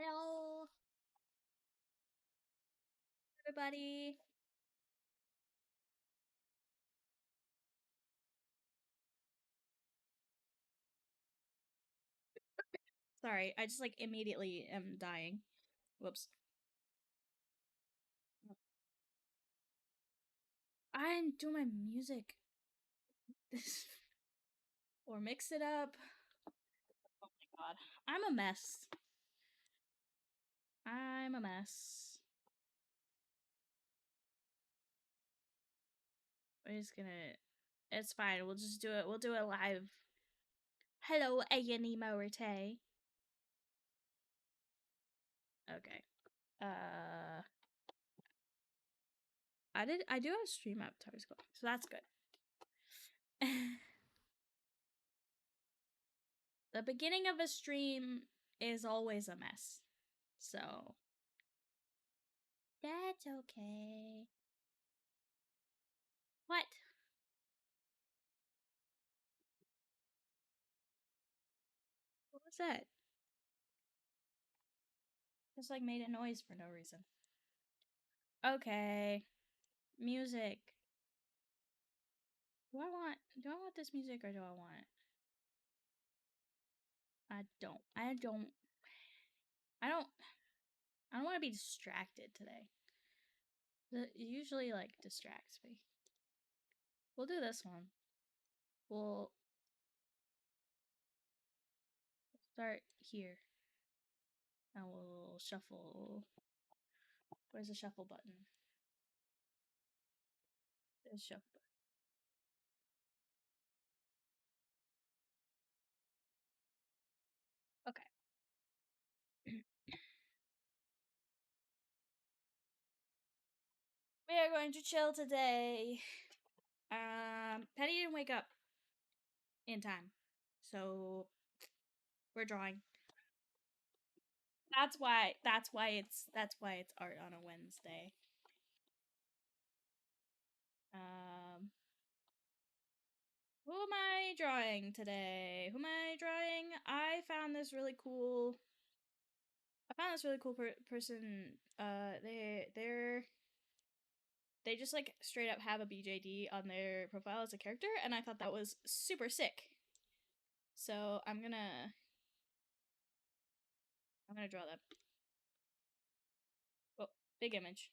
Hello, everybody. Sorry, I just like immediately am dying. Whoops. I'm doing my music. Or mix it up. Oh my god. I'm a mess. I'm a mess. We're just gonna. It's fine. We'll just do it. We'll do it live. Hello, A&E Morite. Okay. I do have stream avatars going, so that's good. The beginning of a stream is always a mess. So that's okay. What? What was that? Just like made a noise for no reason. Okay. Music. Do I want this music or do I want it? I don't. I don't want to be distracted today. It usually like distracts me. We'll do this one. We'll start here. And we'll shuffle. Where's the shuffle button? There's shuffle. Okay. We are going to chill today. Penny didn't wake up in time, so we're drawing. That's why it's art on a Wednesday. Who am I drawing today? I found this really cool person. They just like straight up have a BJD on their profile as a character, and I thought that was super sick. So I'm gonna draw them. Oh, big image.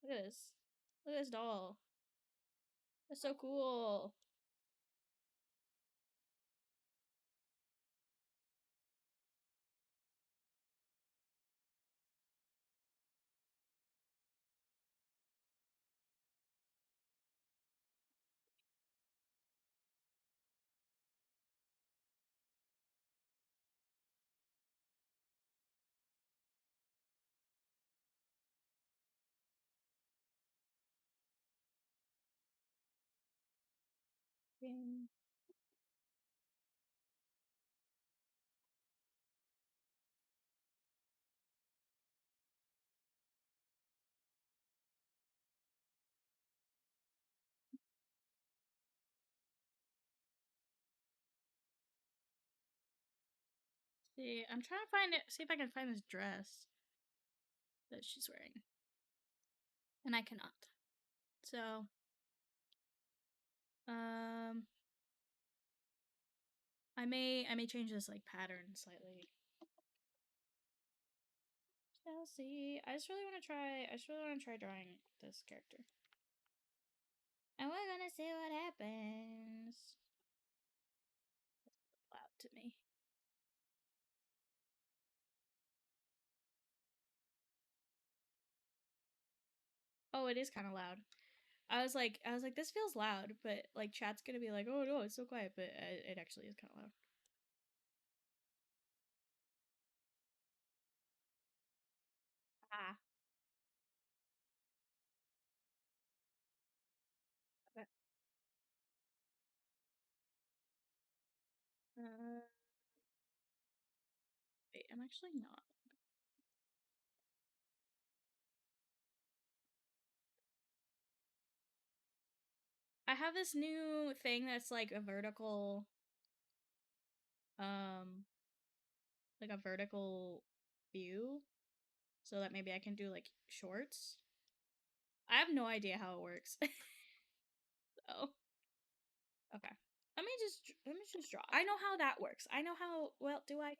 Look at this. Look at this doll. That's so cool. See, I'm trying to find it. See if I can find this dress that she's wearing, and I cannot. So, I may change this like pattern slightly. Shall see. I just really want to try drawing this character, and we're gonna see what happens. That's loud to me. Oh, it is kind of loud. I was like, this feels loud, but like chat's gonna be like, oh no, it's so quiet, but it actually is kind of loud. Ah. Okay. Wait, I'm actually not. I have this new thing that's like a vertical, like a vertical view, so that maybe I can do like shorts. I have no idea how it works. So, okay. Let me just draw. I know how that works. I know how, well, do I?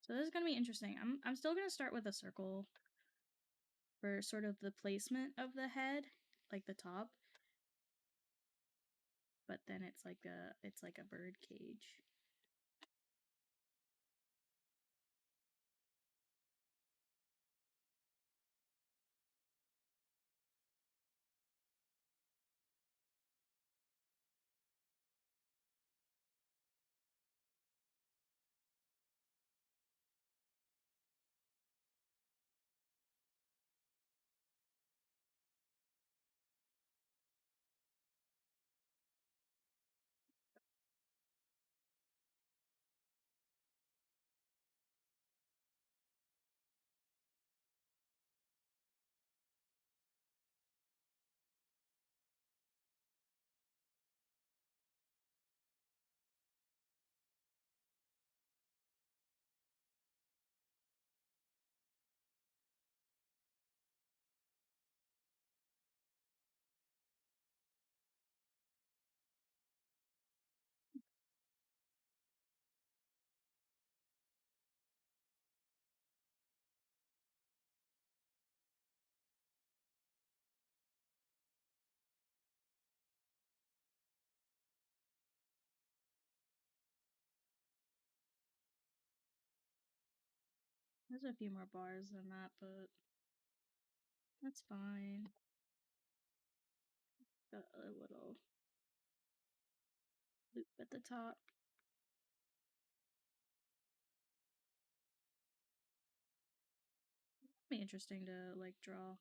So this is gonna be interesting. I'm still gonna start with a circle for sort of the placement of the head, like the top. But then it's like a bird cage. There's a few more bars than that, but that's fine. Got a little loop at the top. It'd be interesting to like draw.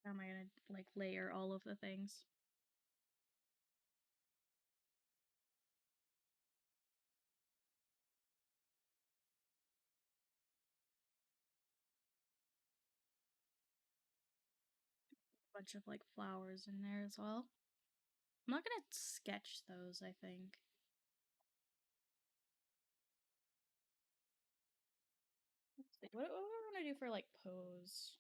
How am I gonna like layer all of the things? Bunch of like flowers in there as well. I'm not gonna sketch those, I think. Let's see. What do I want to do for like pose?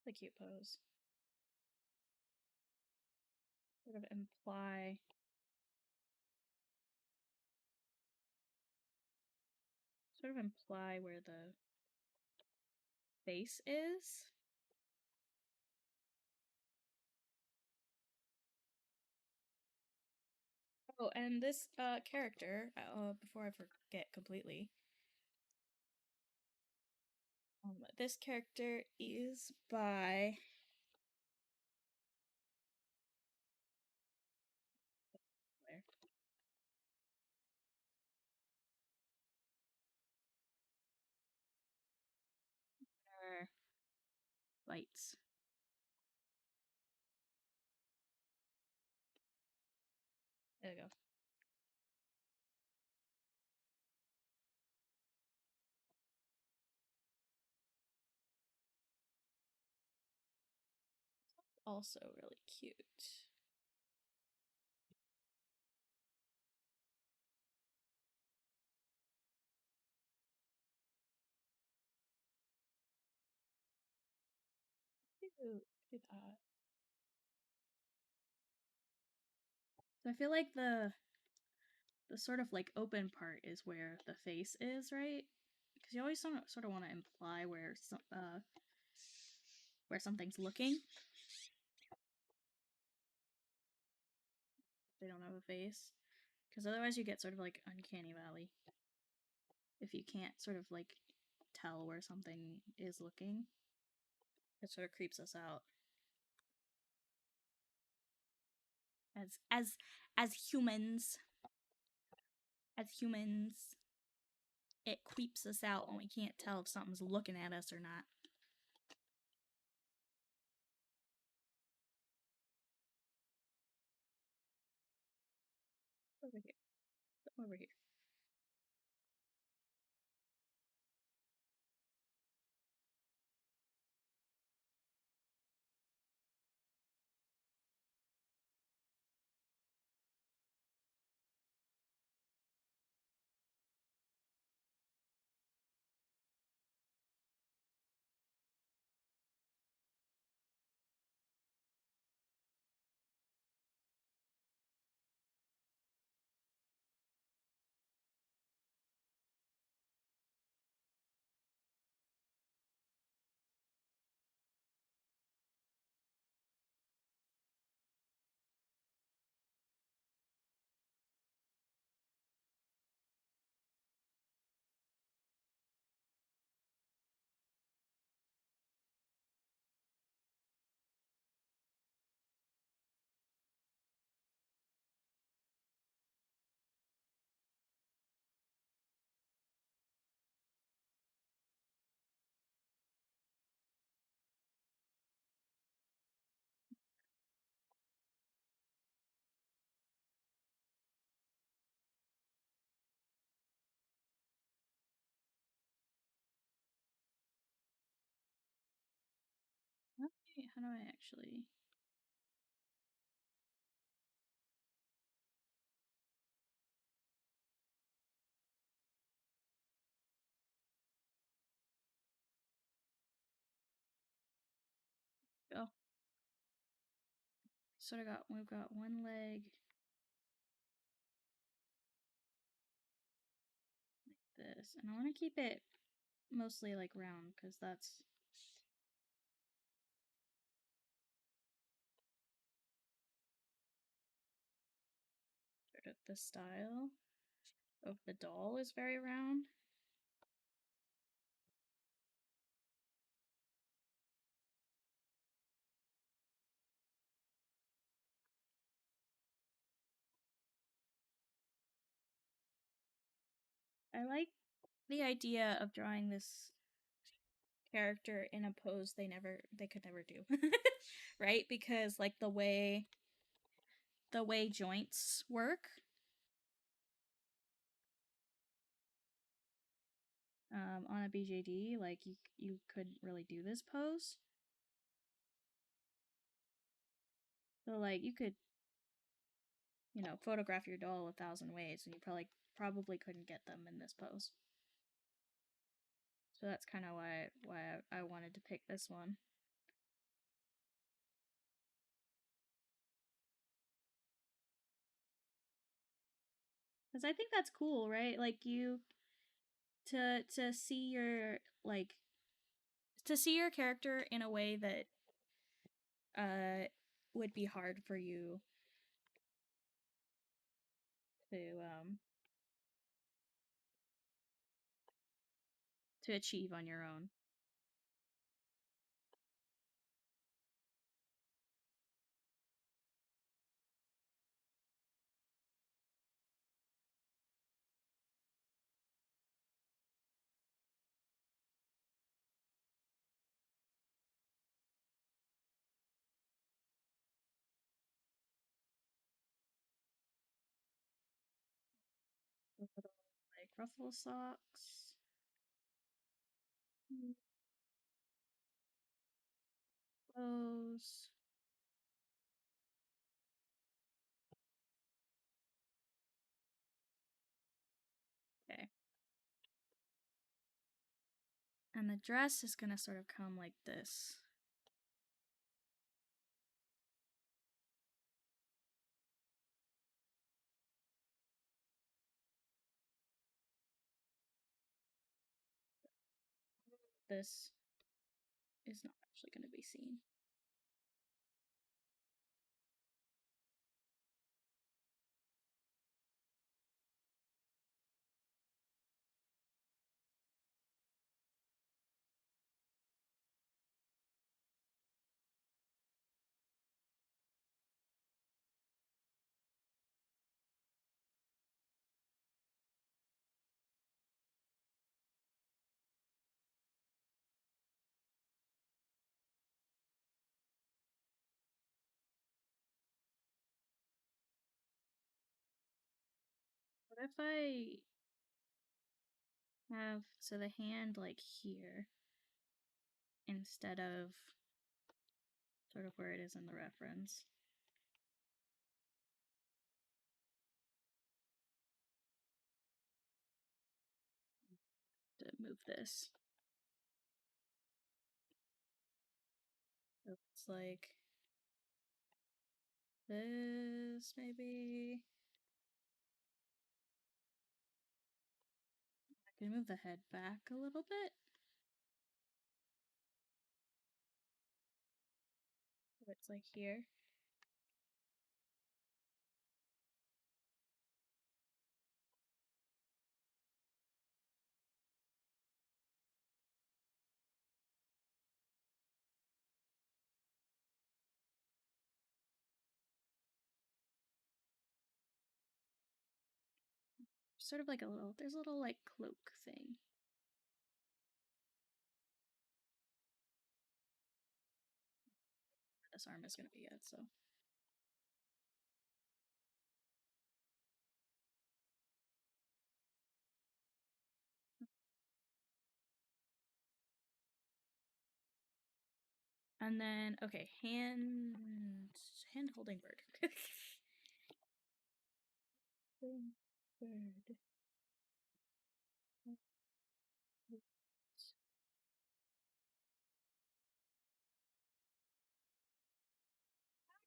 That's a cute pose. Sort of imply where the face is. Oh, and this character, before I forget completely, this character is by where? Lights. There we go. Also really cute. Cute. Cute eye. So I feel like the sort of like open part is where the face is, right? Because you always sort of want to imply where something's looking. They don't have a face, because otherwise you get sort of like uncanny valley if you can't sort of like tell where something is looking. It sort of creeps us out as humans. As humans, it creeps us out when we can't tell if something's looking at us or not. Over here. Over here. Okay, how do I actually? Go. We've got one leg. this, and I want to keep it mostly like round because that's sort of the style of the doll is very round. I like the idea of drawing this character in a pose they could never do. Right? Because like the way joints work, on a BJD, like you couldn't really do this pose. So like you could, you know, photograph your doll 1,000 ways and you probably couldn't get them in this pose. So that's kind of why I wanted to pick this one. Cuz I think that's cool, right? Like you to see your like to see your character in a way that would be hard for you to achieve on your own. Like ruffle socks. Clothes. Okay. And the dress is gonna sort of come like this. This is not actually gonna be seen. What if I have so the hand like here instead of sort of where it is in the reference? To move this. So it's like this, maybe. I can move the head back a little bit. So it's like here. Sort of like there's a little like cloak thing. This arm is gonna be it, so. And then, okay, hand holding bird. Bird.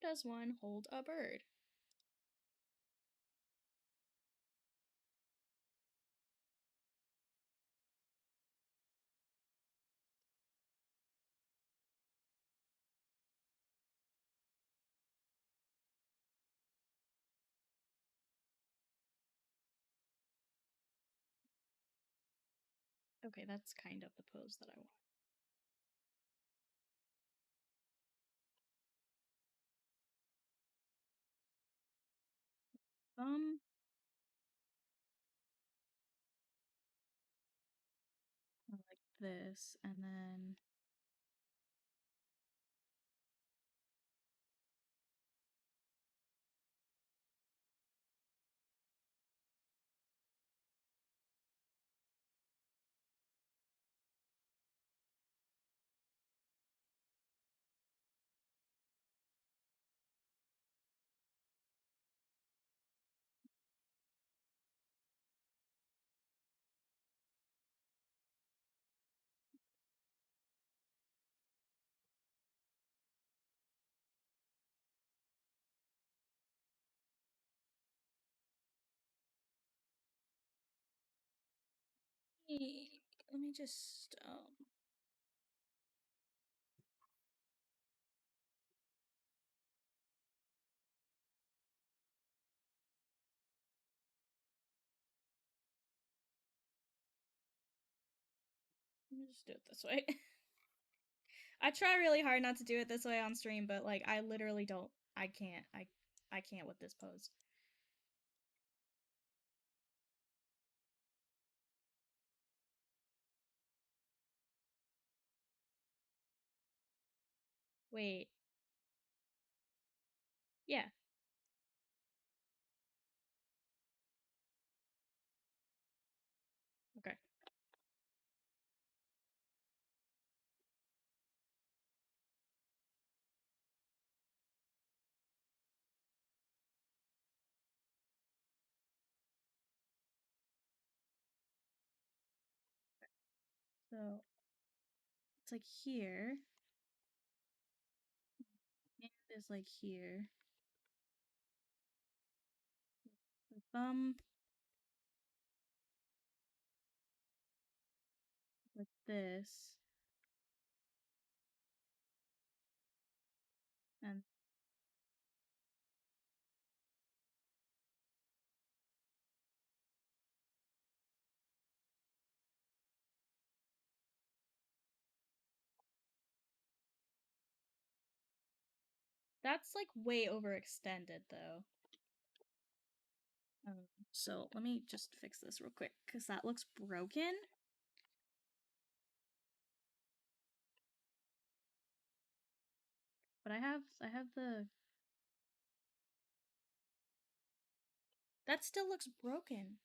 How does one hold a bird? Okay, that's kind of the pose that I want. Like this, and then let me just let me just do it this way. I try really hard not to do it this way on stream, but like I literally don't. I can't. I can't with this pose. Wait. Yeah. Okay. So it's like here. Hand is like here. The thumb like this. And that's like way overextended though. So let me just fix this real quick because that looks broken. But I have the that still looks broken.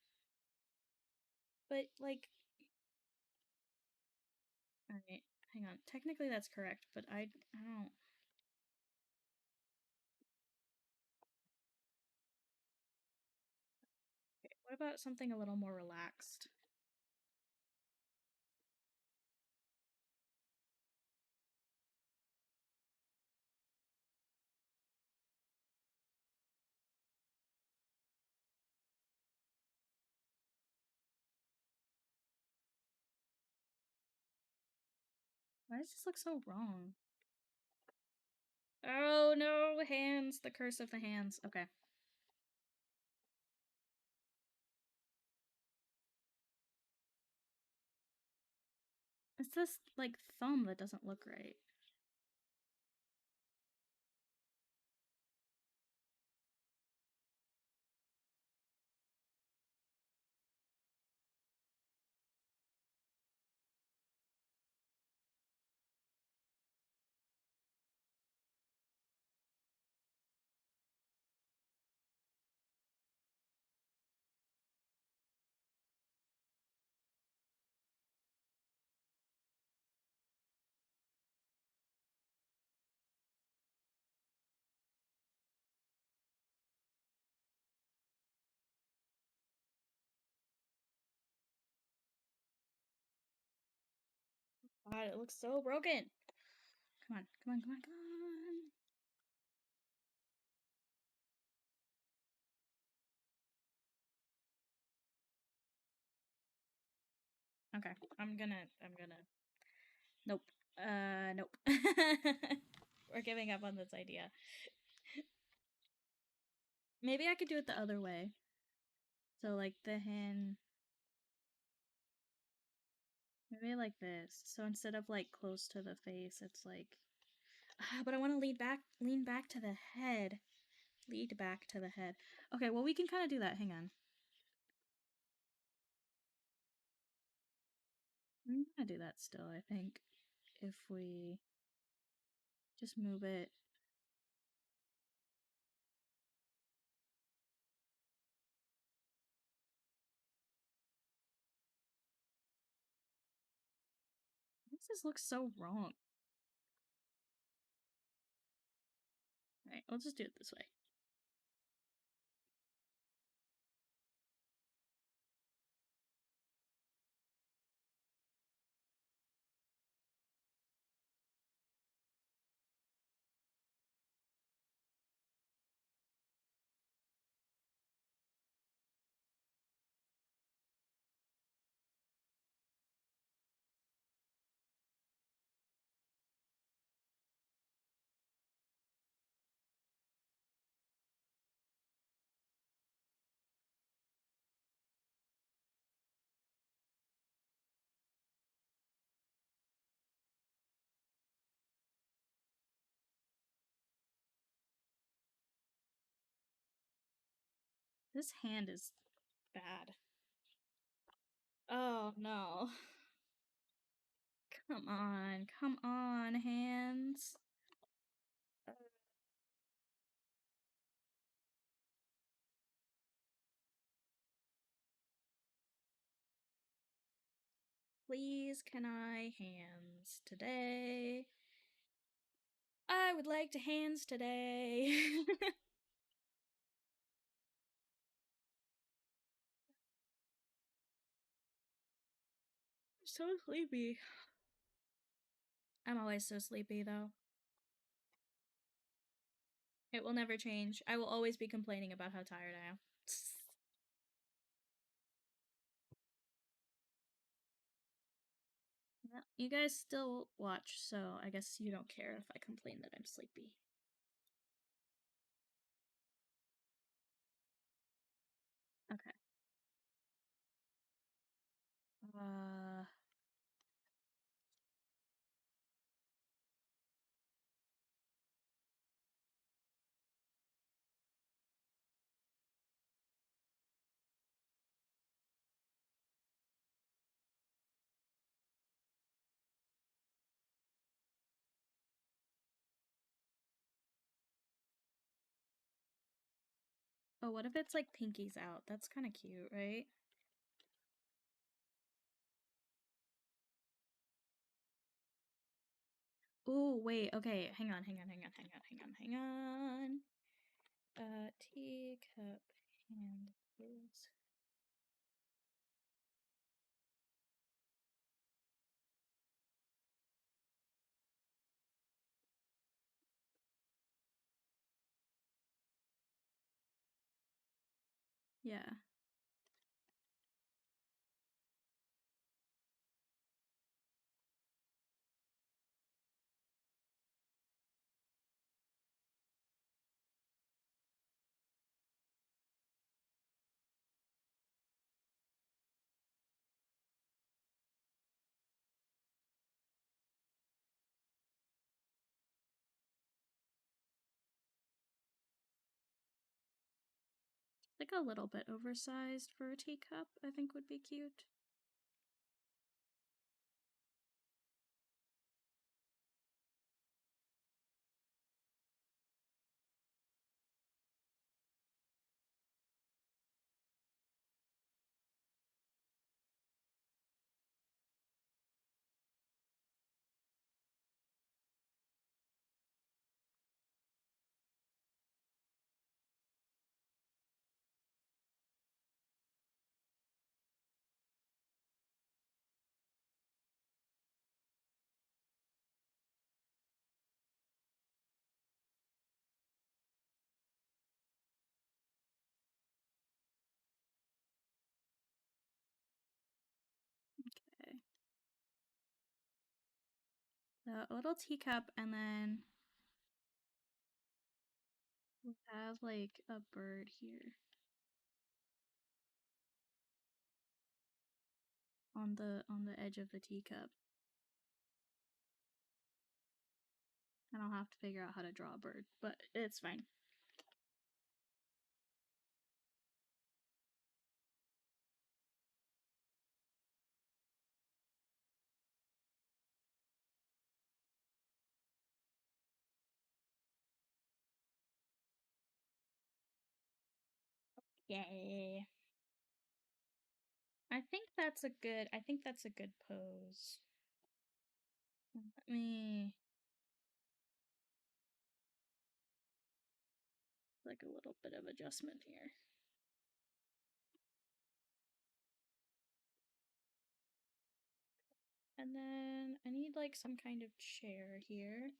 But like alright, hang on. Technically that's correct, but I don't okay, what about something a little more relaxed? Why does this look so wrong? Oh no, hands, the curse of the hands. Okay. It's this like thumb that doesn't look right. God, it looks so broken. Come on, come on, come on, come on. Okay, I'm gonna nope. Nope. We're giving up on this idea. Maybe I could do it the other way. So like the hand Maybe like this. So instead of like close to the face, it's like. But I want to lean back to the head. Lead back to the head. Okay, well we can kind of do that. Hang on. I'm gonna do that still, I think. If we just move it. This looks so wrong. Alright, we'll just do it this way. This hand is bad. Oh no. Come on, hands. Please, can I hands today? I would like to hands today. I'm so sleepy. I'm always so sleepy, though. It will never change. I will always be complaining about how tired I am. Well, you guys still watch, so I guess you don't care if I complain that I'm sleepy. Okay. Uh, oh, what if it's like pinkies out? That's kind of cute, right? Oh, wait. Okay, hang on. Teacup handles. Yeah. Like a little bit oversized for a teacup, I think would be cute. Okay. A little teacup, and then we'll have like a bird here. on the edge of the teacup. And I'll have to figure out how to draw a bird, but it's fine. Yay. I think that's a good pose. Let me like a little bit of adjustment here. And then I need like some kind of chair here.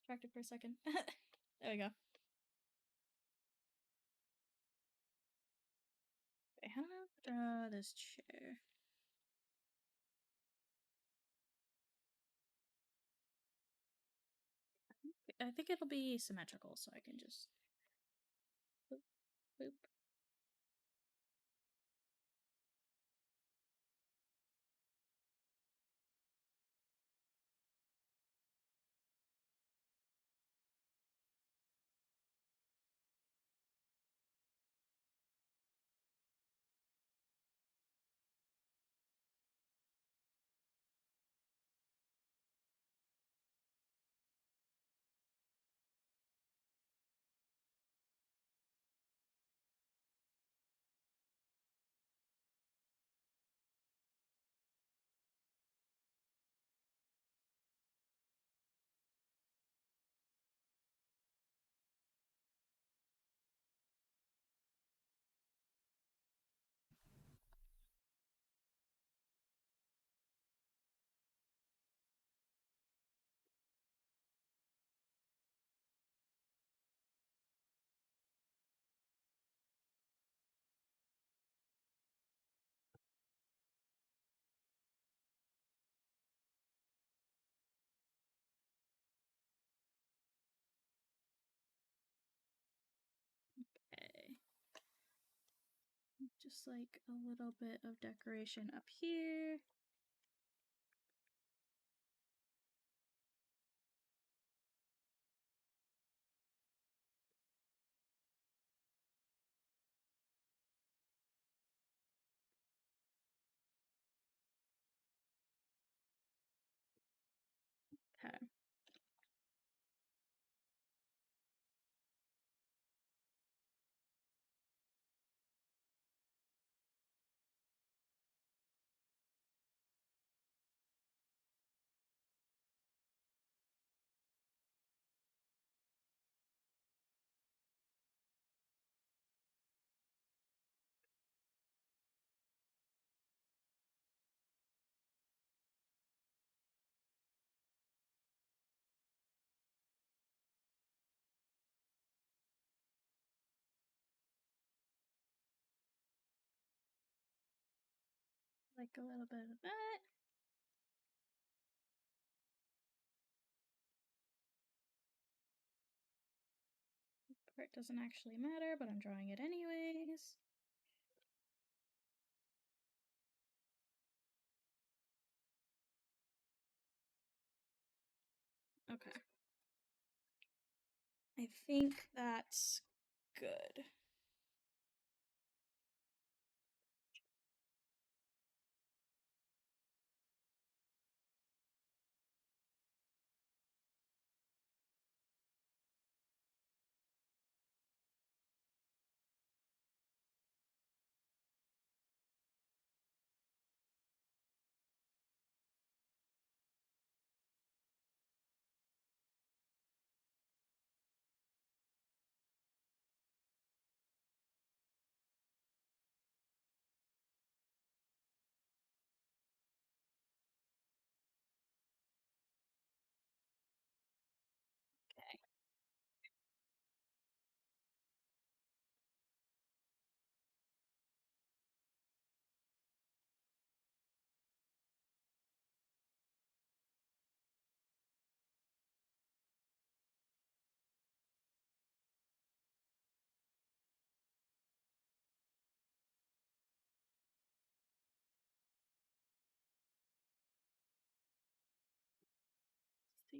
Distracted for a second. There we go. Okay, how do I draw this chair? I think it'll be symmetrical, so I can just boop, boop. Okay. Just like a little bit of decoration up here. Okay. Like a little bit of that. Part doesn't actually matter, but I'm drawing it anyways. Okay. I think that's good.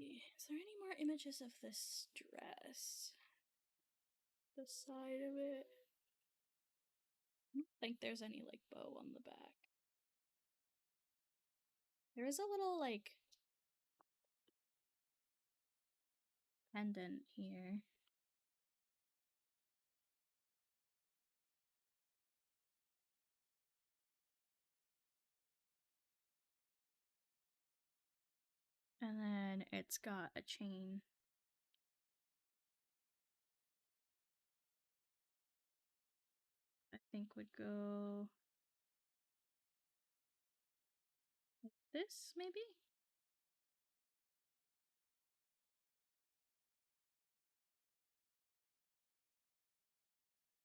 see. Is there any more images of this dress? The side of it. I don't think there's any like bow on the back. There is a little like pendant here. And then it's got a chain. I think would go like this, maybe?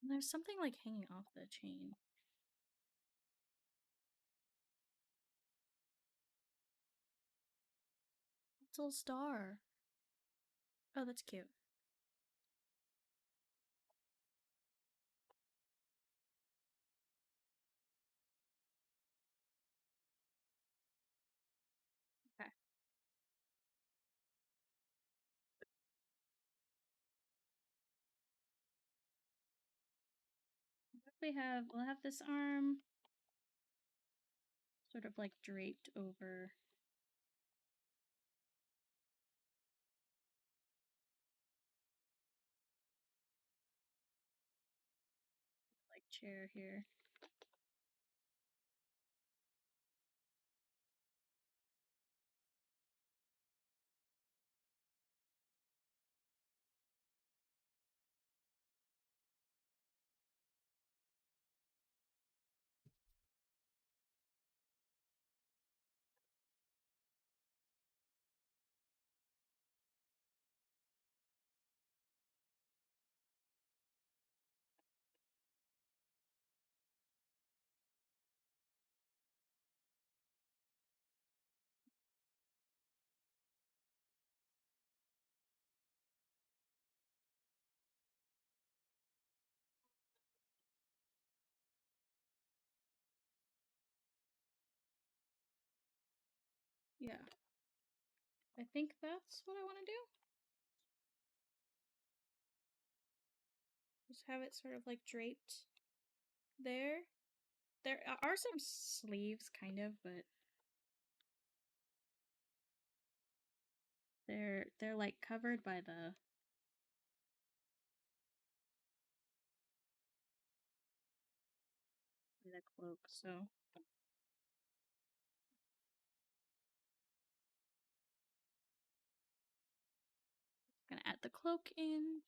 And there's something like hanging off the chain. It's a little star. Oh, that's cute. Okay. We'll have this arm sort of like draped over like chair here. Yeah. I think that's what I want to do. Just have it sort of like draped there. There are some sleeves, kind of, but they're like covered by the cloak, so gonna add the cloak in.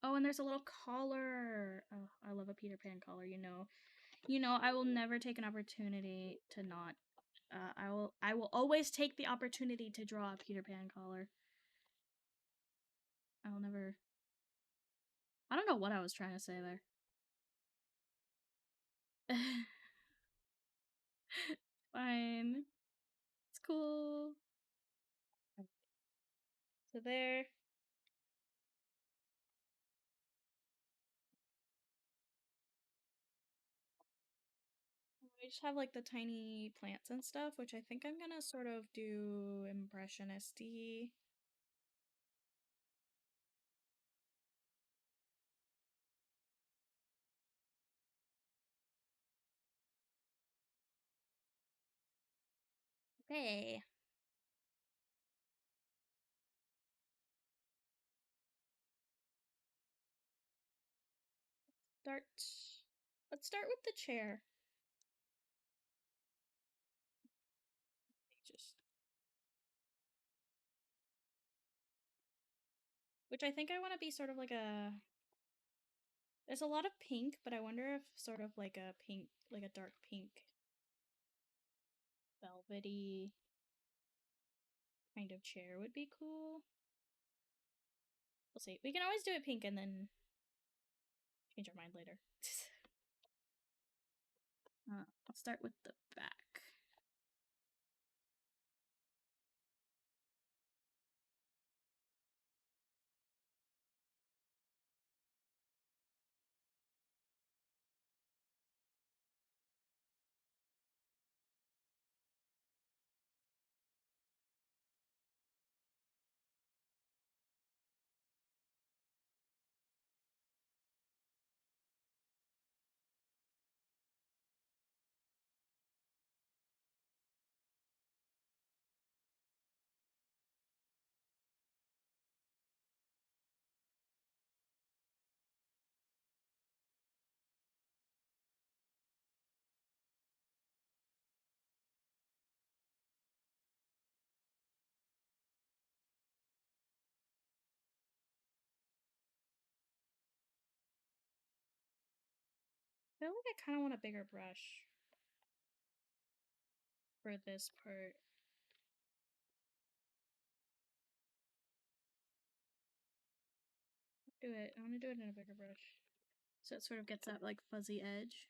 Oh, and there's a little collar. Oh, I love a Peter Pan collar. You know, I will never take an opportunity to not. I will always take the opportunity to draw a Peter Pan collar. I will never. I don't know what I was trying to say there. Fine. It's cool. So there. I just have like the tiny plants and stuff, which I think I'm gonna sort of do impressionisty. Okay. Start. Let's start with the chair. Just. Which I think I want to be sort of like a. There's a lot of pink, but I wonder if sort of like a pink, like a dark pink, velvety kind of chair would be cool. We'll see. We can always do it pink and then change our mind later. I'll start with the back. feel like I kind of want a bigger brush for this part. I want to do it in a bigger brush. So it sort of gets that like fuzzy edge.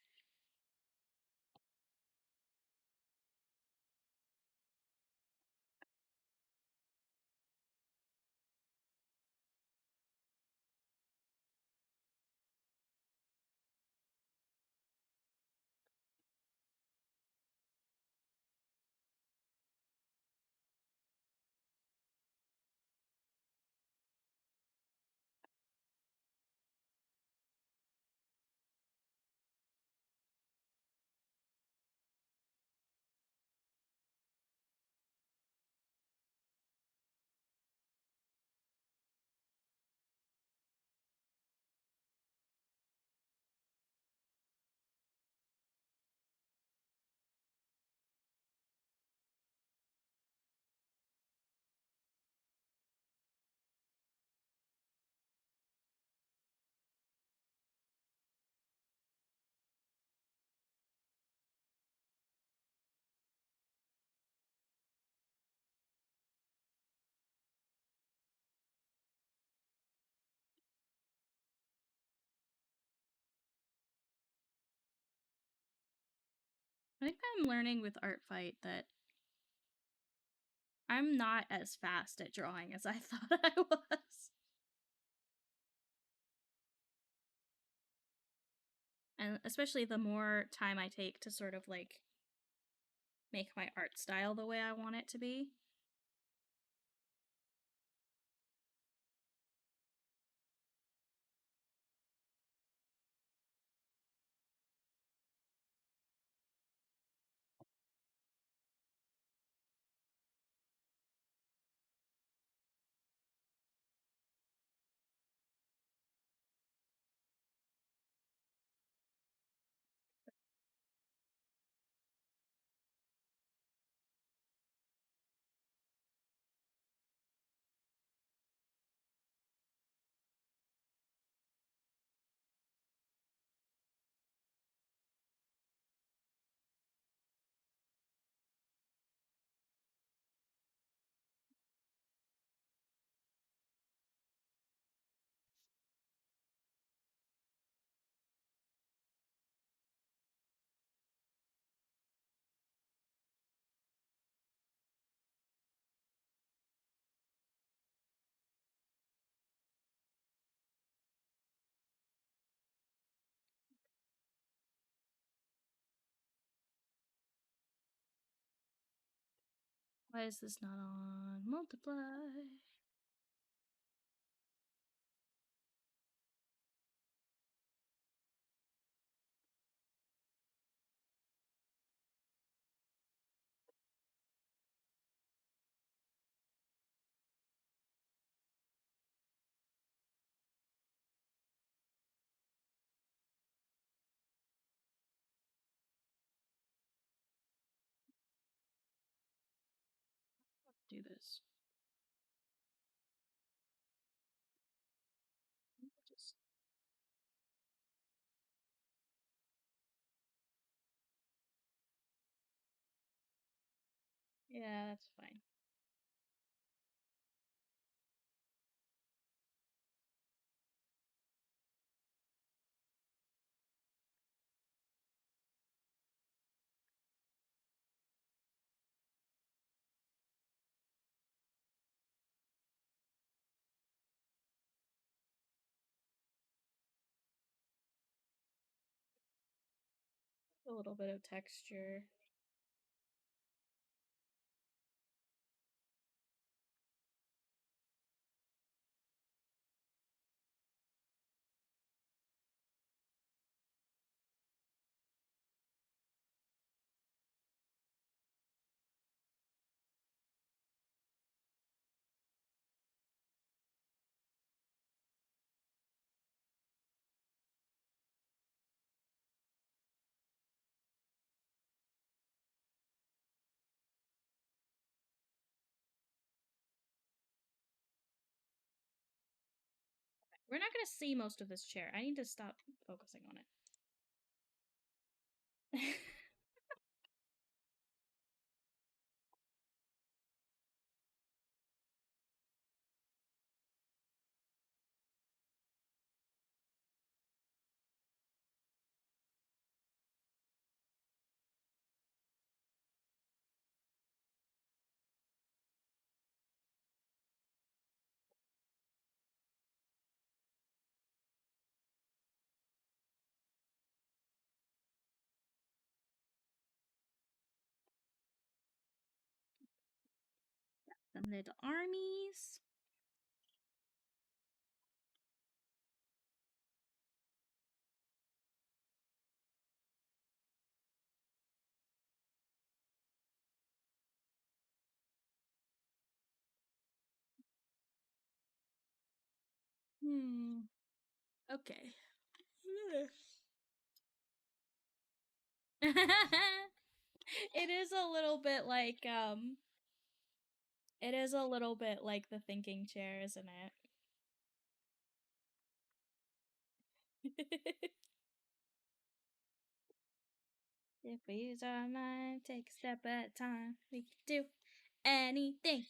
I think I'm learning with Artfight that I'm not as fast at drawing as I thought I was. And especially the more time I take to sort of like make my art style the way I want it to be. Why is this not on multiply? Do this. Just yeah, that's fine. A little bit of texture. We're not gonna see most of this chair. I need to stop focusing on it. Some little armies. Okay. It is a little bit like it is a little bit like the thinking chair, isn't it? If we use our mind, take a step at a time, we can do anything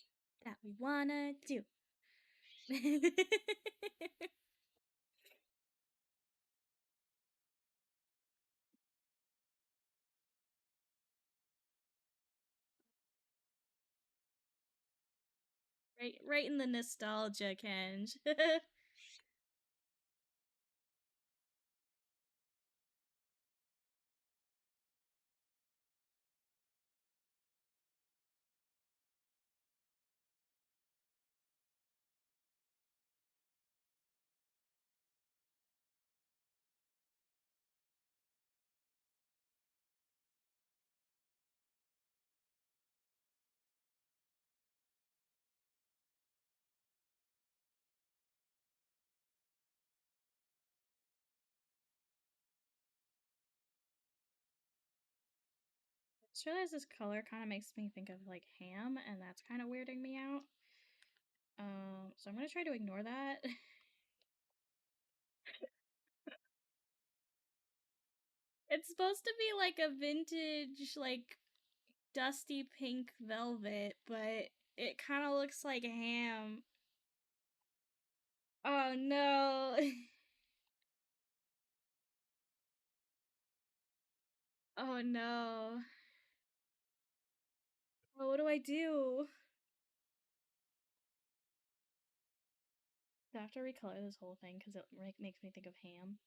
that we wanna do. right in the nostalgia, Kenj. Just realized this color kind of makes me think of like ham, and that's kind of weirding me out. So I'm gonna try to ignore that. It's supposed to be like a vintage, like dusty pink velvet, but it kind of looks like ham. Oh no. Oh no. Well, what do I do? Do I have to recolor this whole thing because it makes me think of ham?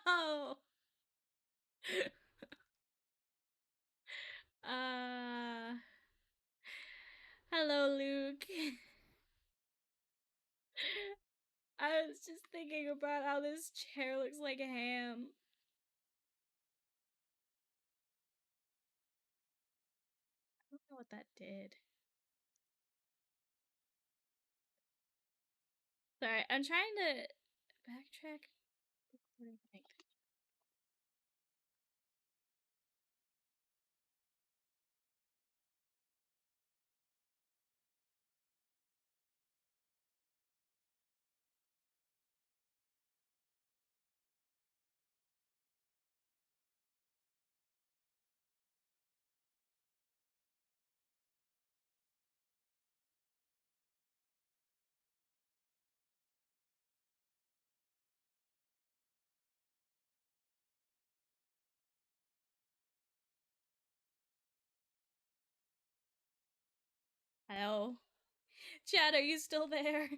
No! uh. Hello, Luke. I was just thinking about how this chair looks like a ham. I don't know what that did. Sorry, I'm trying to backtrack. Hello. Chad, are you still there?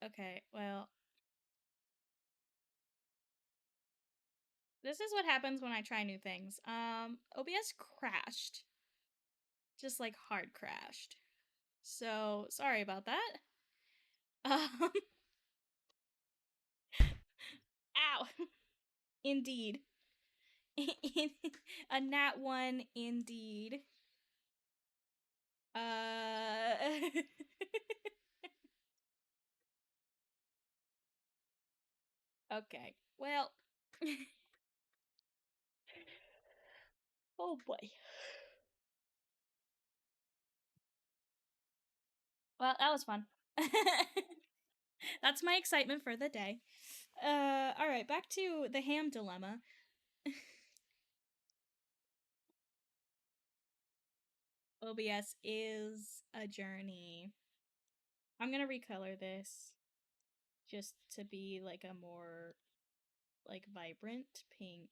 Okay, well. This is what happens when I try new things. OBS crashed. Just like hard crashed. So, sorry about that. Um, ow. Indeed. A nat 1 indeed. Okay. Well. Oh boy. Well, that was fun. That's my excitement for the day. All right, back to the ham dilemma. OBS is a journey. I'm gonna recolor this just to be like a more like vibrant pink.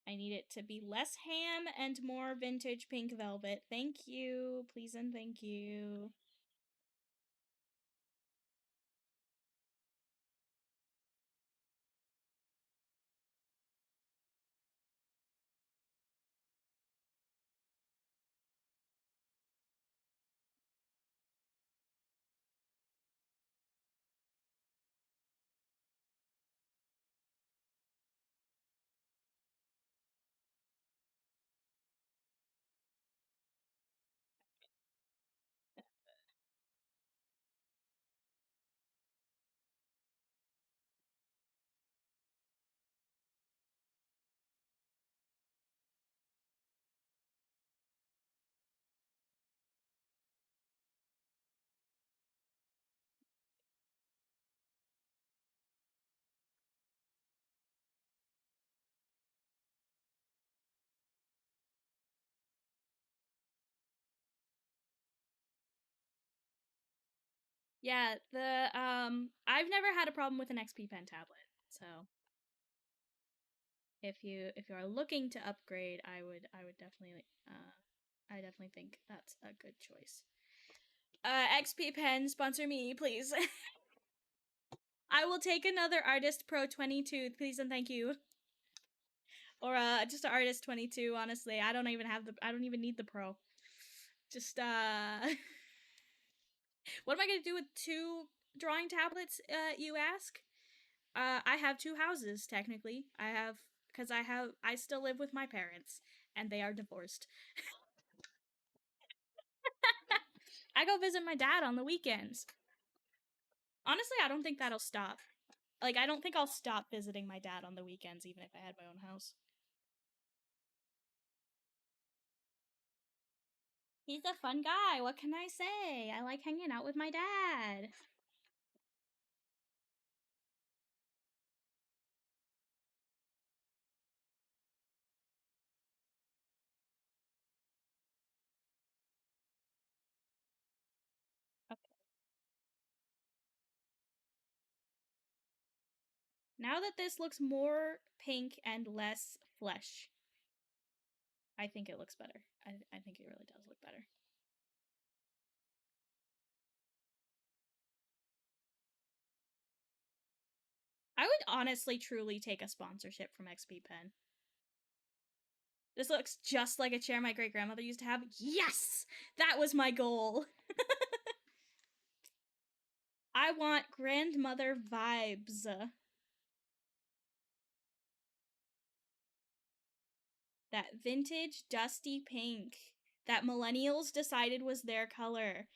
I need it to be less ham and more vintage pink velvet. Thank you, please and thank you. Yeah, I've never had a problem with an XP Pen tablet, so if you are looking to upgrade, I would definitely I definitely think that's a good choice. XP Pen, sponsor me, please. I will take another Artist Pro 22, please and thank you. Or just an Artist 22, honestly. I don't even need the Pro. Just what am I gonna do with two drawing tablets, you ask? I have two houses, technically. I still live with my parents, and they are divorced. I go visit my dad on the weekends. Honestly, I don't think that'll stop. Like, I don't think I'll stop visiting my dad on the weekends, even if I had my own house. He's a fun guy, what can I say? I like hanging out with my dad. Okay. Now that this looks more pink and less flesh, I think it looks better. I think it really does look better. I would honestly truly take a sponsorship from XP Pen. This looks just like a chair my great grandmother used to have. Yes! That was my goal. I want grandmother vibes. That vintage dusty pink that millennials decided was their color.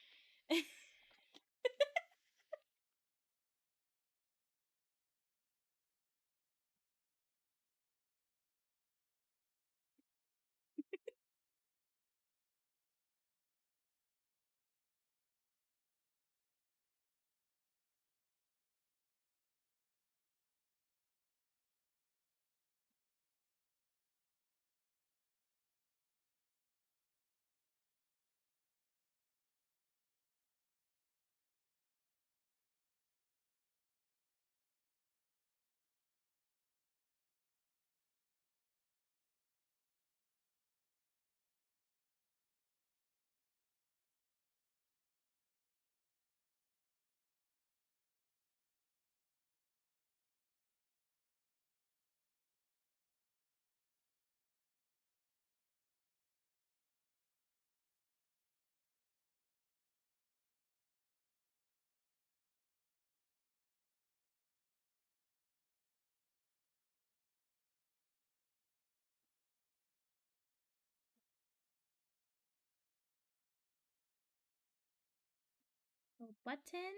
Button?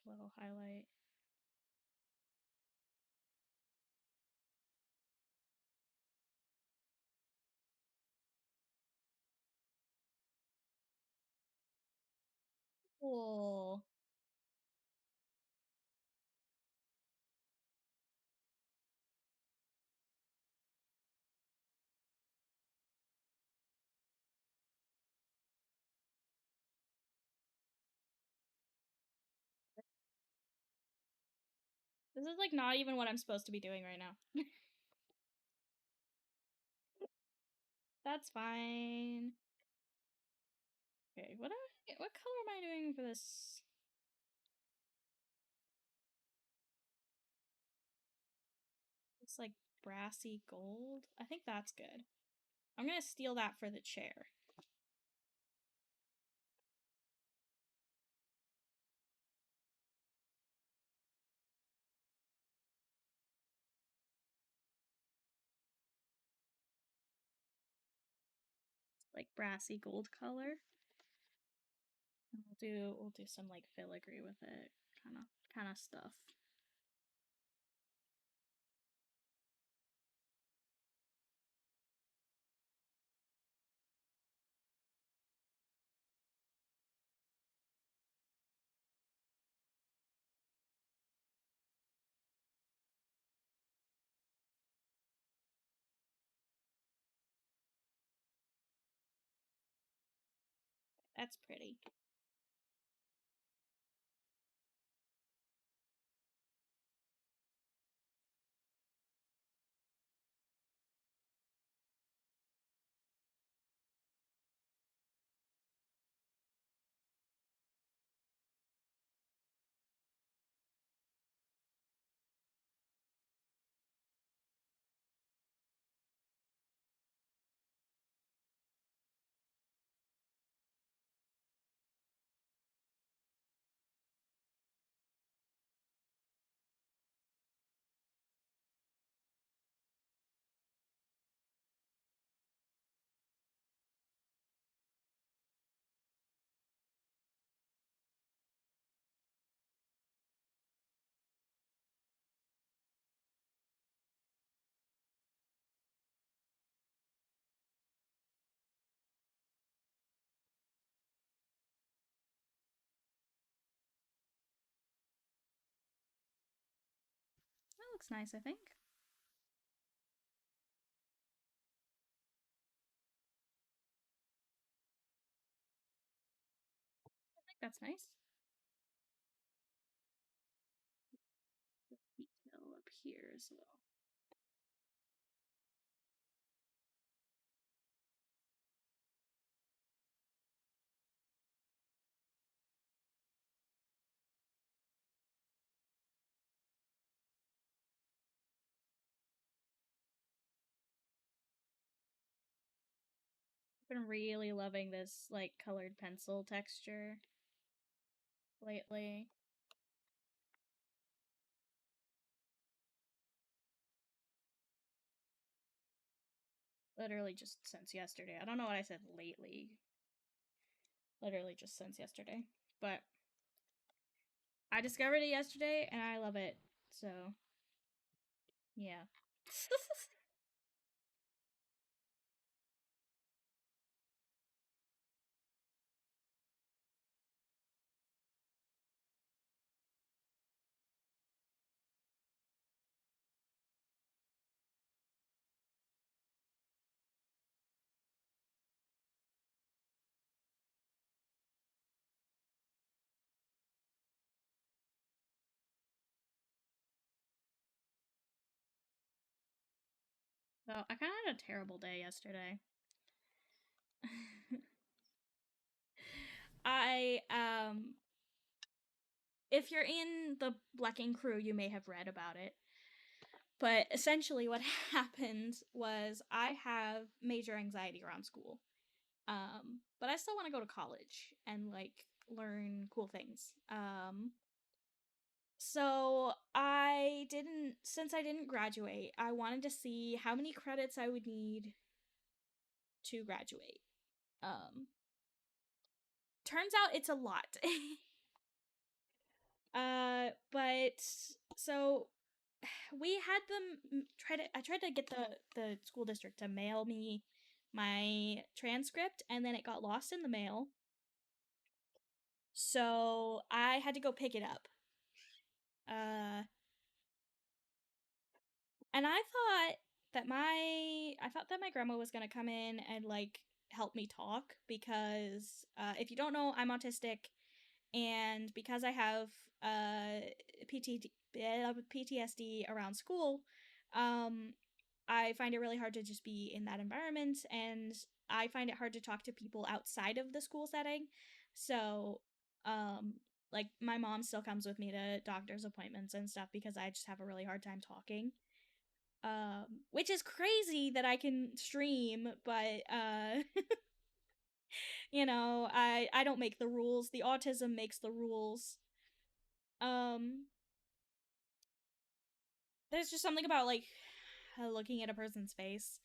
little highlight. Cool. This is like not even what I'm supposed to be doing right now. That's fine. Okay, what color am I doing for this? It's like brassy gold. I think that's good. I'm gonna steal that for the chair. Like brassy gold color. And we'll do some like filigree with it, kind of stuff. That's pretty. That looks nice, I think. I think that's nice. Detail up here as well. I've been really loving this like colored pencil texture lately. Literally just since yesterday. I don't know what I said lately. Literally just since yesterday. But I discovered it yesterday and I love it. So, yeah. So, I kind of had a terrible day yesterday. I if you're in the Blacking crew, you may have read about it. But essentially what happened was I have major anxiety around school. But I still want to go to college and like learn cool things. So since I didn't graduate, I wanted to see how many credits I would need to graduate. Turns out it's a lot. so we had them I tried to get the school district to mail me my transcript, and then it got lost in the mail. So I had to go pick it up. And I thought that my grandma was gonna come in and like help me talk, because if you don't know, I'm autistic, and because I have PTSD around school, I find it really hard to just be in that environment, and I find it hard to talk to people outside of the school setting. So, like my mom still comes with me to doctor's appointments and stuff because I just have a really hard time talking. Which is crazy that I can stream, but I don't make the rules. The autism makes the rules. Um, there's just something about like looking at a person's face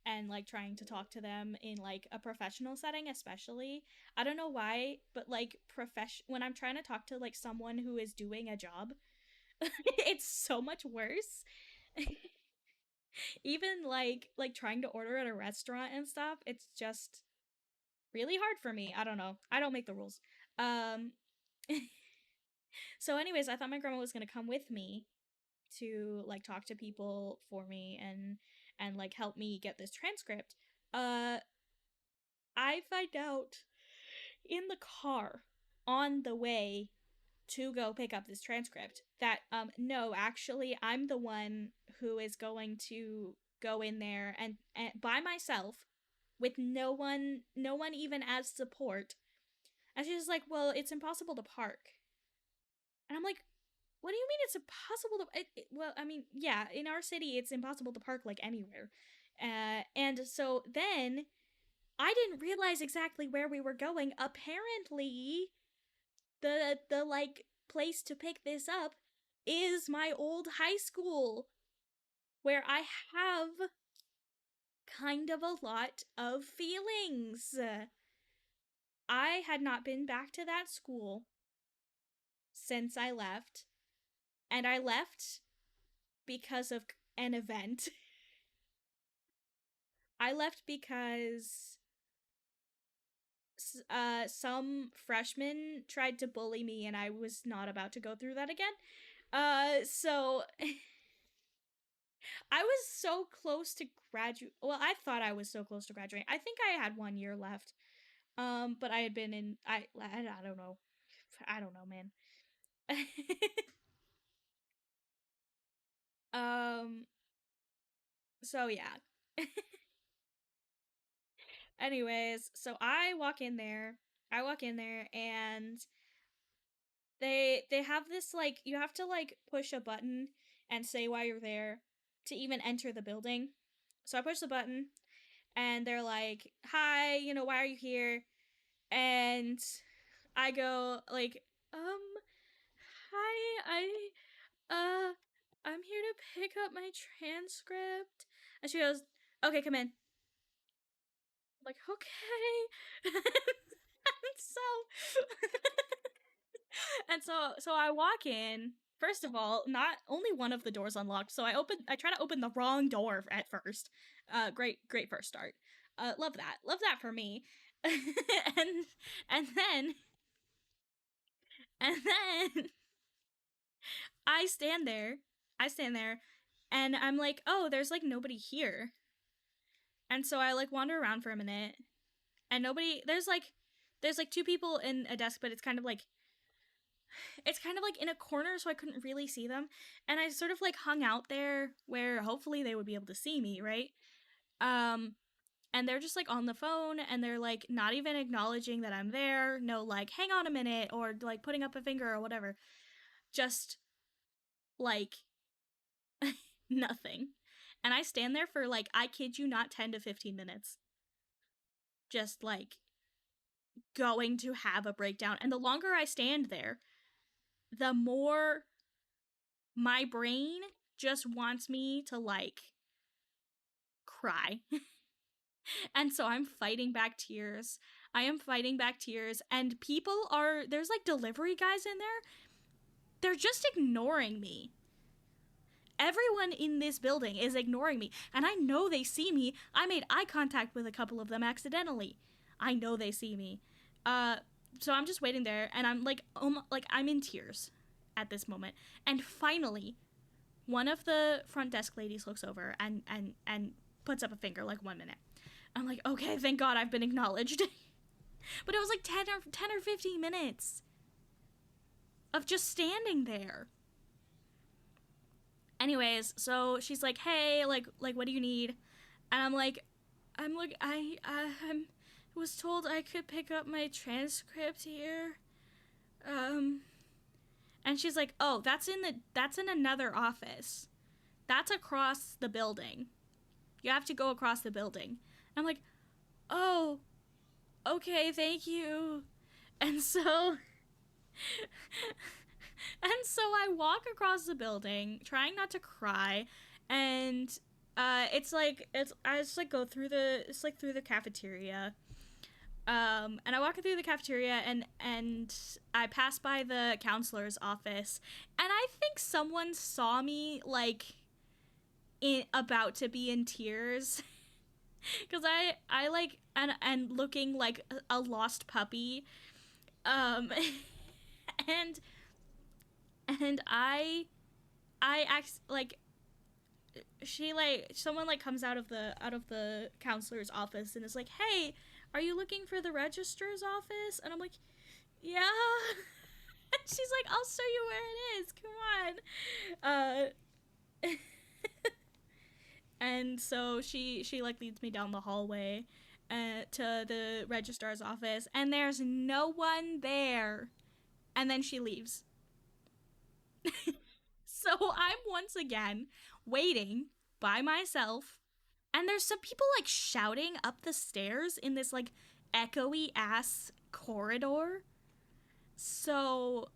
and like trying to talk to them in like a professional setting, especially. I don't know why, but like when I'm trying to talk to like someone who is doing a job, it's so much worse. Even like trying to order at a restaurant and stuff, it's just really hard for me. I don't know. I don't make the rules. Um so anyways, I thought my grandma was going to come with me to like talk to people for me and like help me get this transcript. Uh I find out in the car on the way to go pick up this transcript that no, actually I'm the one who is going to go in there and by myself with no one even as support. And she's like, well, it's impossible to park. And I'm like, what do you mean it's impossible to well, I mean, yeah, in our city it's impossible to park like anywhere. And so then I didn't realize exactly where we were going. Apparently the like place to pick this up is my old high school, where I have kind of a lot of feelings. I had not been back to that school since I left, and I left because of an event. I left because some freshman tried to bully me, and I was not about to go through that again. So I was so close to graduate. Well, I thought I was so close to graduating. I think I had 1 year left. But I had been in. I don't know. I don't know, man. um. So yeah. Anyways, so I walk in there, and they have this like you have to like push a button and say why you're there to even enter the building. So I push the button, and they're like, "Hi, why are you here?" And I go like, "Hi, uh I'm here to pick up my transcript." And she goes, "Okay, come in." I'm like, "Okay." and so and so I walk in. First of all, not only one of the doors unlocked, so I try to open the wrong door at first. Great first start. Love that. Love that for me. and and then and then I stand there. I stand there and I'm like, "Oh, there's like nobody here." And so I like wander around for a minute, and nobody there's like two people in a desk, but it's kind of like in a corner, so I couldn't really see them. And I sort of like hung out there where hopefully they would be able to see me, right? Um and they're just like on the phone, and they're like not even acknowledging that I'm there. No, like, hang on a minute, or like putting up a finger or whatever. Just like nothing. And I stand there for like, I kid you not, 10 to 15 minutes. Just like going to have a breakdown. And the longer I stand there, the more my brain just wants me to like cry. And so I'm fighting back tears. I am fighting back tears, and there's like delivery guys in there, They're just ignoring me. Everyone in this building is ignoring me, and I know they see me. I made eye contact with a couple of them accidentally. I know they see me. So I'm just waiting there, and I'm like, I'm in tears at this moment. And finally, one of the front desk ladies looks over and puts up a finger, like, 1 minute. I'm like, okay, thank God I've been acknowledged. But it was like 10 or 15 minutes of just standing there. Anyways, so she's like, hey, like what do you need? And I was told I could pick up my transcript here. And she's like, oh, that's in another office. That's across the building. You have to go across the building. I'm like, oh, okay, thank you. And so I walk across the building, trying not to cry, and I just like go through the cafeteria. And I walk through the cafeteria, and I pass by the counselor's office, and I think someone saw me like about to be in tears. Because I like and looking like a lost puppy, um, and I act like someone like comes out of the counselor's office and is like, hey, are you looking for the registrar's office? And I'm like, yeah. And she's like, I'll show you where it is, come on. And so she like leads me down the hallway to the registrar's office, and there's no one there. And then she leaves. So I'm once again waiting by myself, and there's some people like shouting up the stairs in this like echoey ass corridor. So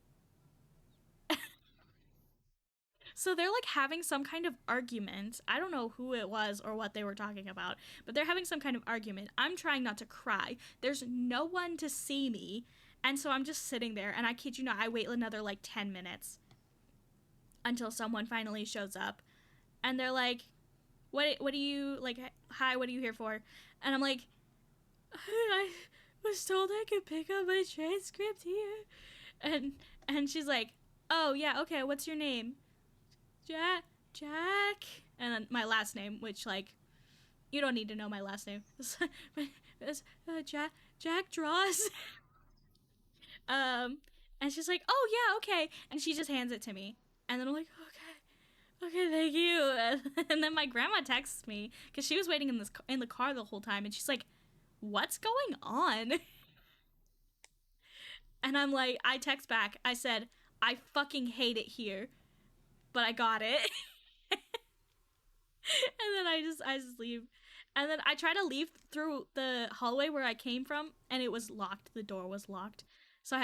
they're like having some kind of argument. I don't know who it was or what they were talking about, but they're having some kind of argument. I'm trying not to cry. There's no one to see me. And so I'm just sitting there, and I kid you not, I wait another like 10 minutes until someone finally shows up. And they're like, what do you like, hi, what are you here for? And I'm like, I was told I could pick up my transcript here. And she's like, oh yeah, okay, what's your name? Jack, and then my last name, which like you don't need to know my last name. It's Jack Draws. um, and she's like, oh yeah, okay, and she just hands it to me, and then I'm like, okay, thank you. And then my grandma texts me because she was waiting in the car the whole time, and she's like, what's going on? And I'm like, I text back. I said, I fucking hate it here, but I got it. And then I just leave. And then I try to leave through the hallway where I came from, and it was locked. The door was locked. So I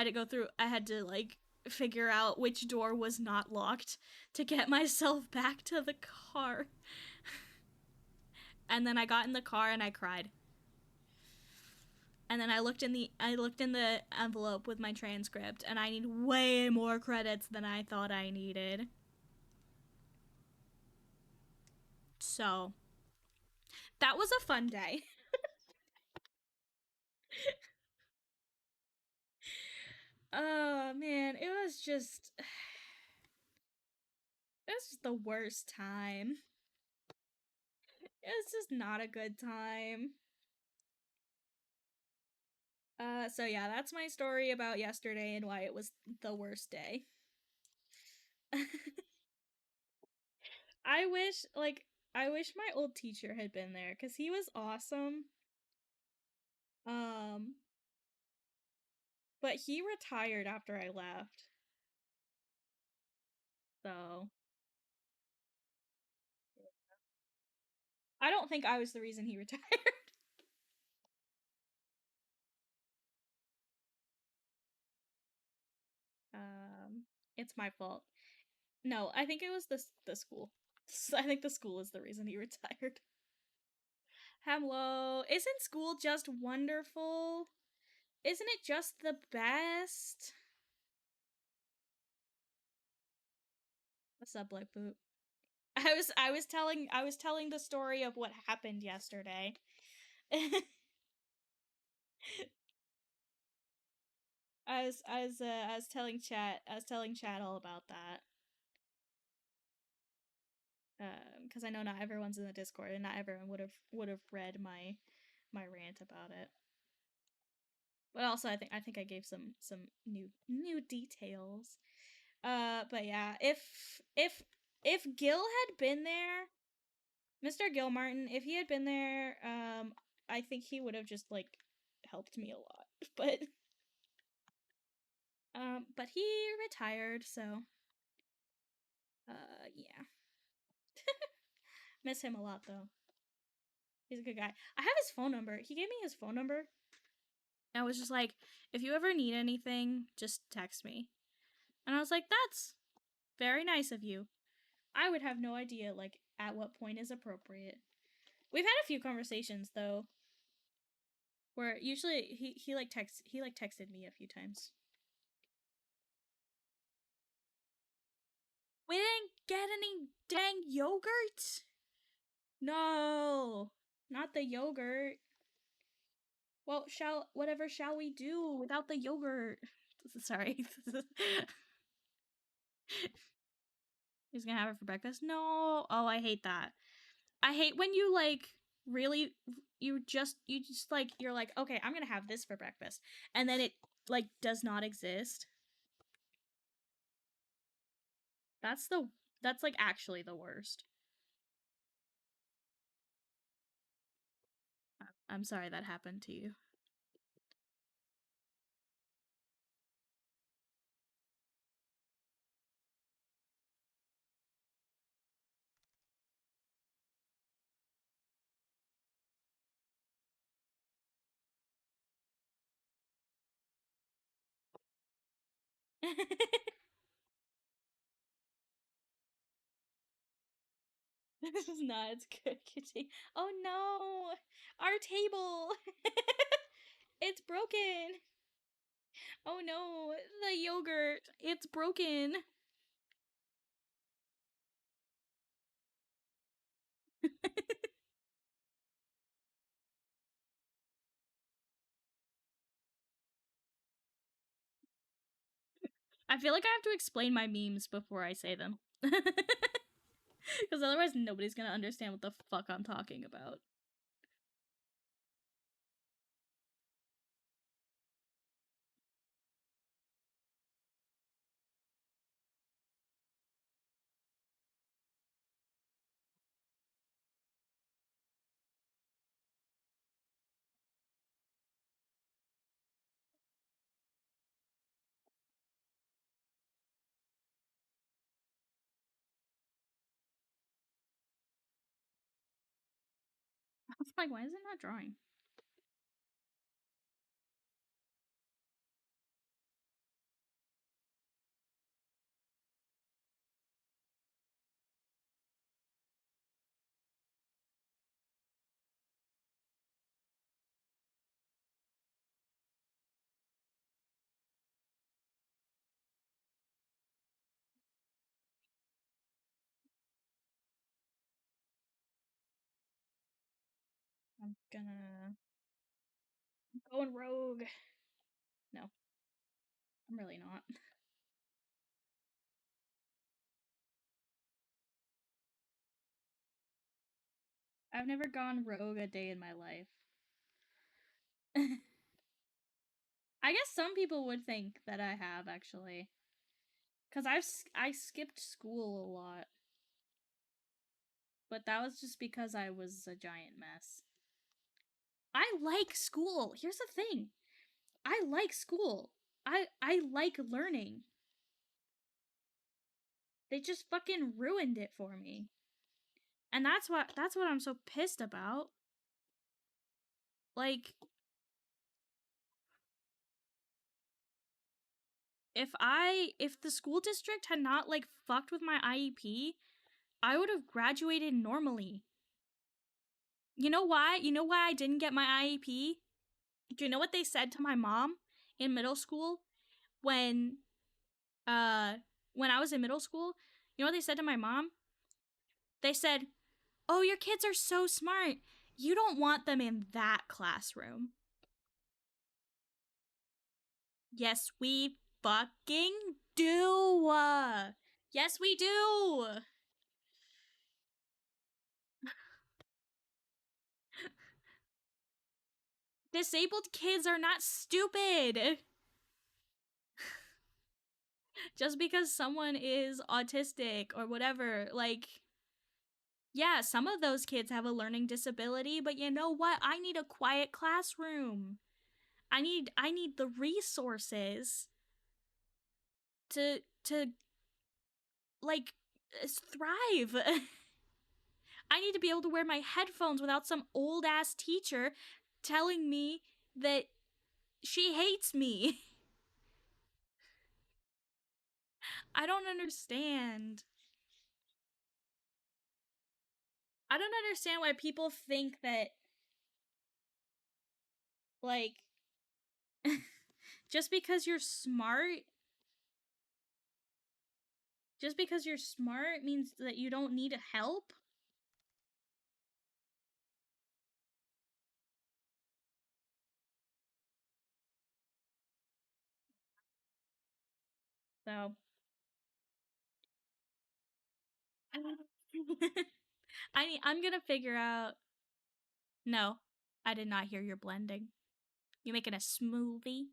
had to like figure out which door was not locked to get myself back to the car. And then I got in the car and I cried. And then I looked in the envelope with my transcript, and I need way more credits than I thought I needed. So that was a fun day. Oh man, it was just the worst time. It was just not a good time. So yeah, that's my story about yesterday and why it was the worst day. I wish my old teacher had been there cuz he was awesome. Um but he retired after I left. So, I don't think I was the reason he retired. um it's my fault. No, I think it was the school. I think the school is the reason he retired. Hello. Isn't school just wonderful? Isn't it just the best? What's up, Black Boot? I was telling the story of what happened yesterday. I was telling chat all about that. Because I know not everyone's in the Discord and not everyone would have read my rant about it. But also I think I gave some new details. But yeah, if Gil had been there, Mr. Gil Martin, if he had been there, I think he would have just like helped me a lot. But he retired, so yeah. Miss him a lot though. He's a good guy. I have his phone number. He gave me his phone number. I was just like, if you ever need anything, just text me. And I was like, that's very nice of you. I would have no idea, like, at what point is appropriate. We've had a few conversations, though, where usually he texted me a few times. We didn't get any dang yogurt? No, not the yogurt. Well, whatever shall we do without the yogurt? Sorry. He's gonna have it for breakfast? No. Oh, I hate that. I hate when you like really you just like you're like, okay, I'm gonna have this for breakfast, and then it like does not exist. That's like actually the worst. I'm sorry that happened to you. This is nuts. Oh no! Our table! It's broken! Oh no! The yogurt! It's broken! I feel like I have to explain my memes before I say them. Because otherwise nobody's gonna understand what the fuck I'm talking about. I was like, why is it not drawing? I'm going rogue. No, I'm really not. I've never gone rogue a day in my life. I guess some people would think that I have actually, because I skipped school a lot, but that was just because I was a giant mess. I like school. Here's the thing, I like school. I like learning. They just fucking ruined it for me, and that's what I'm so pissed about. Like, if the school district had not like fucked with my IEP, I would have graduated normally. You know why? You know why I didn't get my IEP? Do you know what they said to my mom in middle school when I was in middle school? You know what they said to my mom? They said, "Oh, your kids are so smart. You don't want them in that classroom." Yes, we fucking do. Yes, we do. Disabled kids are not stupid. Just because someone is autistic or whatever, like, yeah, some of those kids have a learning disability, but you know what? I need a quiet classroom. I need the resources to like thrive. I need to be able to wear my headphones without some old ass teacher telling me that she hates me. I don't understand. I don't understand why people think that, like, just because you're smart, just because you're smart means that you don't need help. So, I'm gonna figure out. No, I did not hear your blending. You making a smoothie?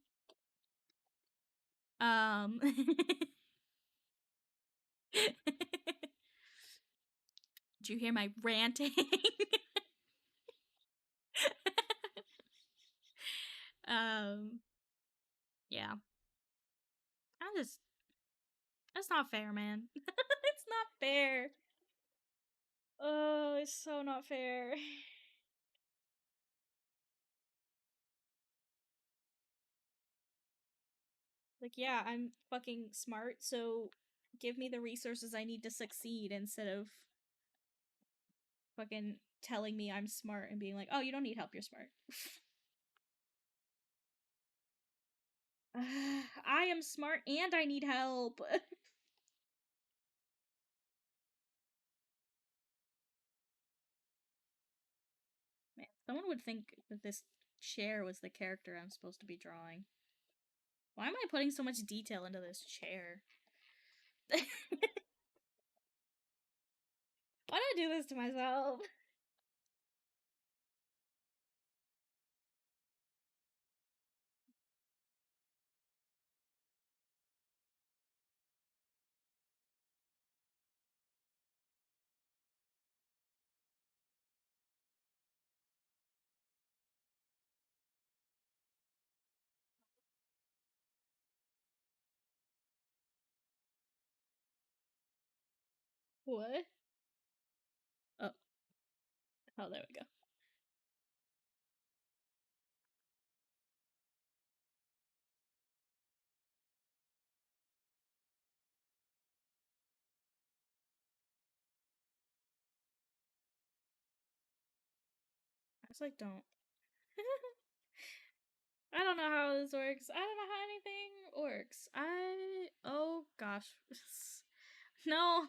Um. Did you hear my ranting? um. Yeah. I'm just. That's not fair, man. It's not fair. Oh, it's so not fair. Like, yeah, I'm fucking smart, so give me the resources I need to succeed instead of fucking telling me I'm smart and being like, oh, you don't need help, you're smart. I am smart and I need help. Man, someone would think that this chair was the character I'm supposed to be drawing. Why am I putting so much detail into this chair? Why do I do this to myself? What? Oh, oh, there we go. I just like don't. I don't know how this works. I don't know how anything works. Oh gosh. No.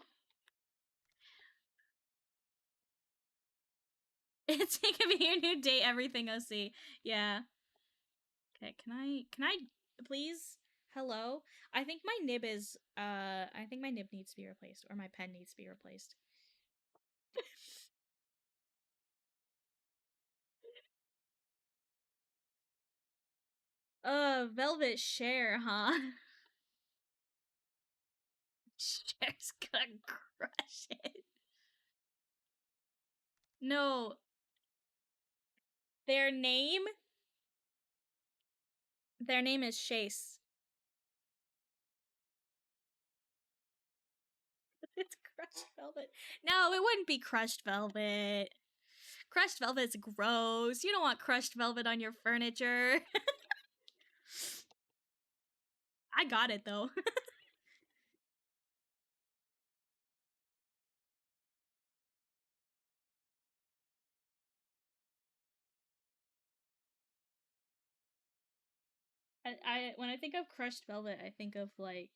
It's gonna be your new date, everything OC. Yeah. Okay, can I please? Hello? I think my nib is I think my nib needs to be replaced, or my pen needs to be replaced. Velvet Share, huh? Cher's gonna crush it. No. Their name? Their name is Chase. It's crushed velvet. No, it wouldn't be crushed velvet. Crushed velvet's gross. You don't want crushed velvet on your furniture. I got it though. I when I think of crushed velvet, I think of like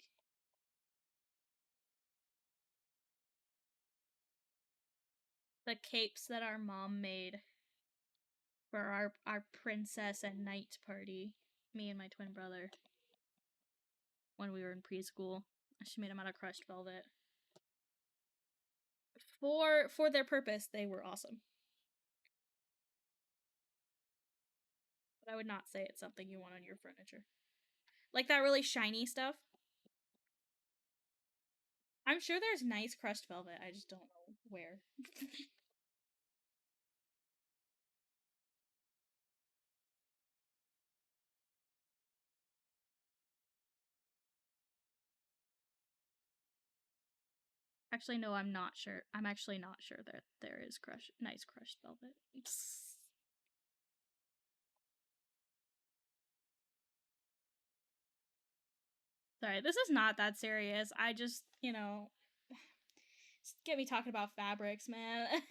the capes that our mom made for our princess and knight party. Me and my twin brother. When we were in preschool. She made them out of crushed velvet. For their purpose, they were awesome. But I would not say it's something you want on your furniture. Like that really shiny stuff. I'm sure there's nice crushed velvet. I just don't know where. Actually, no, I'm not sure. I'm actually not sure that there is nice crushed velvet. Sorry, this is not that serious. I just, get me talking about fabrics, man. I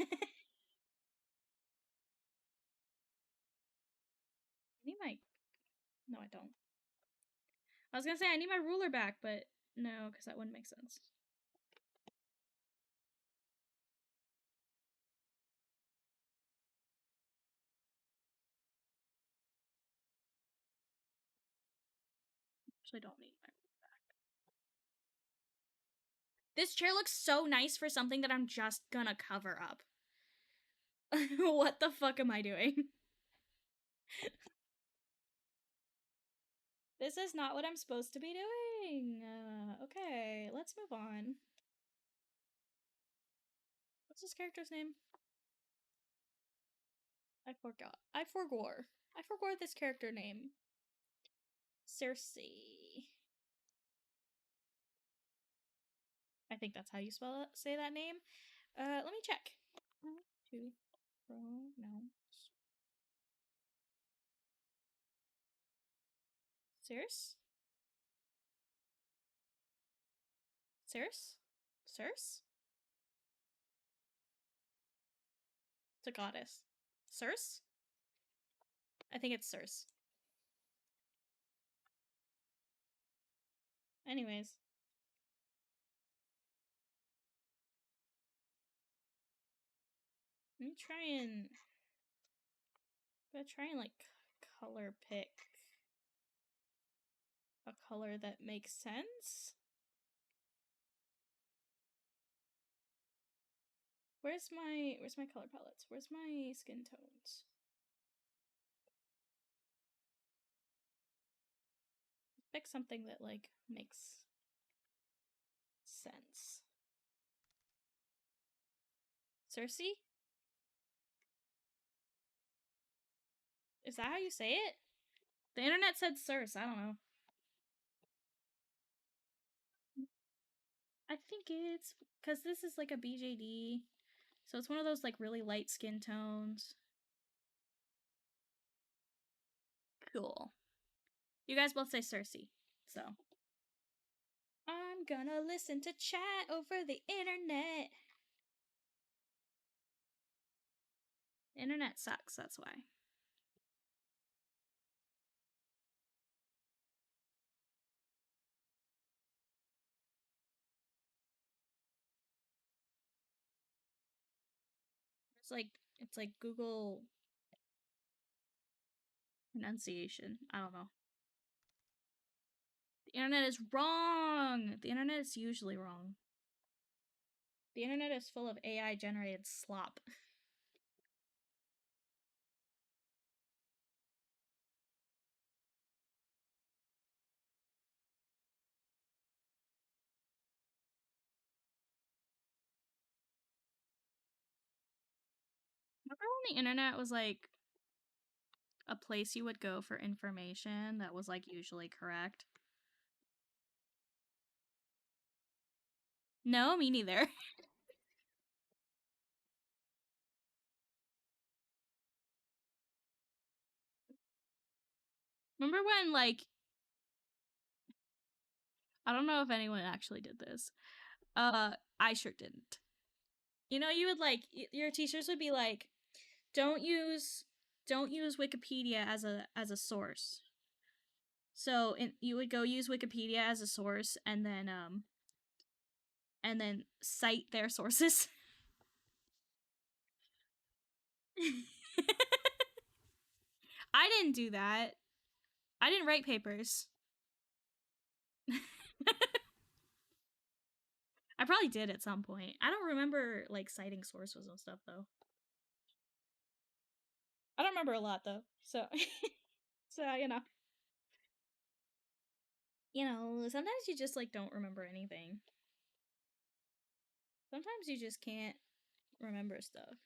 need my. No, I don't. I was gonna say I need my ruler back, but no, because that wouldn't make sense. Actually, don't need my ruler back. This chair looks so nice for something that I'm just gonna cover up. What the fuck am I doing? This is not what I'm supposed to be doing. Okay, let's move on. What's this character's name? I forgot. I forgot this character name. Cersei. I think that's how you say that name. Let me check. 1, 2 pronouns. Circe? Circe? Circe? It's a goddess. Circe? I think it's Circe. Anyways. Let me try and... I'm gonna try and, like, color pick a color that makes sense. Where's my color palettes? Where's my skin tones? Pick something that, like, makes sense. Cersei? Is that how you say it? The internet said Circe, I don't know. I think it's because this is like a BJD. So it's one of those like really light skin tones. Cool. You guys both say Cersei, so. I'm gonna listen to chat over the internet. Internet sucks, that's why. It's like Google pronunciation. I don't know. The internet is wrong. The internet is usually wrong. The internet is full of AI generated slop. Remember when the internet was like a place you would go for information that was like usually correct? No, me neither. Remember when, like, I don't know if anyone actually did this. I sure didn't. You know, you would like your teachers would be like, don't use Wikipedia as a source. So you would go use Wikipedia as a source and then cite their sources. I didn't do that. I didn't write papers. I probably did at some point. I don't remember like citing sources and stuff though. I don't remember a lot though. So so sometimes you just like don't remember anything. Sometimes you just can't remember stuff.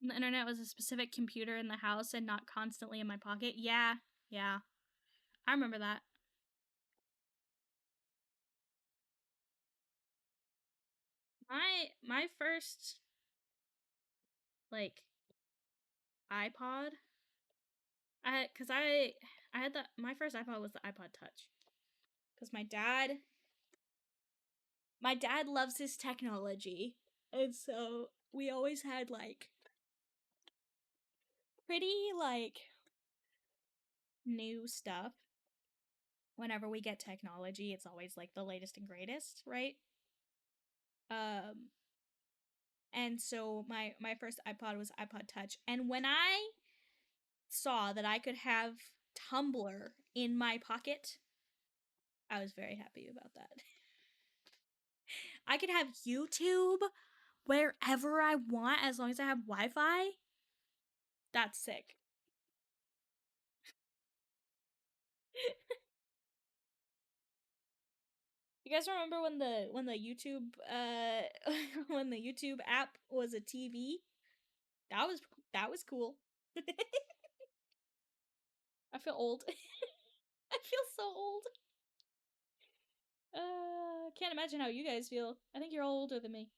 The internet was a specific computer in the house and not constantly in my pocket. Yeah. I remember that. My first like iPod, I had my first iPod was the iPod Touch. Cuz my dad loves his technology. And so we always had like pretty like new stuff. Whenever we get technology, it's always like the latest and greatest, right? Um and so my first iPod was iPod Touch. And when I saw that I could have Tumblr in my pocket, I was very happy about that. I could have YouTube wherever I want as long as I have Wi-Fi. That's sick. You guys remember when the YouTube when the YouTube app was a TV? That was that was cool. I feel old. I feel so old. Can't imagine how you guys feel. I think you're all older than me.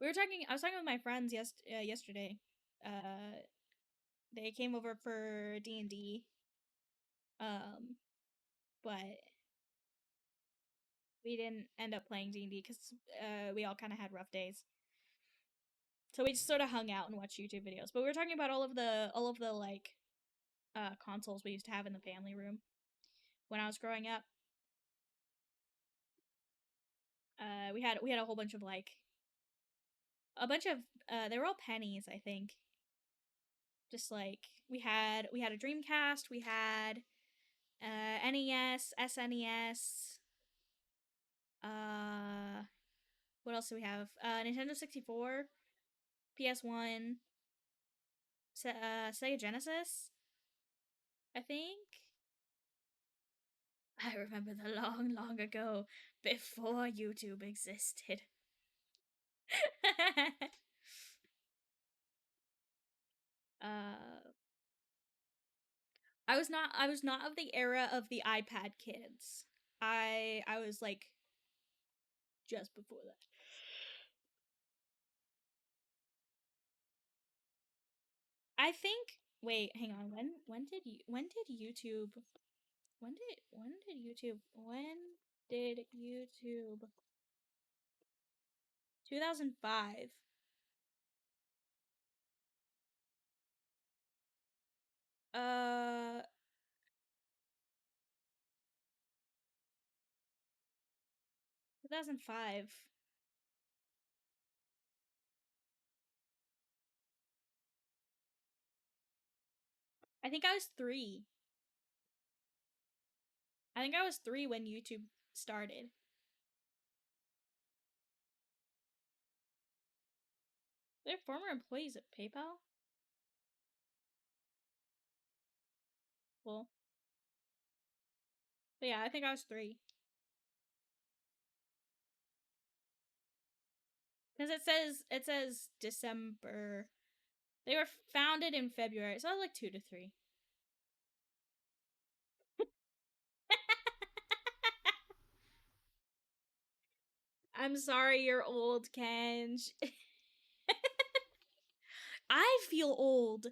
I was talking with my friends yesterday. They came over for D&D. But we didn't end up playing D&D because we all kind of had rough days. So we just sort of hung out and watched YouTube videos. But we were talking about all of the like consoles we used to have in the family room when I was growing up. We had a whole bunch of they were all pennies, I think. Just like we had a Dreamcast, we had NES, SNES. What else do we have? Nintendo 64, PS1, Sega Genesis, I think. I remember the long, long ago, before YouTube existed. uh, I was not of the era of the iPad kids. I was like just before that. I think. Wait, hang on. When did YouTube? When did YouTube? When did YouTube? 2005. 2005. 3. I think I was 3 when YouTube started. They're former employees at PayPal? Well. But yeah, I think I was 3. Because it says December. They were founded in February, so I was like 2 to 3. I'm sorry you're old, Kenj. I feel old.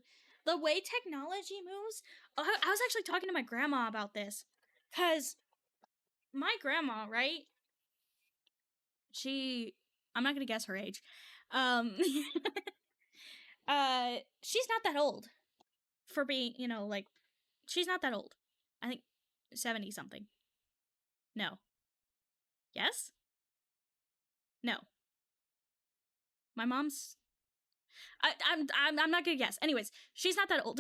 The way technology moves. I was actually talking to my grandma about this. Because my grandma, right? I'm not going to guess her age. She's not that old. for being, like, she's not that old. I think 70 something. No. Yes? No. My mom's. I'm not gonna guess. Anyways, she's not that old.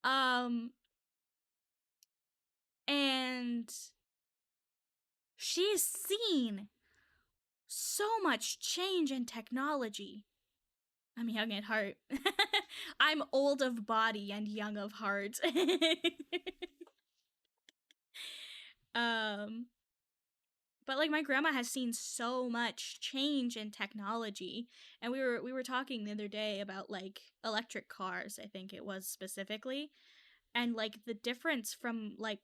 um, and she's seen so much change in technology. I'm young at heart. I'm old of body and young of heart. um, but like my grandma has seen so much change in technology, and we were talking the other day about like electric cars, I think it was specifically, and like the difference from like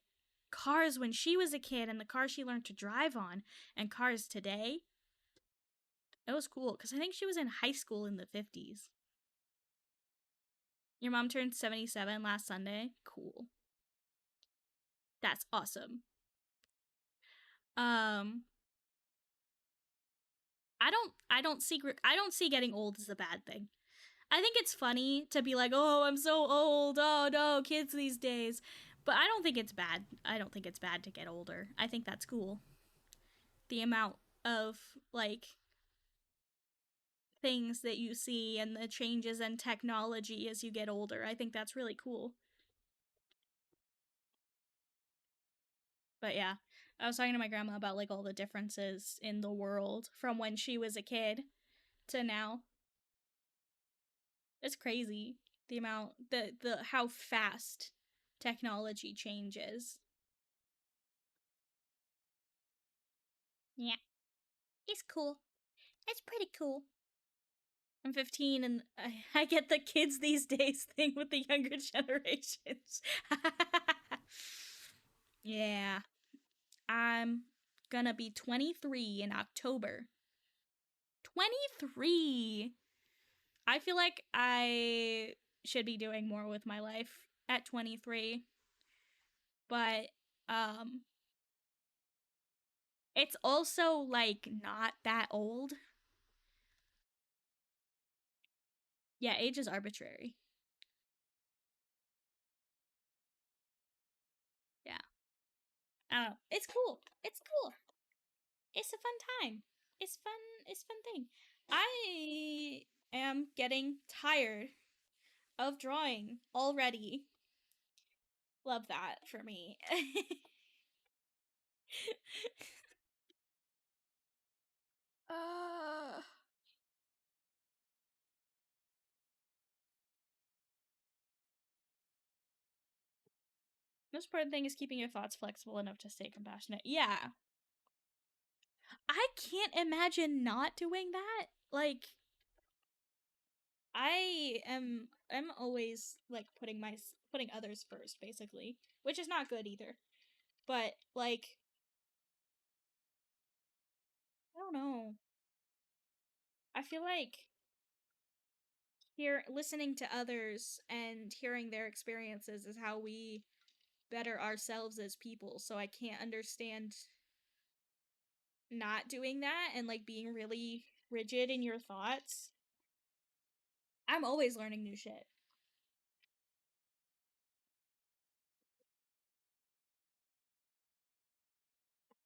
cars when she was a kid and the cars she learned to drive on and cars today. It was cool because I think she was in high school in the 50s. Your mom turned 77 last Sunday. Cool. That's awesome. Um I don't see getting old as a bad thing. I think it's funny to be like, "Oh, I'm so old. Oh no, kids these days." But I don't think it's bad. I don't think it's bad to get older. I think that's cool. The amount of like things that you see and the changes in technology as you get older. I think that's really cool. But yeah, I was talking to my grandma about like all the differences in the world from when she was a kid to now. It's crazy the amount the how fast technology changes. Yeah, it's cool. It's pretty cool. I'm 15 and I get the kids these days thing with the younger generations. Yeah, I'm gonna be 23 in October. 23. I feel like I should be doing more with my life at 23, but um it's also like not that old. Yeah, age is arbitrary. Yeah. I don't know. It's cool. It's cool. It's a fun time. It's fun. It's a fun thing. I am getting tired of drawing already. Love that for me. uh, most important thing is keeping your thoughts flexible enough to stay compassionate. Yeah. I can't imagine not doing that. Like I'm always like putting others first basically, which is not good either. But like I don't know. I feel like listening to others and hearing their experiences is how we better ourselves as people. So I can't understand not doing that and like being really rigid in your thoughts. I'm always learning new shit.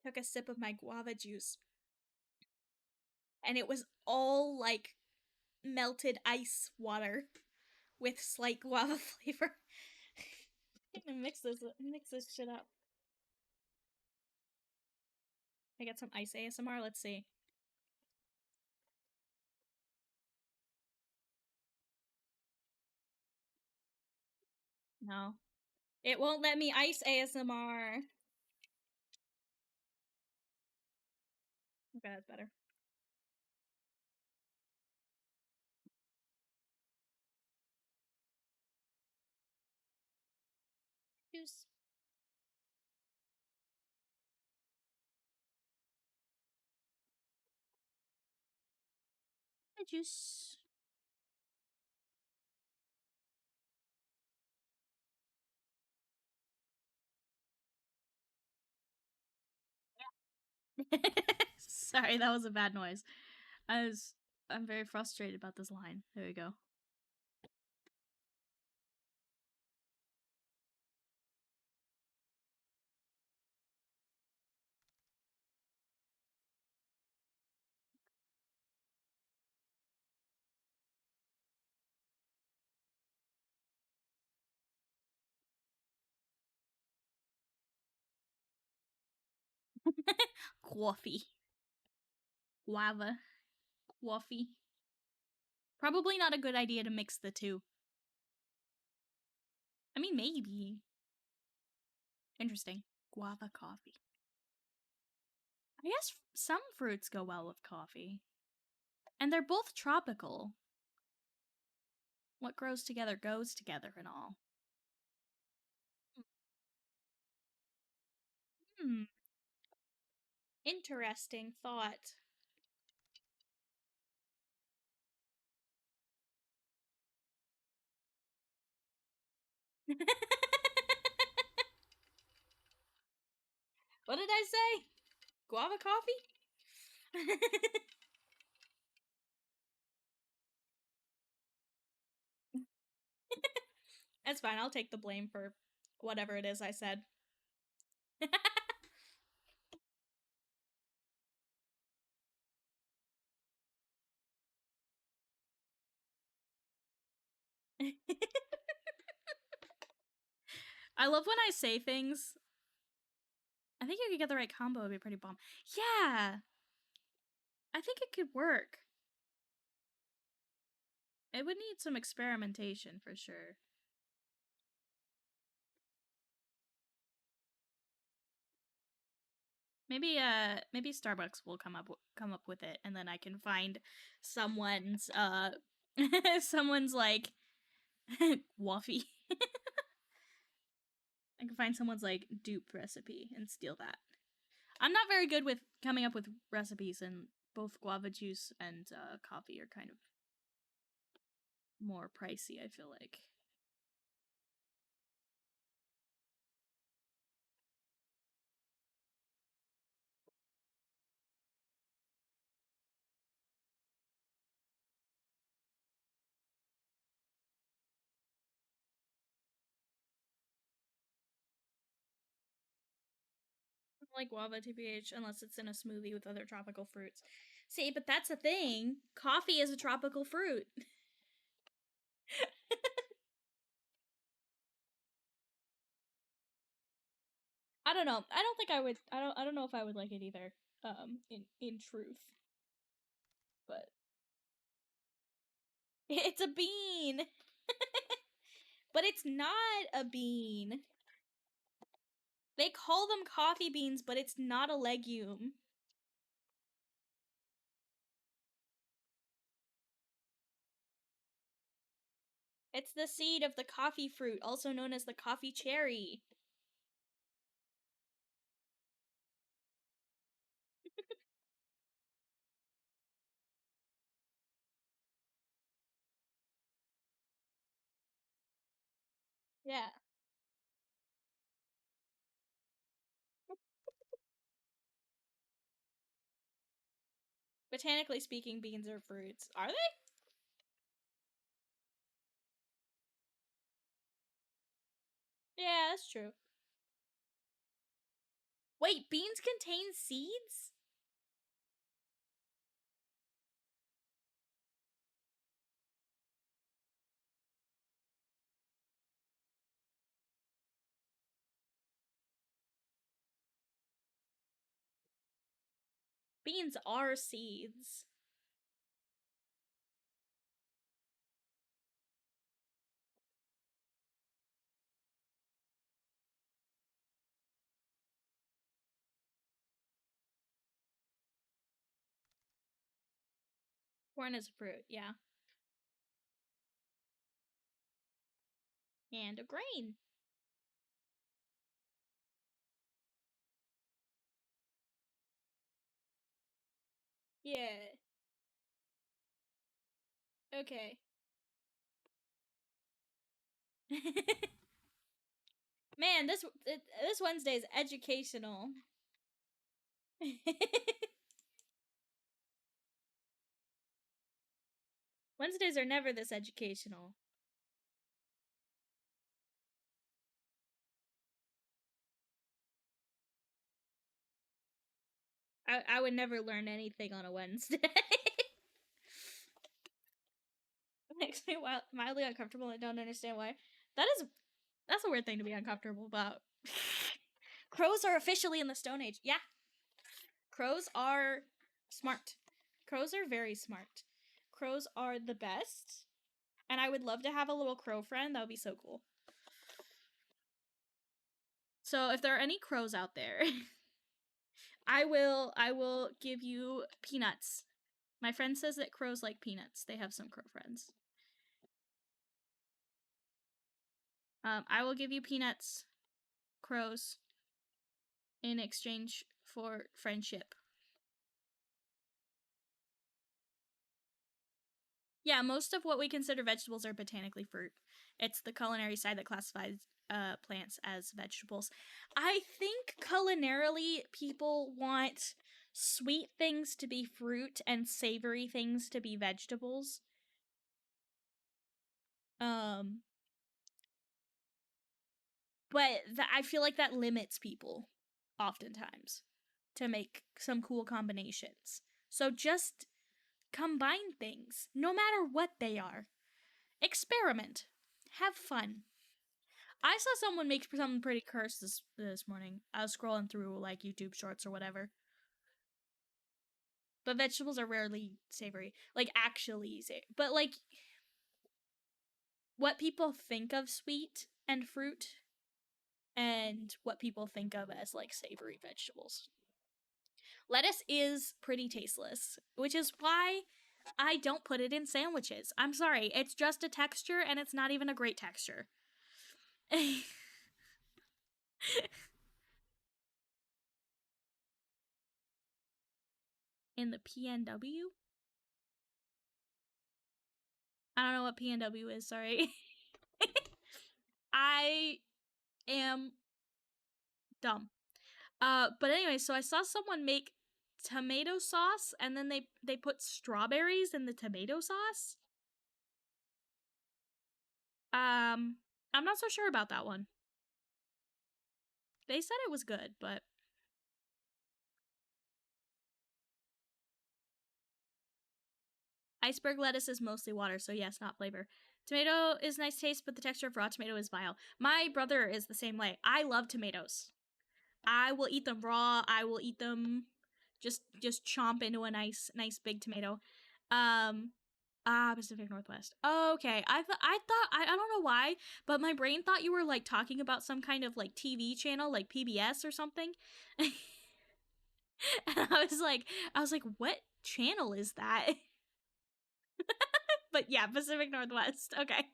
Took a sip of my guava juice and it was all like melted ice water with slight guava flavor. I'm gonna mix this shit up. I get some ice ASMR. Let's see. No, it won't let me ice ASMR. Okay, that's better. Juice. The juice. Sorry, that was a bad noise. I was I'm very frustrated about this line. There we go. Coffee. Guava. Coffee. Probably not a good idea to mix the two. I mean, maybe. Interesting. Guava coffee. I guess some fruits go well with coffee. And they're both tropical. What grows together goes together and all. Hmm. Interesting thought. What did I say? Guava coffee? That's fine. I'll take the blame for whatever it is I said. I love when I say things. I think you could get the right combo, it'd be pretty bomb. Yeah! I think it could work. It would need some experimentation for sure. Maybe Starbucks will come up with it, and then I can find someone's someone's like waffy. I can find someone's like dupe recipe and steal that. I'm not very good with coming up with recipes, and both guava juice and coffee are kind of more pricey, I feel like. I don't like guava TBH unless it's in a smoothie with other tropical fruits. See, but that's the thing. Coffee is a tropical fruit. I don't know. I don't think I would. I don't know if I would like it either. In truth, but it's a bean. But it's not a bean. They call them coffee beans, but it's not a legume. It's the seed of the coffee fruit, also known as the coffee cherry. Yeah. Botanically speaking, beans are fruits. Are they? Yeah, that's true. Wait, beans contain seeds? Beans are seeds. Corn is a fruit, yeah. And a grain. Yeah. Okay. Man, this Wednesday is educational. Wednesdays are never this educational. I would never learn anything on a Wednesday. It makes me mildly uncomfortable. I don't understand why. That's a weird thing to be uncomfortable about. Crows are officially in the Stone Age. Yeah. Crows are smart. Crows are very smart. Crows are the best. And I would love to have a little crow friend. That would be so cool. So if there are any crows out there, I will give you peanuts. My friend says that crows like peanuts. They have some crow friends. I will give you peanuts, crows, in exchange for friendship. Yeah, most of what we consider vegetables are botanically fruit. It's the culinary side that classifies plants as vegetables. I think culinarily people want sweet things to be fruit and savory things to be vegetables. But I feel like that limits people oftentimes to make some cool combinations. So just combine things, no matter what they are. Experiment. Have fun. I saw someone make something pretty cursed this morning. I was scrolling through like YouTube shorts or whatever. But vegetables are rarely savory. Like actually savory. But like what people think of sweet and fruit and what people think of as like savory vegetables. Lettuce is pretty tasteless, which is why I don't put it in sandwiches. I'm sorry, it's just a texture and it's not even a great texture. In the PNW? I don't know what PNW is, sorry. I am dumb. But anyway, so I saw someone make tomato sauce and then they put strawberries in the tomato sauce. I'm not so sure about that one. They said it was good, but iceberg lettuce is mostly water, so yes, not flavor. Tomato is nice taste, but the texture of raw tomato is vile. My brother is the same way. I love tomatoes. I will eat them raw. I will eat them just chomp into a nice big tomato. Pacific Northwest. Okay. I thought I don't know why, but my brain thought you were like talking about some kind of like TV channel like PBS or something. And I was like, what channel is that? But yeah, Pacific Northwest. Okay.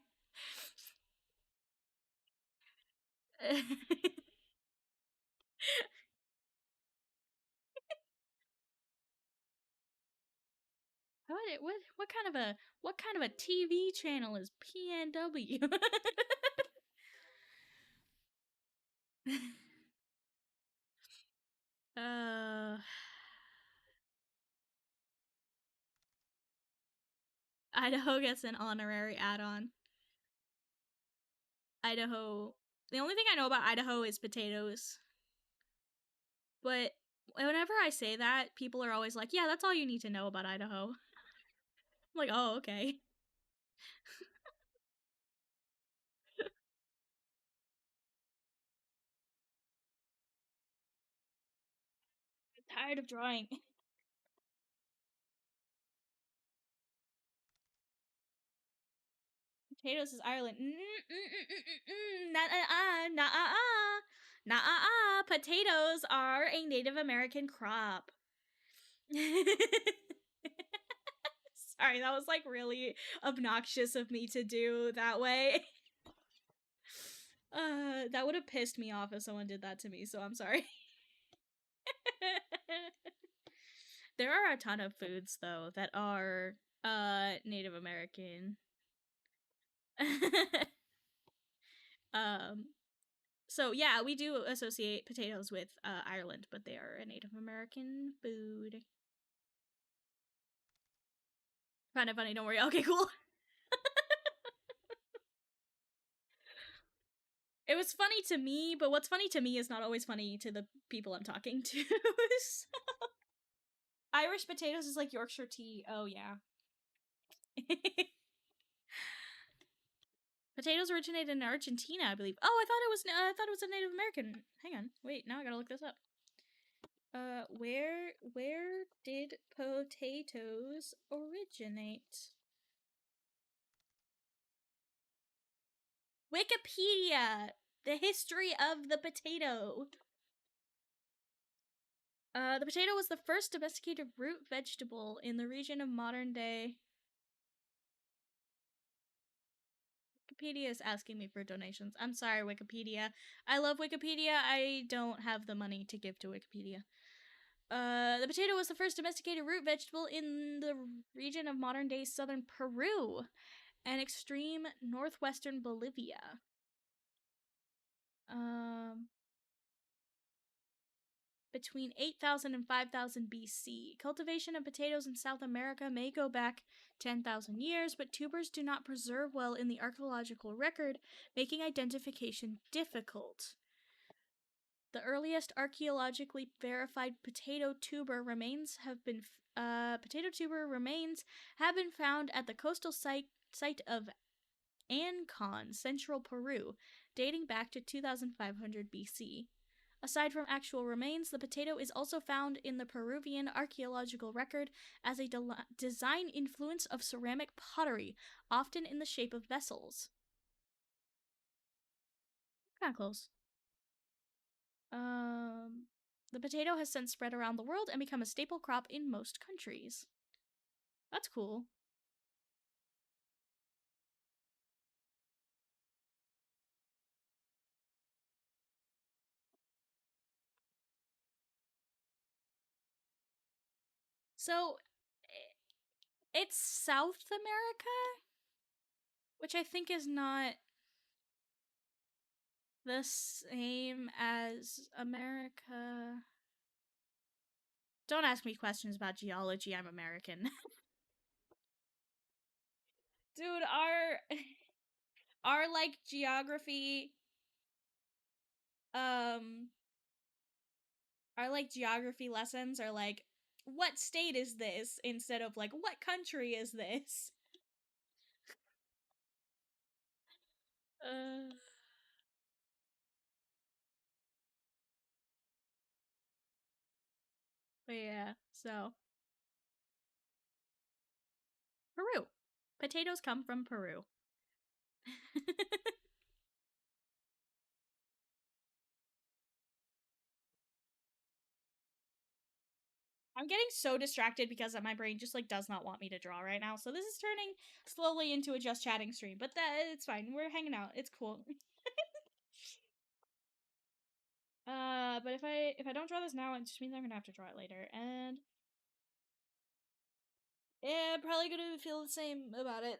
what kind of a TV channel is PNW? uh Idaho gets an honorary add-on. Idaho. The only thing I know about Idaho is potatoes. But whenever I say that, people are always like, yeah, that's all you need to know about Idaho. I'm like, oh, okay. I'm tired of drawing. Potatoes is Ireland. Nah. Potatoes are a Native American crop. Sorry, that was like really obnoxious of me to do that way. That would have pissed me off if someone did that to me, so I'm sorry. There are a ton of foods though that are Native American. um so yeah, we do associate potatoes with Ireland, but they are a Native American food. Find it funny, don't worry. Okay, cool. It was funny to me, but what's funny to me is not always funny to the people I'm talking to. Irish potatoes is like Yorkshire tea. Oh, yeah. Potatoes originated in Argentina, I believe. Oh, I thought it was a Native American. Hang on. Wait, now I gotta look this up. Where did potatoes originate? Wikipedia! The history of the potato. The potato was the first domesticated root vegetable in the region of modern day. Wikipedia is asking me for donations. I'm sorry, Wikipedia. I love Wikipedia. I don't have the money to give to Wikipedia. The potato was the first domesticated root vegetable in the region of modern day southern Peru and extreme northwestern Bolivia. Between 8,000 and 5,000 BC. Cultivation of potatoes in South America may go back 10,000 years, but tubers do not preserve well in the archaeological record, making identification difficult. The earliest archaeologically verified potato tuber remains have been found at the coastal site of Ancon, central Peru, dating back to 2500 BC. Aside from actual remains, the potato is also found in the Peruvian archaeological record as a design influence of ceramic pottery, often in the shape of vessels. Kind of close. The potato has since spread around the world and become a staple crop in most countries. That's cool. So, it's South America, which I think is not the same as America. Don't ask me questions about geology, I'm American. Dude, our like geography our like geography lessons are like, what state is this, instead of like, what country is this? uh but yeah, so Peru. Potatoes come from Peru. I'm getting so distracted because my brain just like does not want me to draw right now. So this is turning slowly into a just chatting stream, but it's fine. We're hanging out. It's cool. But if I don't draw this now, it just means I'm gonna have to draw it later, and yeah, probably gonna feel the same about it.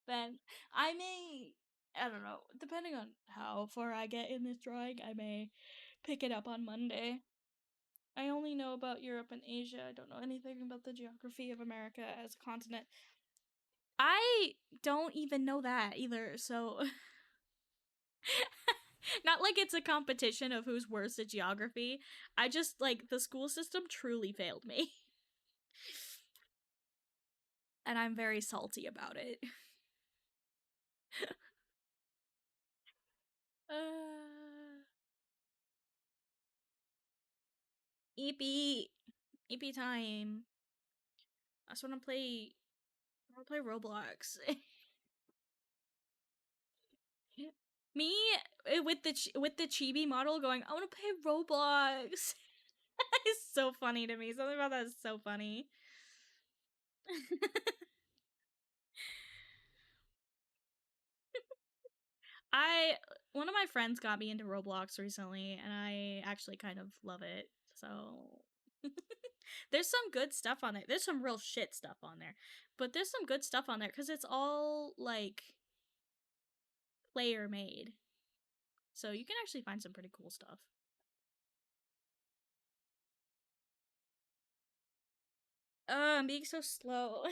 Then I may, I don't know, depending on how far I get in this drawing, I may pick it up on Monday. I only know about Europe and Asia. I don't know anything about the geography of America as a continent. I don't even know that either, so not like it's a competition of who's worse at geography. I just like the school system truly failed me. And I'm very salty about it. uh EP EP time. I just wanna play Roblox. Me with the chibi model going, I want to play Roblox. It's so funny to me. Something about that is so funny. I One of my friends got me into Roblox recently, and I actually kind of love it. So there's some good stuff on there. There's some real shit stuff on there, but there's some good stuff on there because it's all like player made. So you can actually find some pretty cool stuff. I'm being so slow.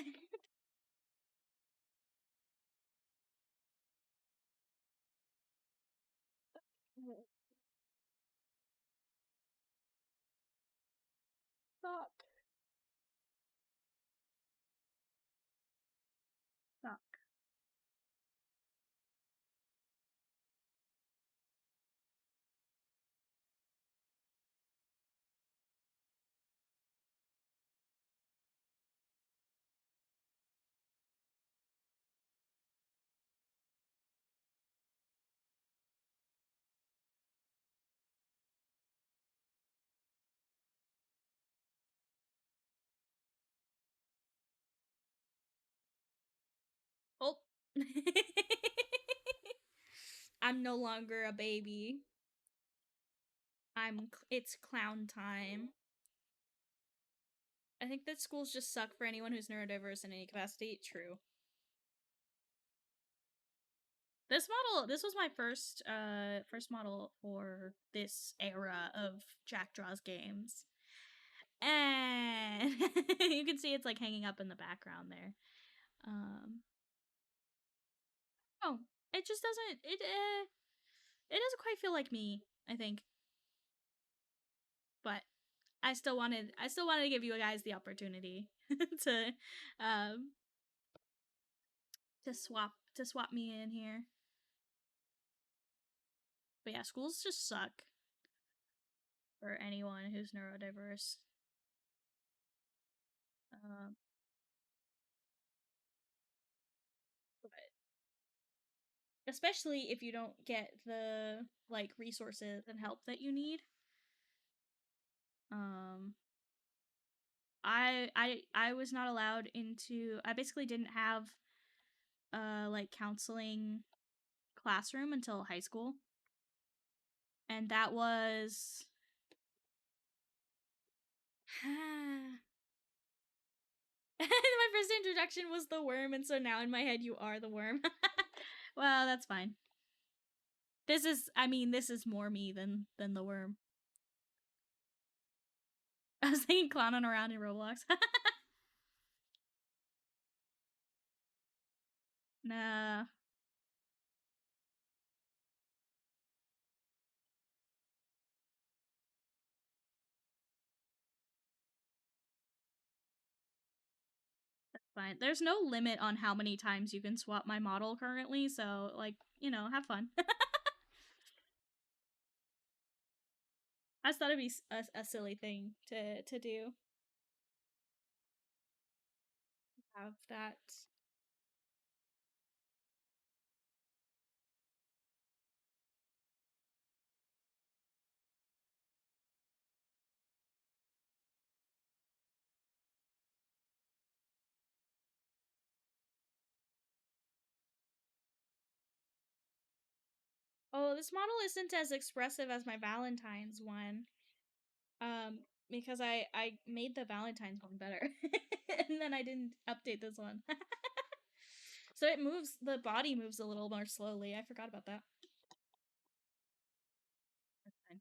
I'm no longer a baby. It's clown time. I think that schools just suck for anyone who's neurodiverse in any capacity. True. This was my first model for this era of Jack Draws games. And you can see it's like hanging up in the background there. Oh, it just it doesn't quite feel like me, I think. But I still wanted to give you guys the opportunity to um to swap me in here. But yeah, schools just suck for anyone who's neurodiverse. Um, but especially if you don't get the like resources and help that you need. Um, I was not allowed into. I basically didn't have like counseling classroom until high school, and that was my first introduction was the worm, and so now in my head you are the worm. Well, that's fine. This is more me than the worm. I was thinking clowning around in Roblox. Nah, that's fine. There's no limit on how many times you can swap my model currently, so like, have fun. I just thought it'd be a silly thing to do. Have that. Oh, this model isn't as expressive as my Valentine's one. Um, because I made the Valentine's one better, and then I didn't update this one. So it moves. The body moves a little more slowly. I forgot about that. That's fine.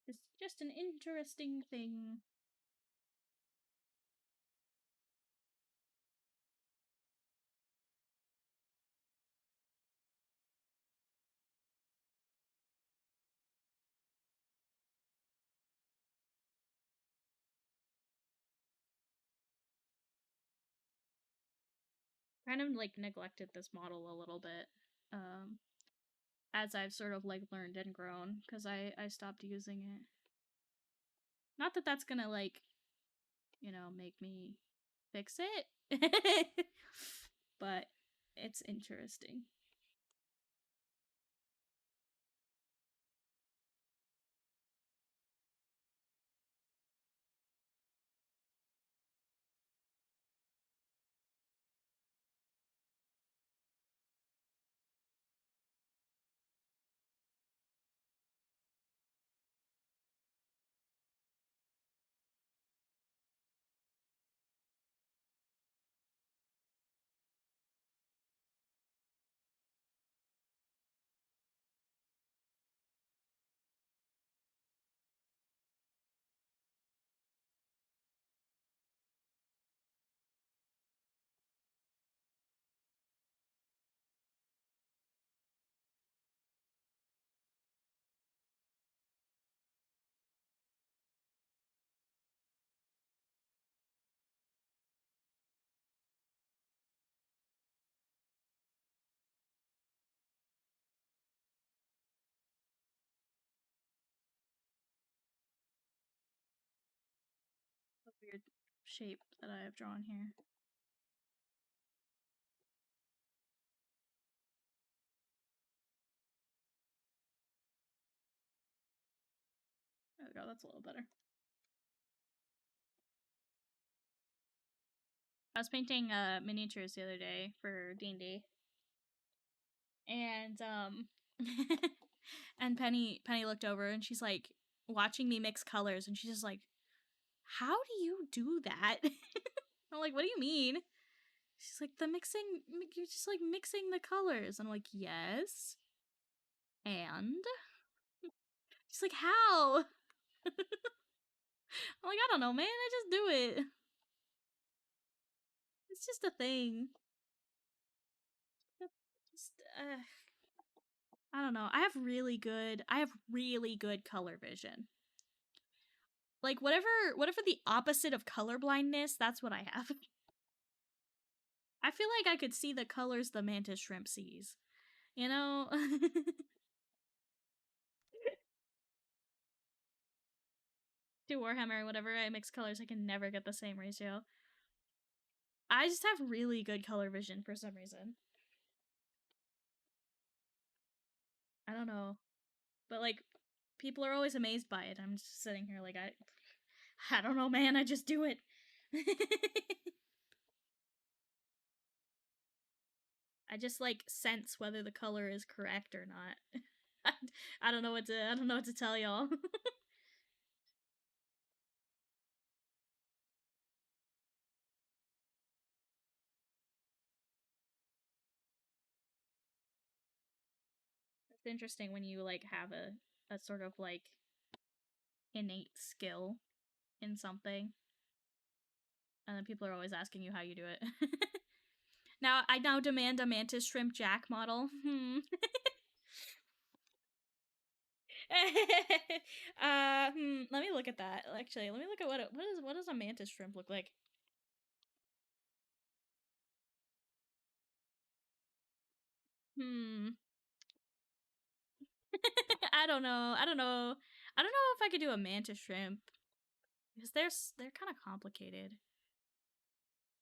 It's just an interesting thing. Kind of like neglected this model a little bit. Um, as I've sort of like learned and grown because I stopped using it. Not that that's gonna like make me fix it, but it's interesting. A weird shape that I have drawn here. There we go. That's a little better. I was painting miniatures the other day for D&D, and and Penny looked over and she's like watching me mix colors, and she's just like, "How do you do that?" I'm like, "What do you mean?" She's like, "The mixing, you're just like mixing the colors." I'm like, "Yes." And she's like, "How?" I'm like, "I don't know, man. I just do it. It's just a thing." Just, I don't know. I have really good color vision. Like whatever the opposite of color blindness, that's what I have. I feel like I could see the colors the mantis shrimp sees. You know? To Warhammer or whatever, I mix colors, I can never get the same ratio. I just have really good color vision for some reason. I don't know. But like people are always amazed by it. I'm just sitting here like I don't know, man, I just do it. I just like sense whether the color is correct or not. I don't know what to tell y'all. It's interesting when you like have a sort of like innate skill in something, and then people are always asking you how you do it. Now I demand a mantis shrimp jack model. Let me look at that. Actually, let me look at what does a mantis shrimp look like? Hmm. I don't know. I don't know. I don't know if I could do a mantis shrimp because they're kind of complicated.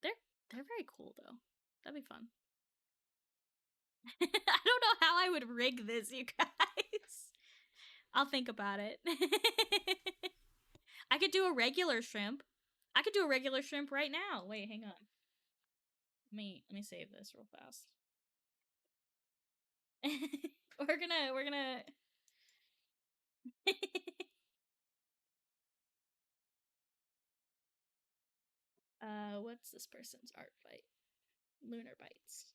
They're they're very cool though. That'd be fun. I don't know how I would rig this, you guys. I'll think about it. I could do a regular shrimp. I could do a regular shrimp right now. Wait, hang on. Let me save this real fast. we're gonna what's this person's art fight? Lunar bites.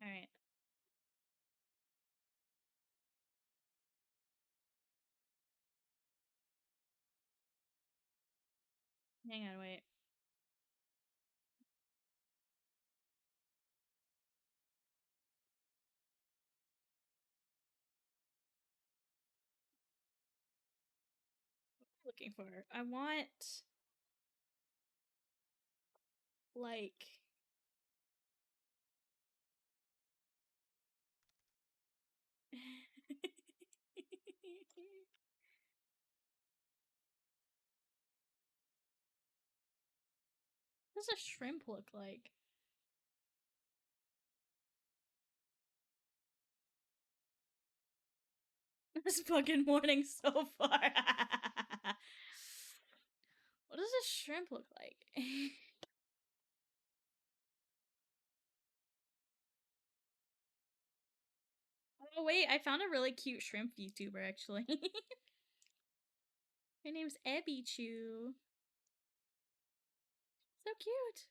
Alright. Hang on, wait. What am I looking for? I want like what does a shrimp look like? This fucking morning so far. What does a shrimp look like? Oh wait, I found a really cute shrimp YouTuber actually. Her name's Abby Chew. So cute.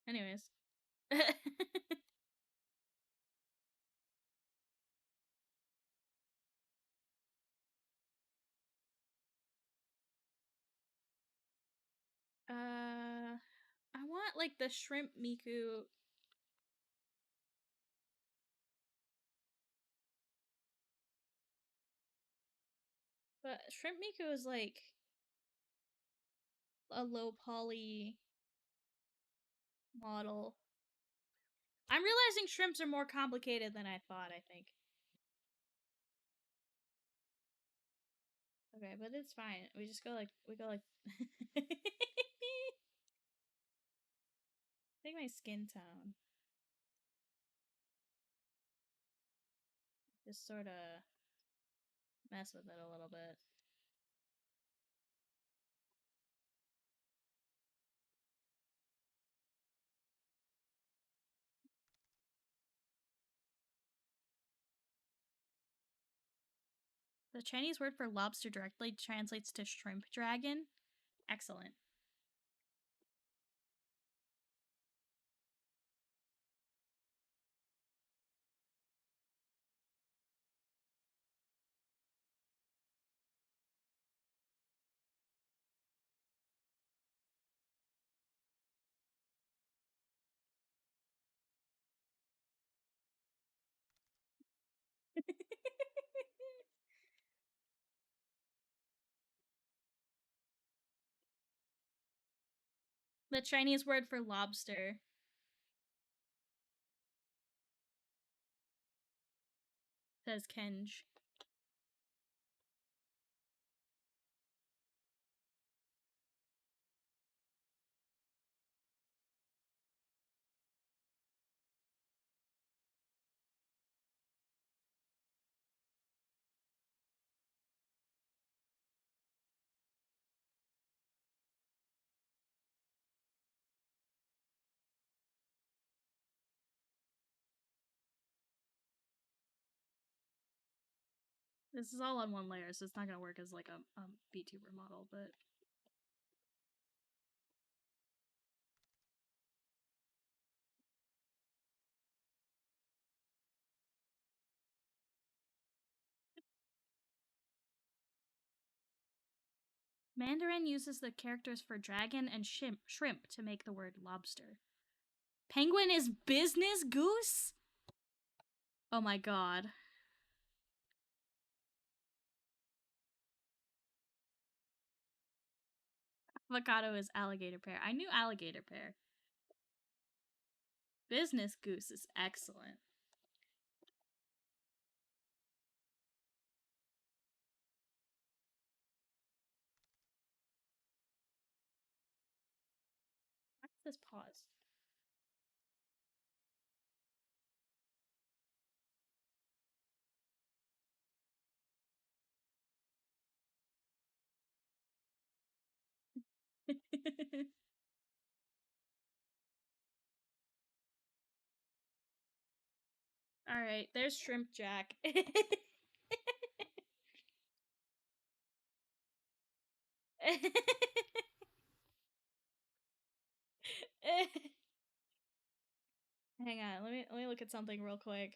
Anyways. I want like the shrimp Miku. But shrimp Miku is like a low poly model. I'm realizing shrimps are more complicated than I thought, I think. Okay, but it's fine. We just go like I think my skin tone. Just sort of mess with it a little bit. The Chinese word for lobster directly translates to shrimp dragon. Excellent. The Chinese word for lobster, says Kenj. This is all on one layer, so it's not gonna work as like a VTuber model, but Mandarin uses the characters for dragon and shrimp to make the word lobster. Penguin is business goose? Oh my god. Avocado is alligator pear. I knew alligator pear. Business goose is excellent. Why is this pause? Alright, there's Shrimp Jack. Hang on, let me look at something real quick.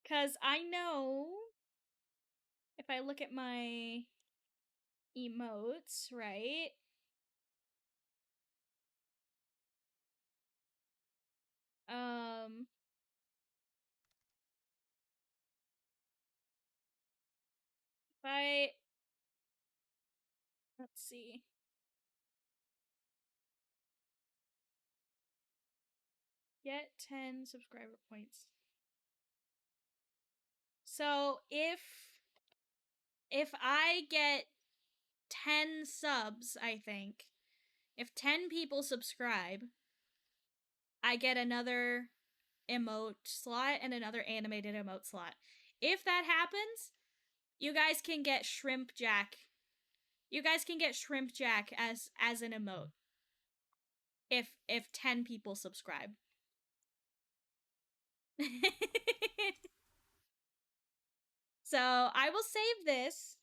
Cause I know if I look at my emotes, right? If I let's see. Get 10 subscriber points. So if I get 10 subs, I think, if 10 people subscribe, I get another emote slot and another animated emote slot. If that happens, you guys can get Shrimp Jack. You guys can get Shrimp Jack as an emote. If 10 people subscribe. So, I will save this.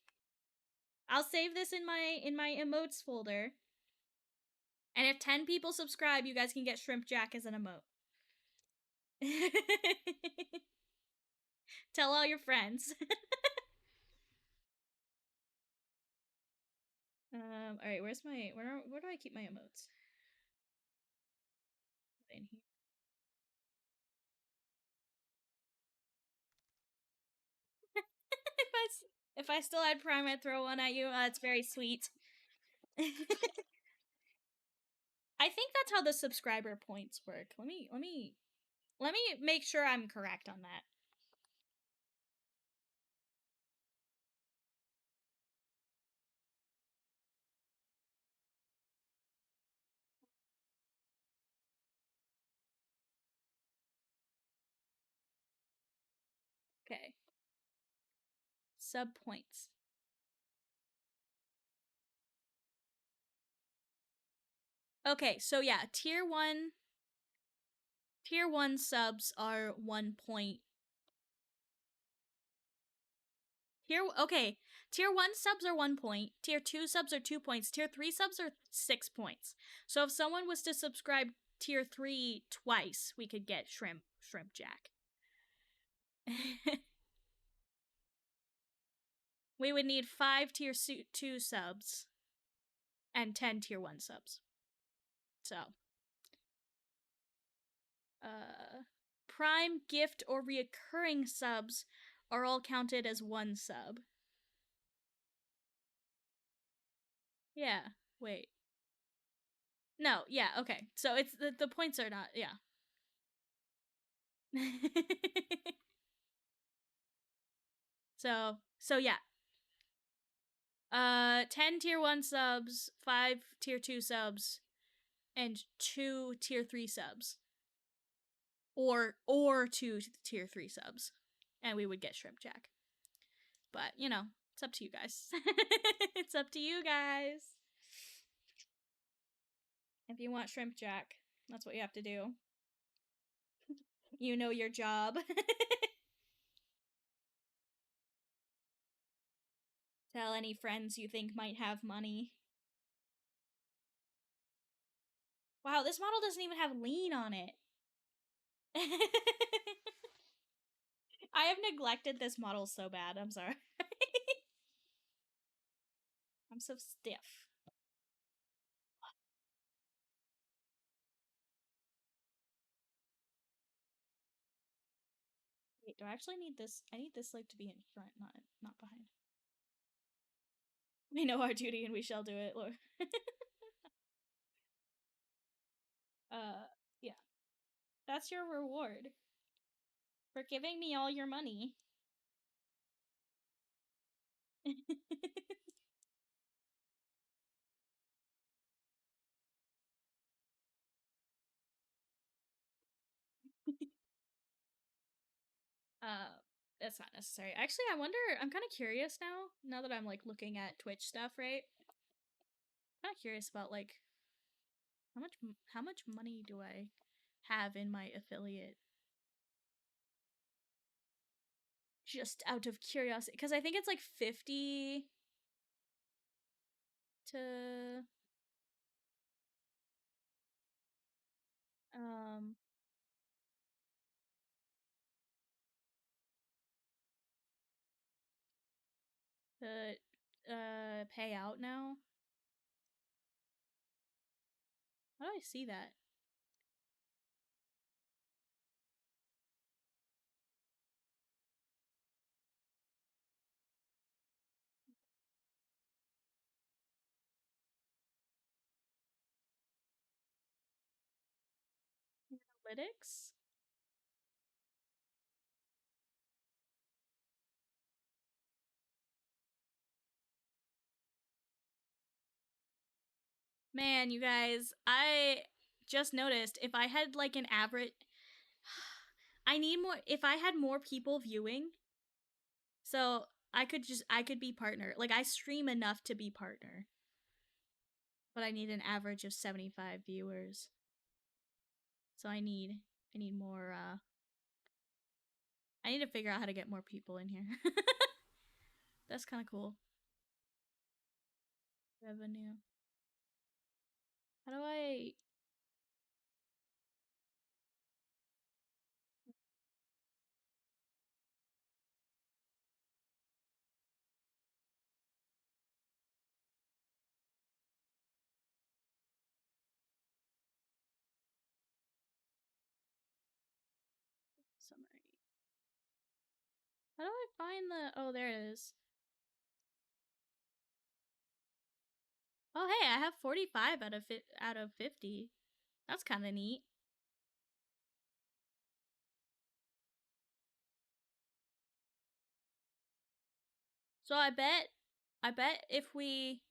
I'll save this in my emotes folder. And if 10 people subscribe, you guys can get Shrimp Jack as an emote. Tell all your friends. Alright, where do I keep my emotes? In here. if I still had Prime, I'd throw one at you. That's very sweet. I think that's how the subscriber points work. Let me make sure I'm correct on that. Okay. Sub points. Okay, so yeah, tier 1 subs are 1 point. Tier 1 subs are 1 point, tier 2 subs are 2 points, tier 3 subs are 6 points. So if someone was to subscribe tier 3 twice, we could get Shrimp Jack. We would need 5 tier 2 subs and 10 tier 1 subs. So, prime, gift, or reoccurring subs are all counted as 1 sub. Yeah, wait. No, yeah, okay. So it's the points are not, yeah. so yeah. 10 tier 1 subs, 5 tier 2 subs, and 2 tier 3 subs. Or 2 tier 3 subs. And we would get Shrimp Jack. But, you know, it's up to you guys. It's up to you guys. If you want Shrimp Jack, that's what you have to do. You know your job. Tell any friends you think might have money. Wow, this model doesn't even have lean on it. I have neglected this model so bad. I'm sorry. I'm so stiff. Wait, do I actually need this? I need this like to be in front, not behind. We know our duty and we shall do it, Lord. Yeah. That's your reward for giving me all your money. That's not necessary. Actually, I wonder, I'm kind of curious now that I'm like looking at Twitch stuff, right? I'm kind of curious about like how much money do I have in my affiliate? Just out of curiosity, because I think it's like 50 to um to pay out now. How do I see that? Analytics? Man, you guys, I just noticed if I had like an average I need more if I had more people viewing. So, I could be partner. Like I stream enough to be partner. But I need an average of 75 viewers. So I need more I need to figure out how to get more people in here. That's kind of cool. Revenue. How do I summary? How do I find the oh, there it is. Oh, hey, I have 45 out of 50. That's kind of neat. So I bet if we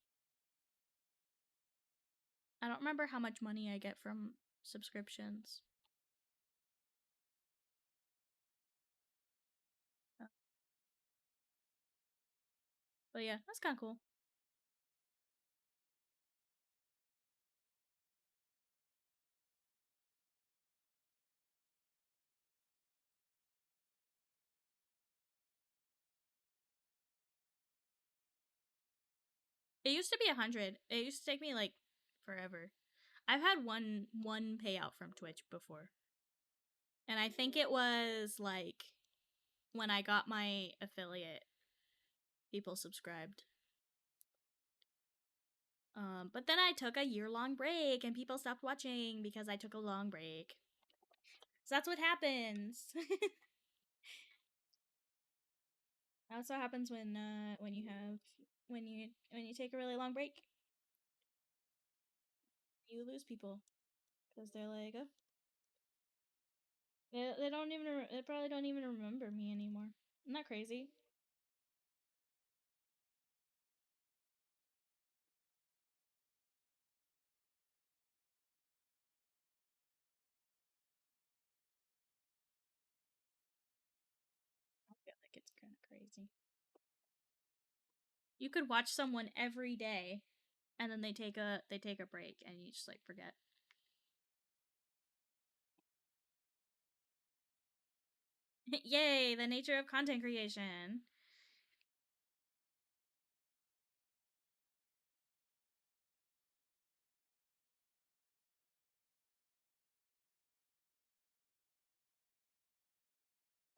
I don't remember how much money I get from subscriptions. But yeah, that's kind of cool. It used to be 100. It used to take me like forever. I've had one payout from Twitch before. And I think it was like when I got my affiliate, people subscribed. But then I took a year-long break and people stopped watching because I took a long break. So that's what happens. That's what happens when you take a really long break. You lose people because they're like, oh, they don't even they probably don't even remember me anymore. Isn't that crazy? I feel like it's kind of crazy. You could watch someone every day, and then they take a break, and you just like forget. Yay! The nature of content creation.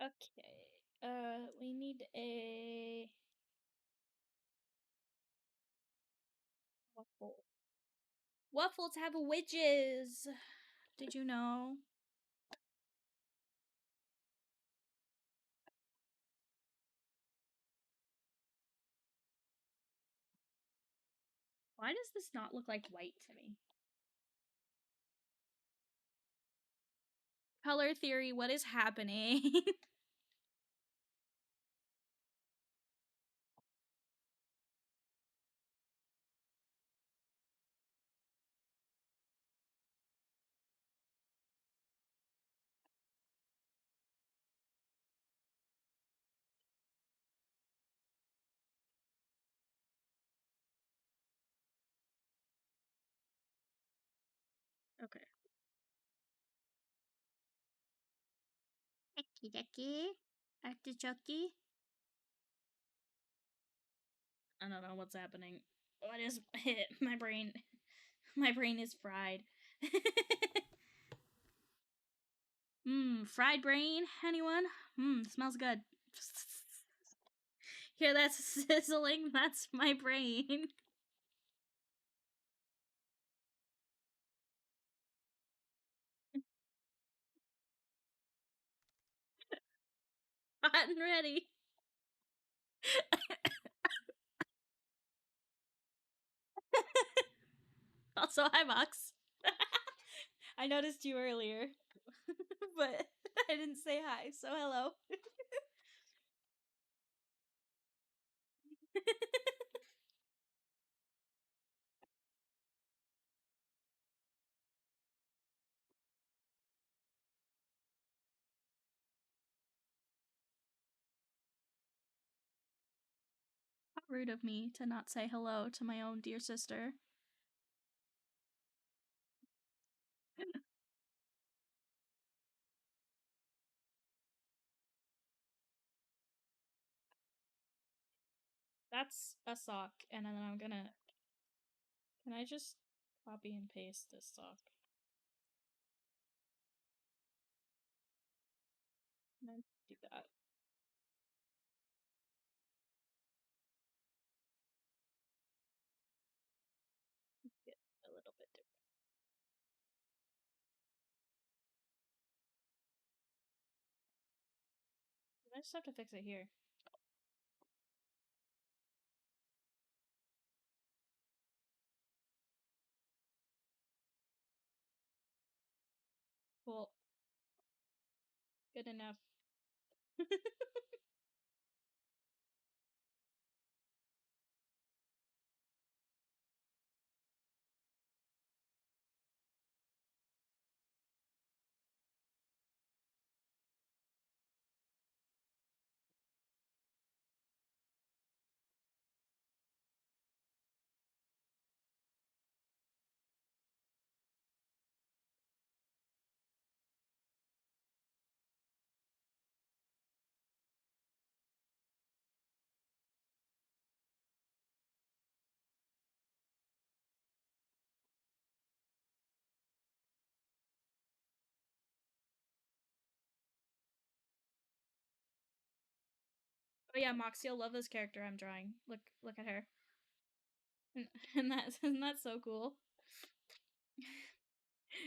Okay. We need a waffle. Waffles have witches. Did you know? Why does this not look like white to me? Color theory, what is happening? Okay. Eki artichoke. I don't know what's happening. What is my brain? My brain is fried. Fried brain, anyone? Smells good. Hear that sizzling? That's my brain. Hot and ready. Also, hi, Mox. I noticed you earlier, but I didn't say hi, so hello. How rude of me to not say hello to my own dear sister. That's a sock, and then I'm gonna. Can I just copy and paste this sock? Can I do that? Get a little bit different. I just have to fix it here. Cool. Good enough. Oh yeah, Moxie will love this character I'm drawing. Look at her. And that's isn't that so cool?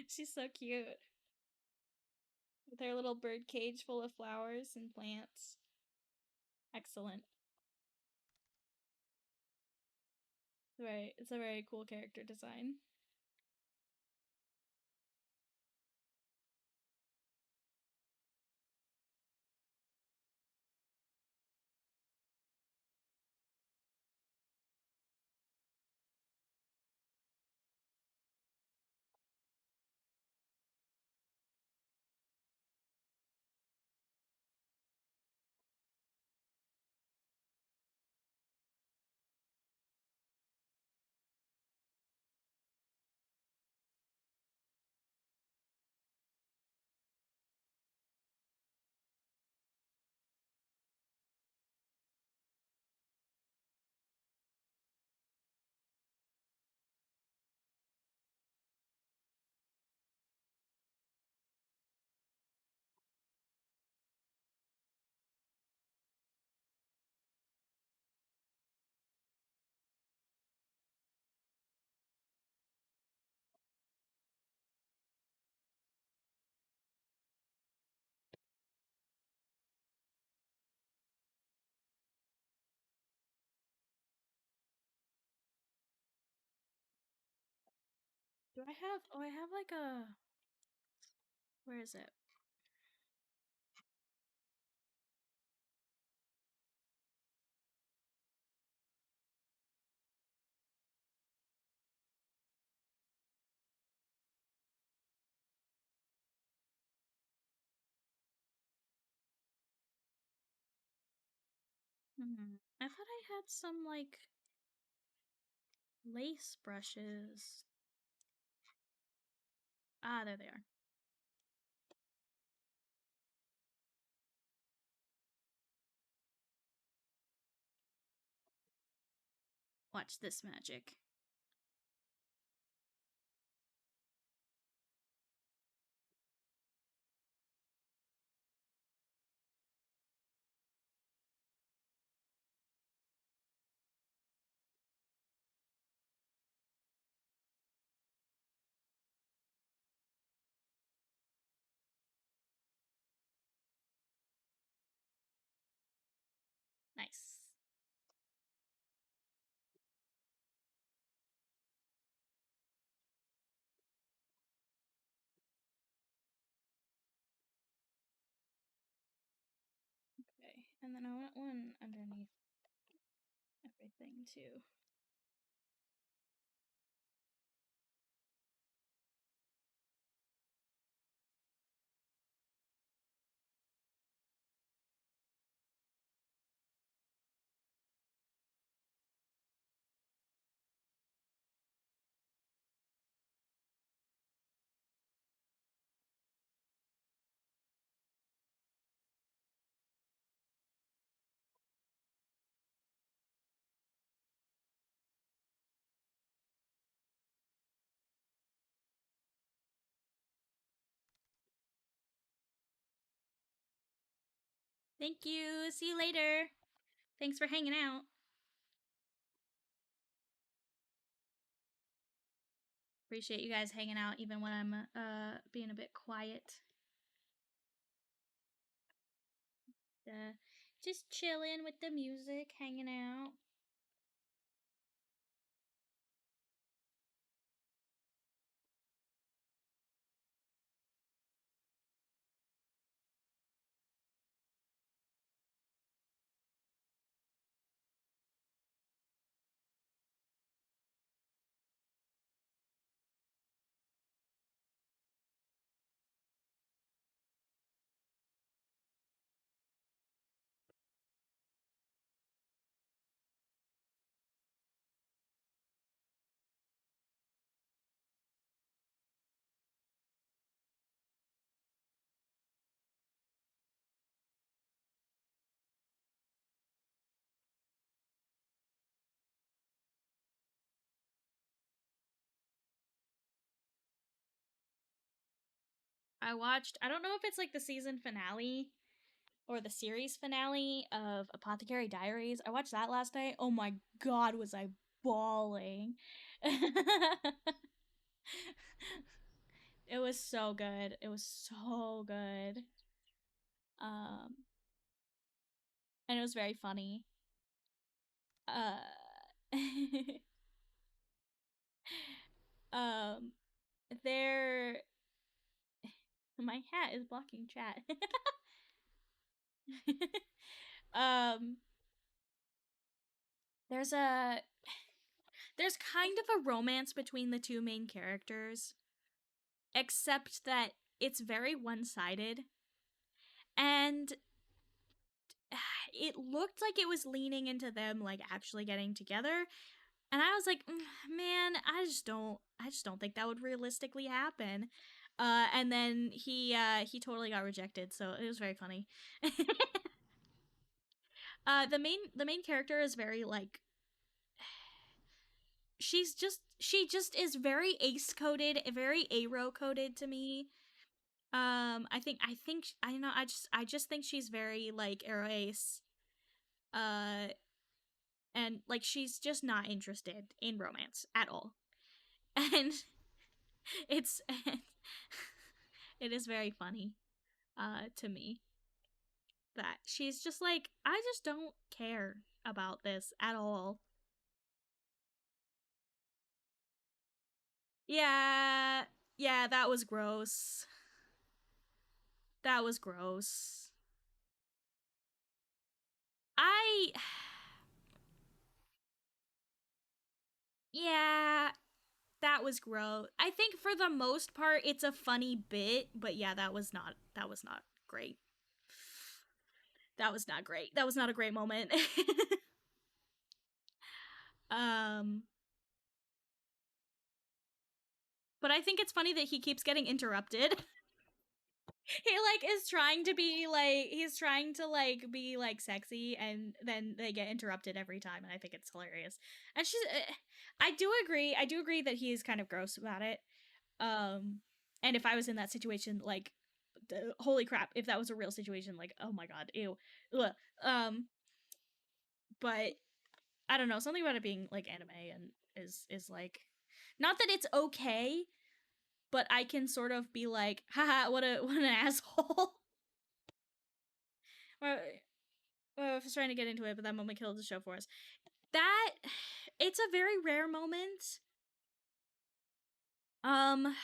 She's so cute. With her little bird cage full of flowers and plants. Excellent. It's a very cool character design. Do I have I have like a where is it? I thought I had some like lace brushes. Ah, there they are. Watch this magic. Nice. Okay, and then I want one underneath everything too. Thank you. See you later. Thanks for hanging out. Appreciate you guys hanging out even when I'm being a bit quiet. Just chilling with the music, hanging out. I don't know if it's like the season finale, or the series finale of Apothecary Diaries. I watched that last night. Oh my god, was I bawling. It was so good. It was so good. Um and it was very funny. Uh um there my hat is blocking chat. um there's a there's kind of a romance between the two main characters, except that it's very one-sided, and it looked like it was leaning into them like actually getting together, and I was like, man, I just don't think that would realistically happen. And then he totally got rejected, so it was very funny. The main character is very like, she just is very ace coded, very arrow coded to me. I think I know I just think she's very like arrow ace. Uh, and like she's just not interested in romance at all, and it's it is very funny to me that she's just like, I just don't care about this at all. Yeah, yeah, that was gross. That was gross. I yeah, that was gross. I think for the most part it's a funny bit, but yeah, that was not great. That was not great. That was not a great moment. um but I think it's funny that he keeps getting interrupted. He like is trying to be like, he's trying to like be like sexy, and then they get interrupted every time, and I think it's hilarious. And she's I do agree that he is kind of gross about it. um and if I was in that situation, like, holy crap, if that was a real situation, like, oh my god, ew. Ugh. um but I don't know, something about it being like anime and is like, not that it's okay, but I can sort of be like, haha, what an asshole. Or, I was trying to get into it, but that moment killed the show for us. That it's a very rare moment. Um,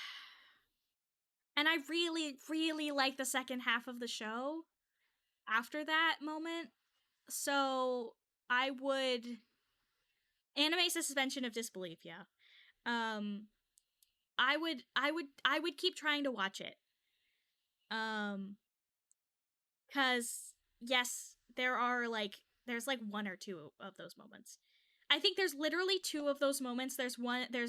and I really, really like the second half of the show after that moment. So I would anime suspension of disbelief. Yeah. Um, I would keep trying to watch it. Um, because yes, there's like one or two of those moments. I think there's literally two of those moments. There's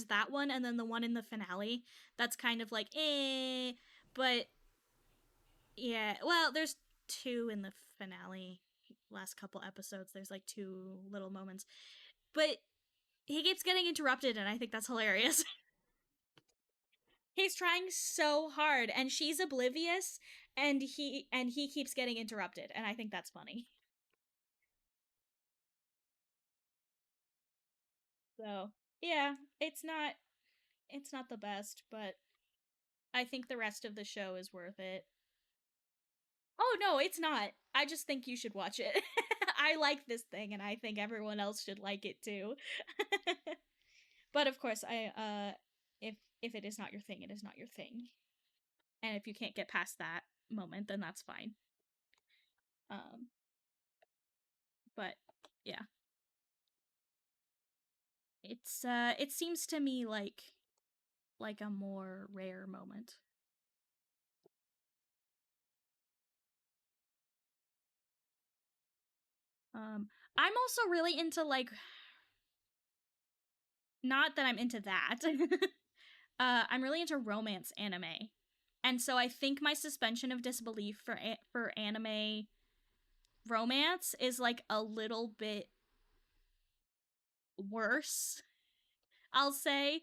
that one, and then the one in the finale that's kind of like, but yeah, well, there's two in the finale. Last couple episodes, there's like two little moments, but he keeps getting interrupted, and I think that's hilarious. He's trying so hard, and she's oblivious, and he keeps getting interrupted, and I think that's funny. So yeah, it's not the best, but I think the rest of the show is worth it. Oh no, it's not. I just think you should watch it. I like this thing, and I think everyone else should like it too. But of course, if it is not your thing, it is not your thing. And if you can't get past that moment, then that's fine. Um but yeah. It seems to me like a more rare moment. I'm also really into like, not that I'm into that. I'm really into romance anime. And so I think my suspension of disbelief for anime romance is like a little bit worse, I'll say.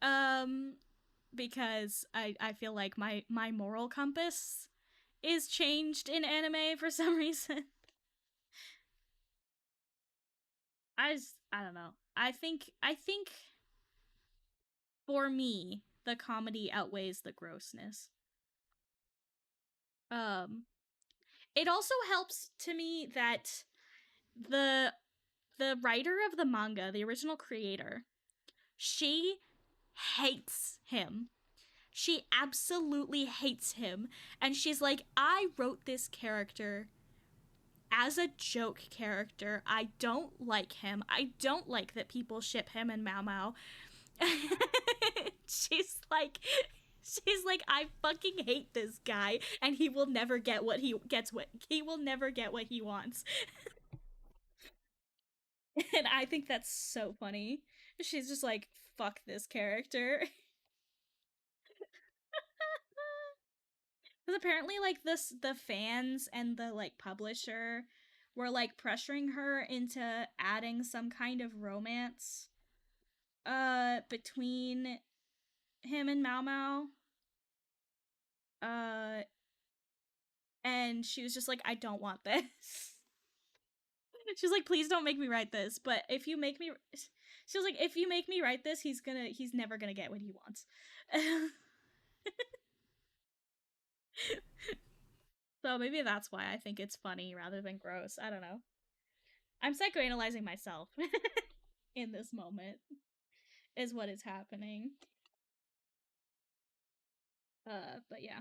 Um because I feel like my moral compass is changed in anime for some reason. I don't know. I think for me, the comedy outweighs the grossness. Um it also helps to me that the the writer of the manga, the original creator, she hates him. She absolutely hates him. And she's like, I wrote this character as a joke character. I don't like him. I don't like that people ship him and Mao Mao. she's like she's like, I fucking hate this guy and he will never get what he will never get what he wants. And I think that's so funny. She's just like, fuck this character. Because apparently, like, the fans and the like publisher were like pressuring her into adding some kind of romance between him and Mao Mao. Uh and she was just like, I don't want this. She's like, please don't make me write this. But if you make me she was like, if you make me write this, he's never gonna get what he wants. So maybe that's why I think it's funny rather than gross. I don't know. I'm psychoanalyzing myself in this moment, is what is happening. But yeah.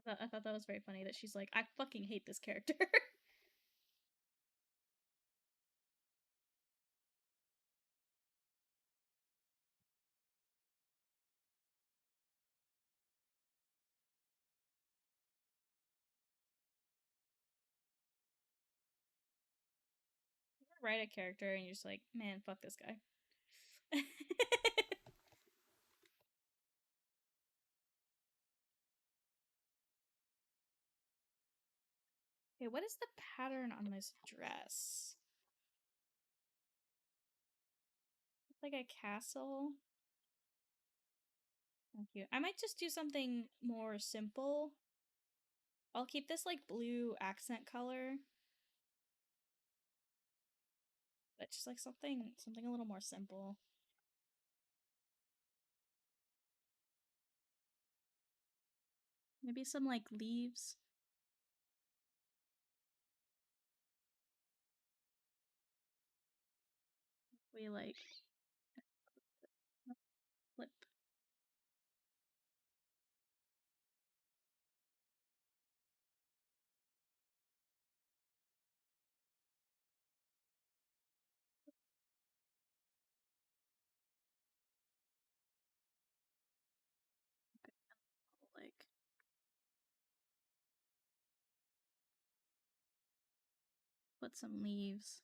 I thought that was very funny that she's like, I fucking hate this character. Write a character and you're just like, man, fuck this guy. Okay, what is the pattern on this dress? It's like a castle. Thank you. I might just do something more simple. I'll keep this like blue accent color, but just like something a little more simple. Maybe some like leaves. We like flip. Like put some leaves.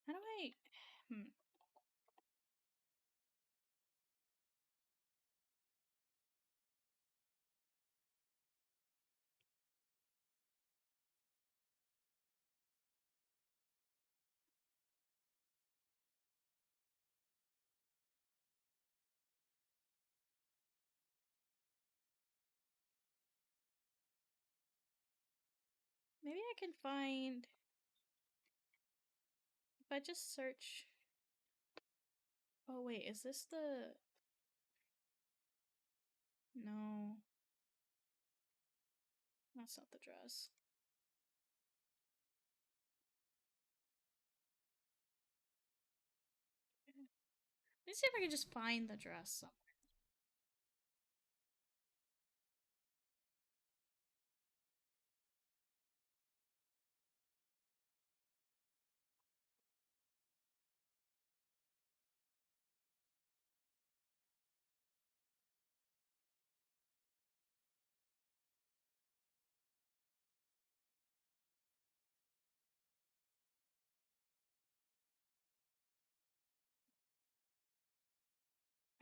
How do I? Hmm. Maybe I can find if I just search. Oh wait, is this the? No, that's not the dress. Let me see if I can just find the dress somewhere.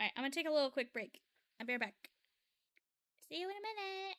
Alright, I'm gonna take a little quick break. I'll be right back. See you in a minute.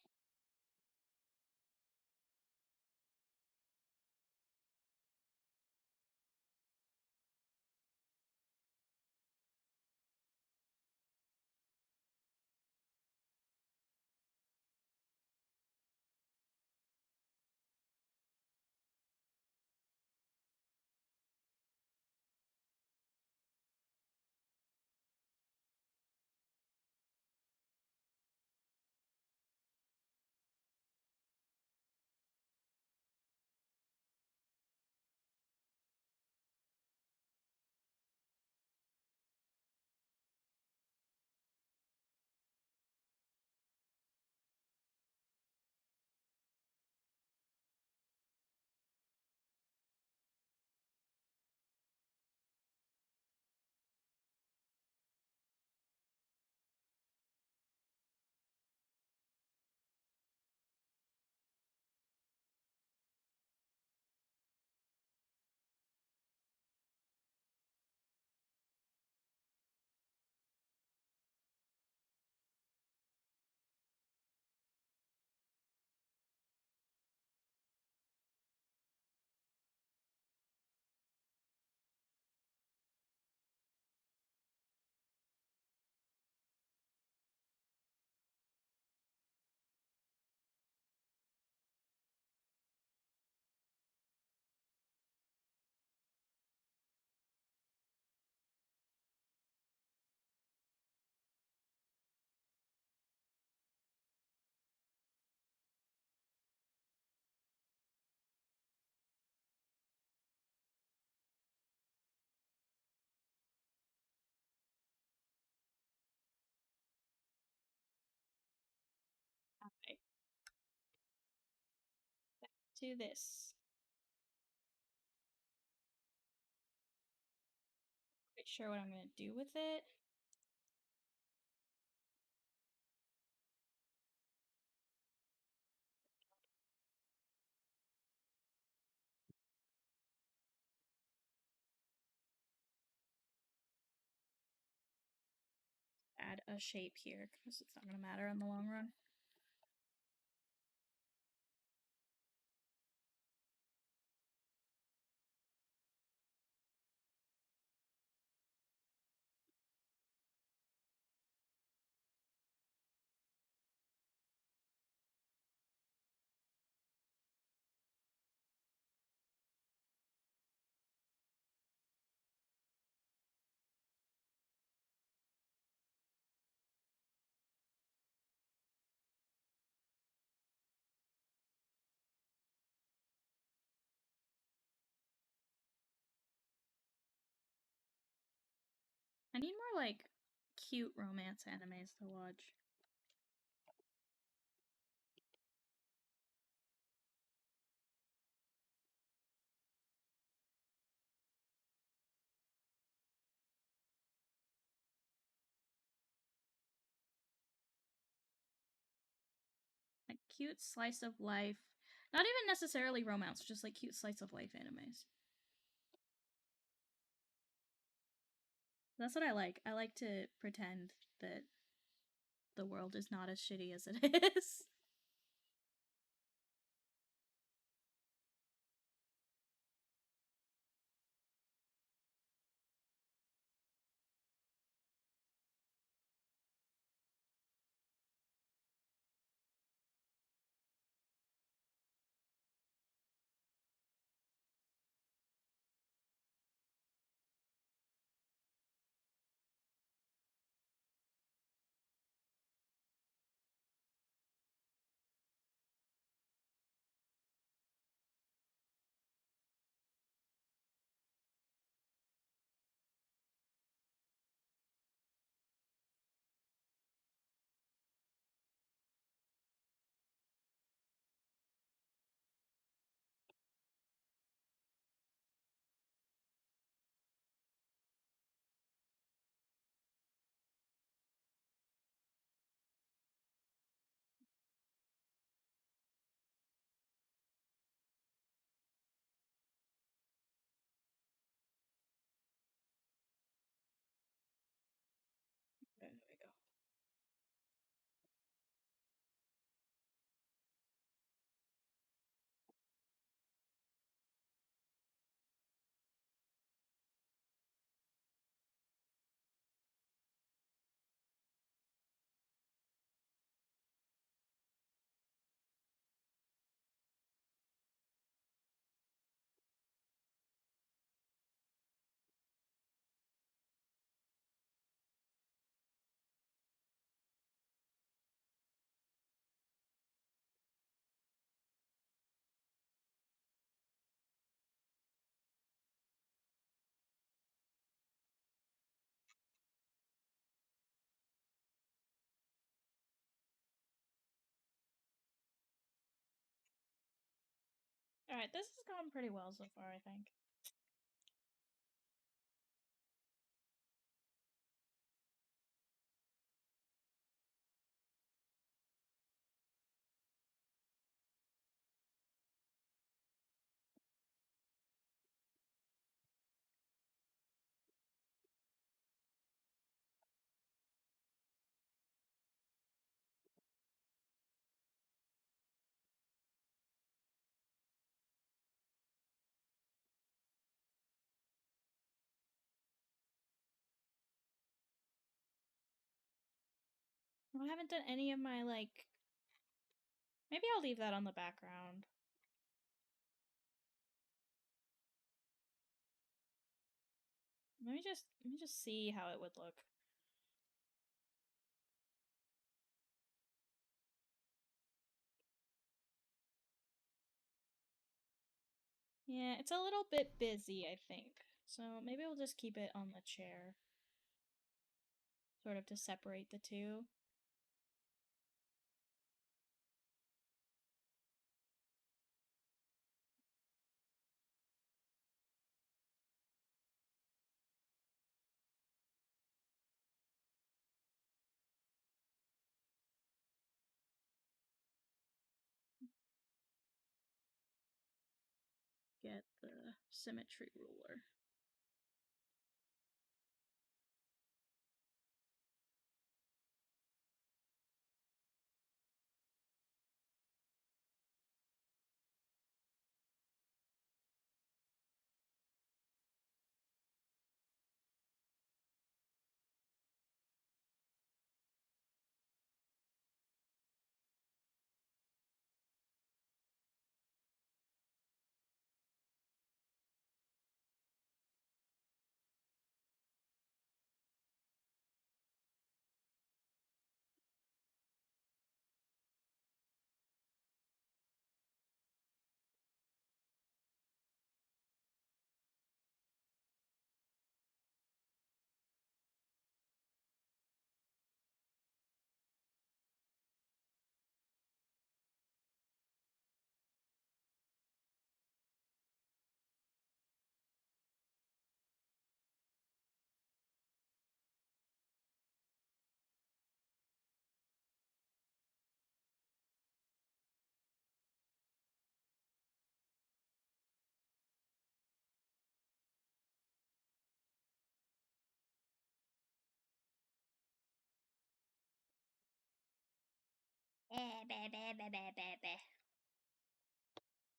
Alright, to this. Not sure what I'm gonna do with it. Add a shape here because it's not gonna matter in the long run. I need more like cute romance animes to watch. Like cute slice of life. Not even necessarily romance, just like cute slice of life animes. That's what I like. I like to pretend that the world is not as shitty as it is. Alright, this has gone pretty well so far, I think. I haven't done any of my, like... Maybe I'll leave that on the background. Let me just see how it would look. Yeah, it's a little bit busy, I think. So maybe we'll just keep it on the chair. Sort of to separate the two. Get the symmetry ruler.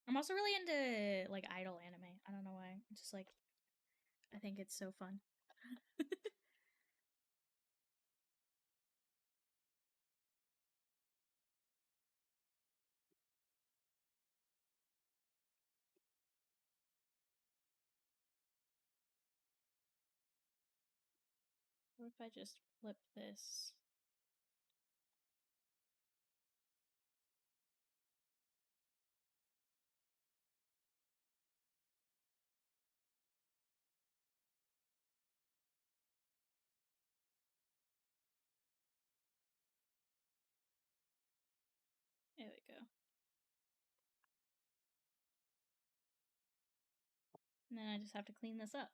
I'm also really into like idol anime. I don't know why. Just like I think it's so fun. What if I just flip this? There we go. And then I just have to clean this up.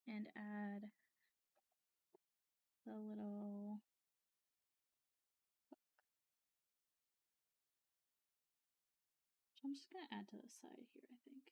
And add the little... I'm just gonna add to the side here, I think.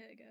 There we go.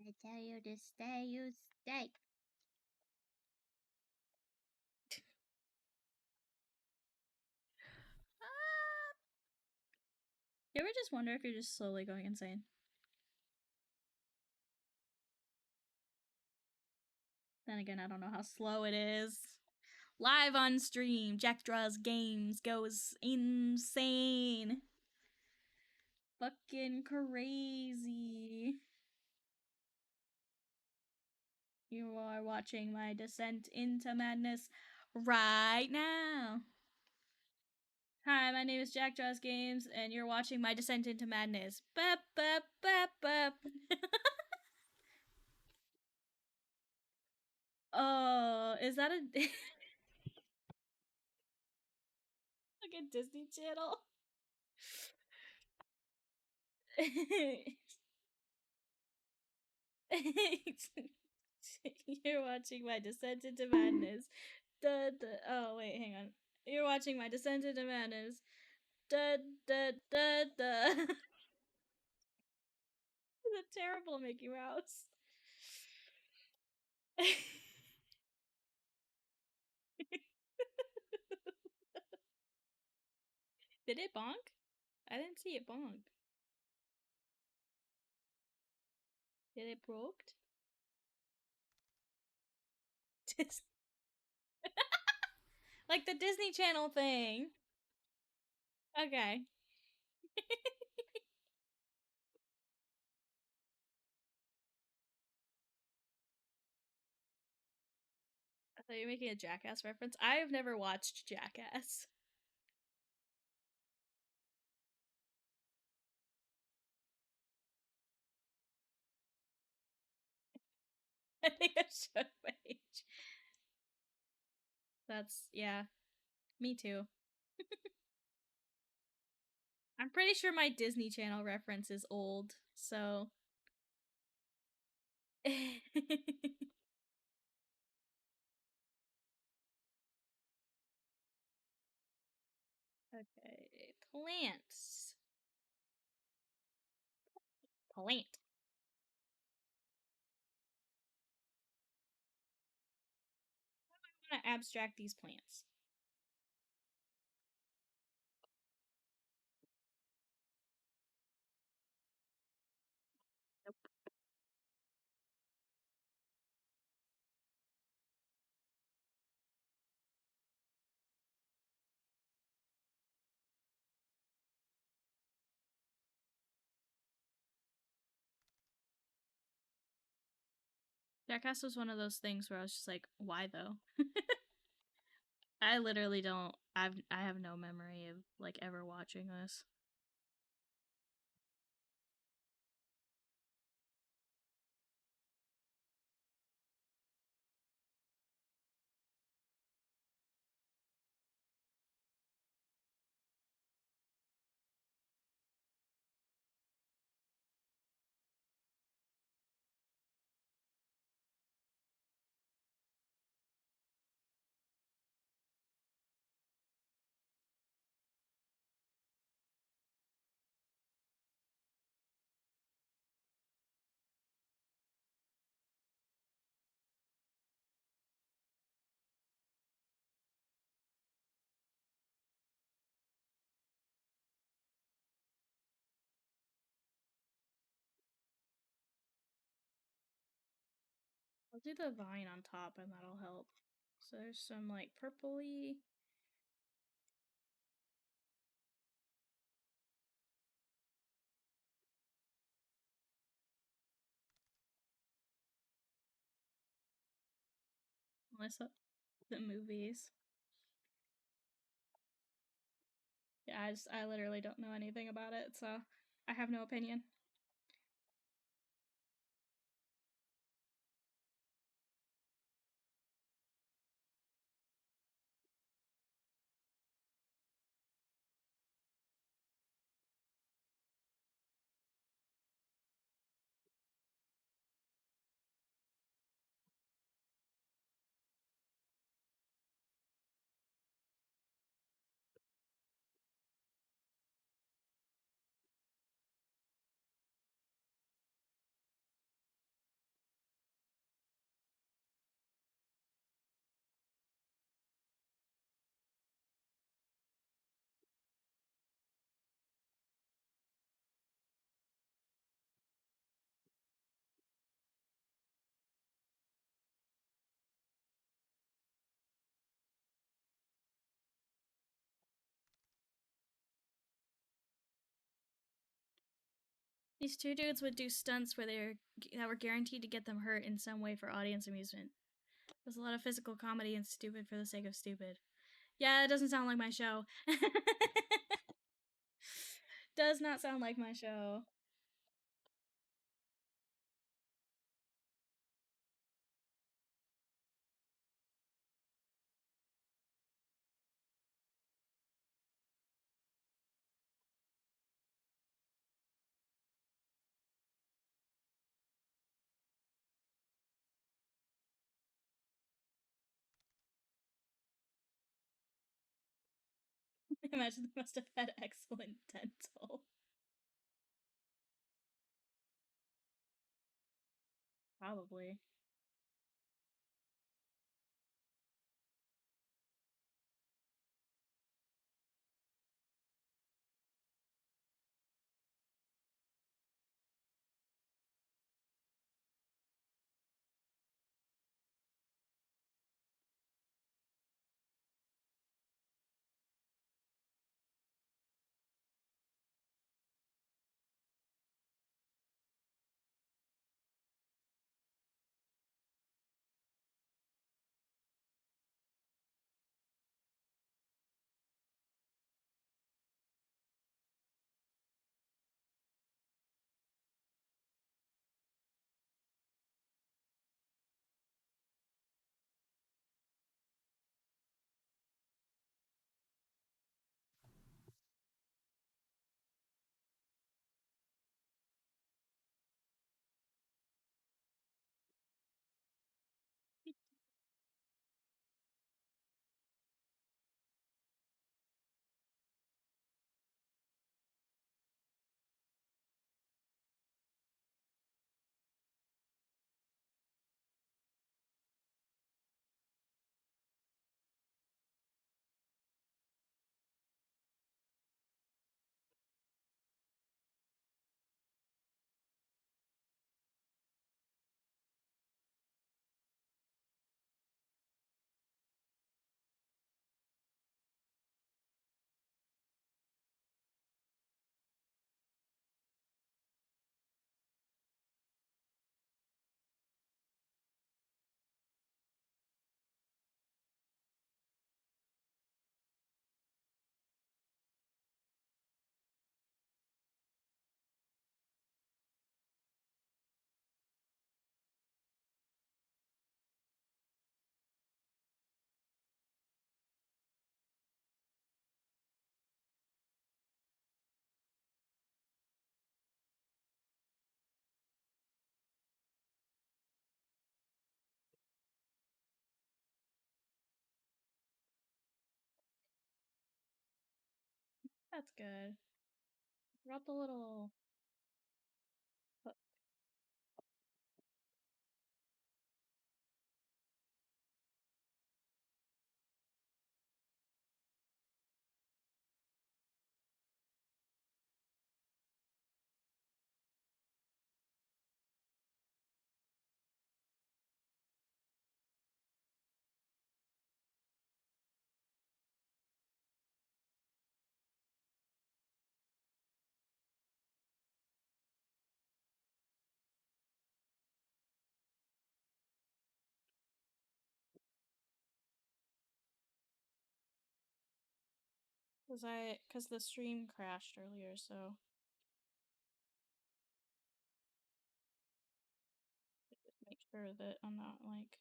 I tell you to stay, you stay. You ever just wonder if you're just slowly going insane? Then again, I don't know how slow it is. Live on stream, Jack Draws Games goes insane. Fucking crazy. You are watching my descent into madness right now. Hi, my name is Jack Draws Games, and you're watching my descent into madness. Bup, bup, bup, bup. Oh, is that a like a Disney Channel? You're watching my descent into madness. Da, da. Oh wait, hang on. You're watching my descent into madness. Da da da da. It's a terrible Mickey Mouse. Did it bonk? I didn't see it bonk. Did it broke? Like the Disney Channel thing. Okay. I thought you were making a Jackass reference. I have never watched Jackass. I think I showed my age. That's, yeah, me too. I'm pretty sure my Disney Channel reference is old, so. Okay, plants. Plant. I'm gonna abstract these plants. Nope. Jackass was one of those things where I was just like, why though? I literally don't. I have no memory of like ever watching this. I'll do the vine on top and that'll help. So there's some like purpley. Unless the movies. Yeah, I literally don't know anything about it, so I have no opinion. These two dudes would do stunts where that were guaranteed to get them hurt in some way for audience amusement. There's a lot of physical comedy and stupid for the sake of stupid. Yeah, it doesn't sound like my show. Does not sound like my show. I imagine they must have had excellent dental. Probably. That's good. Brought the little. Cause the stream crashed earlier, so just make sure that I'm not like.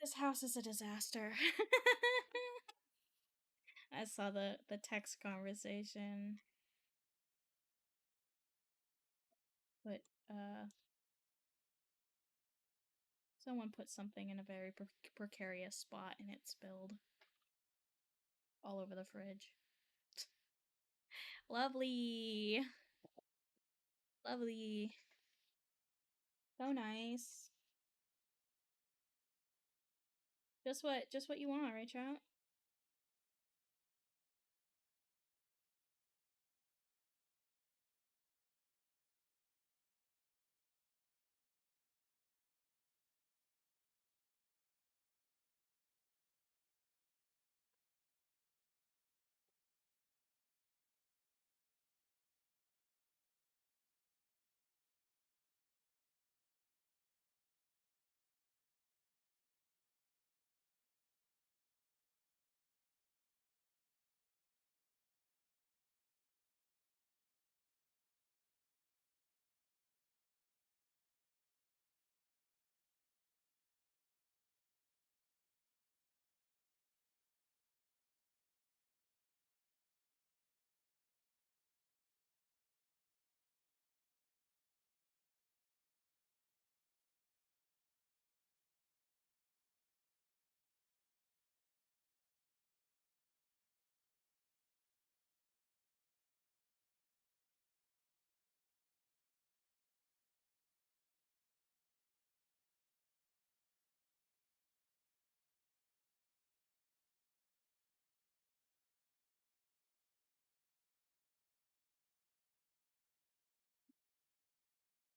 This house is a disaster. I saw the text conversation, but someone put something in a very precarious spot and it spilled all over the fridge. Lovely. Lovely. So nice. Just what you want, right, chat?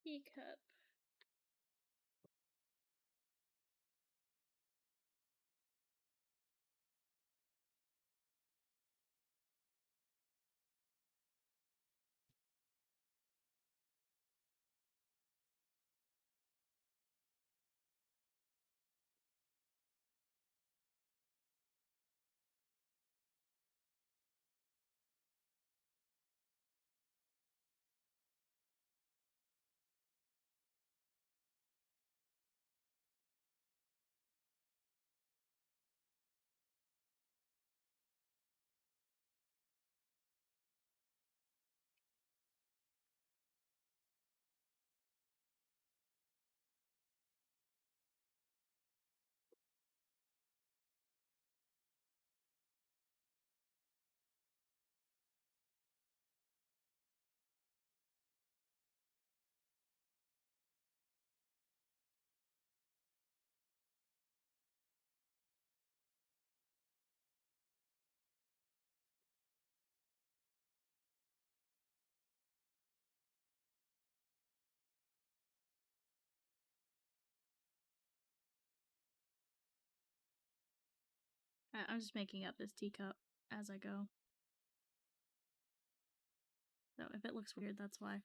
Teacup. I'm just making up this teacup as I go. So if it looks weird, that's why.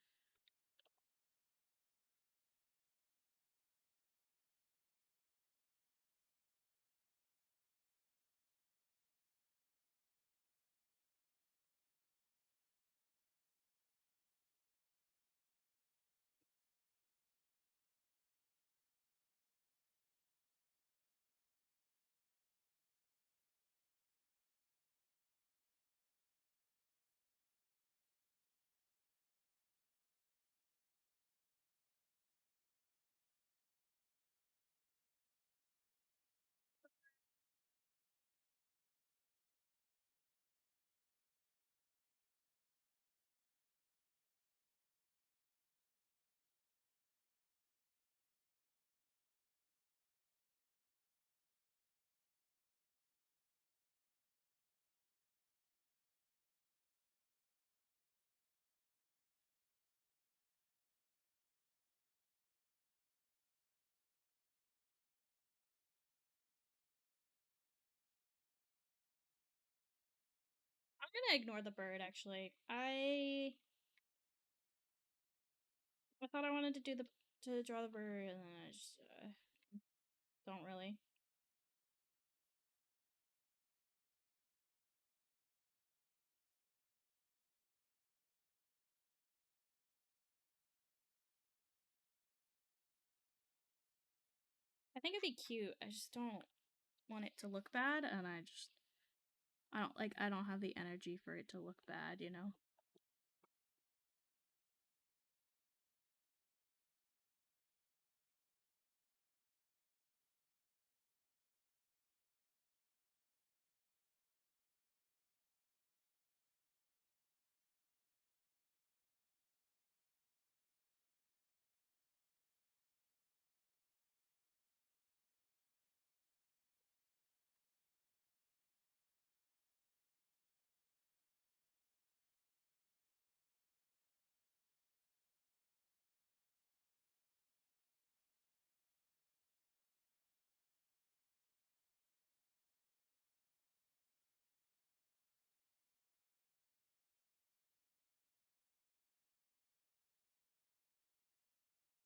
gonna ignore the bird, actually. I thought I wanted to draw the bird, and then I just don't really. I think it'd be cute. I just don't want it to look bad, and I don't have the energy for it to look bad, you know?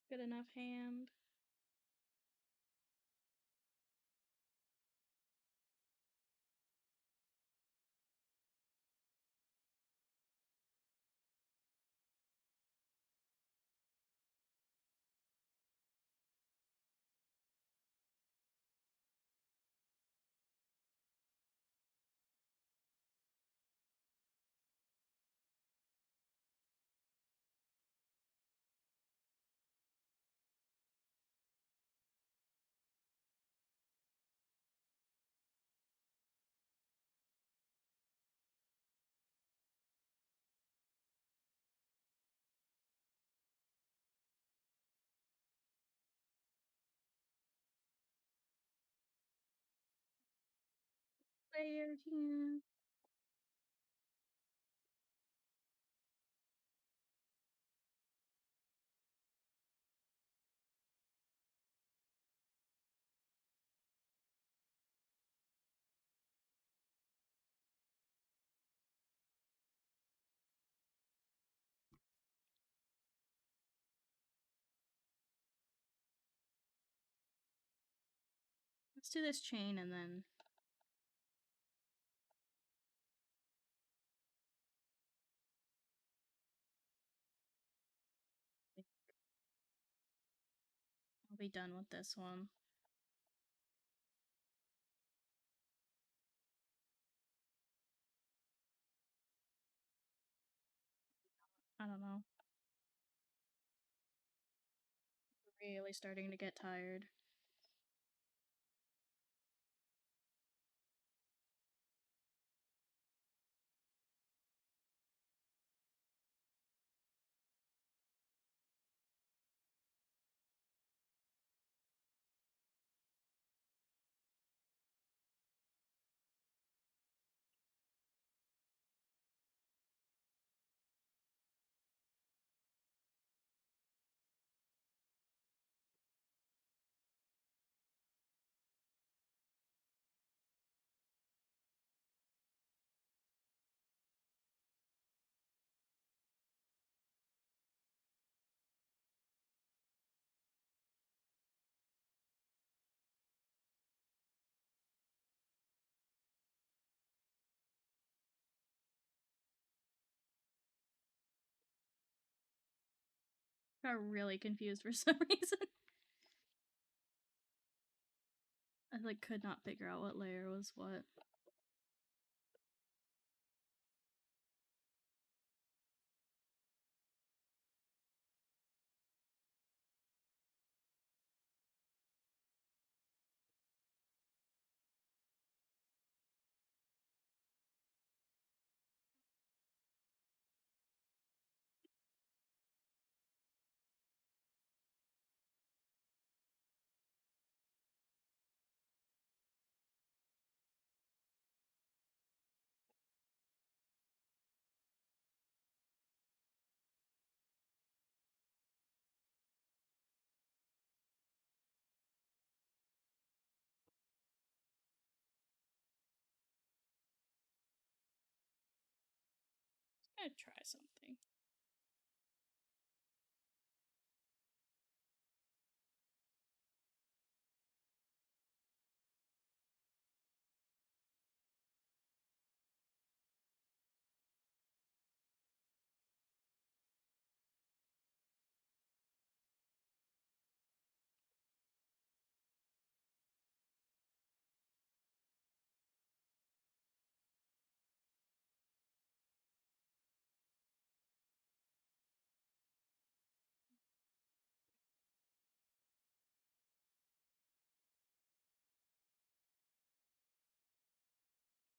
Good enough hand. Player here. Let's do this chain and then I'll be done with this one. I don't know. Really starting to get tired. Got really confused for some reason. I could not figure out what layer was what. gonna try something.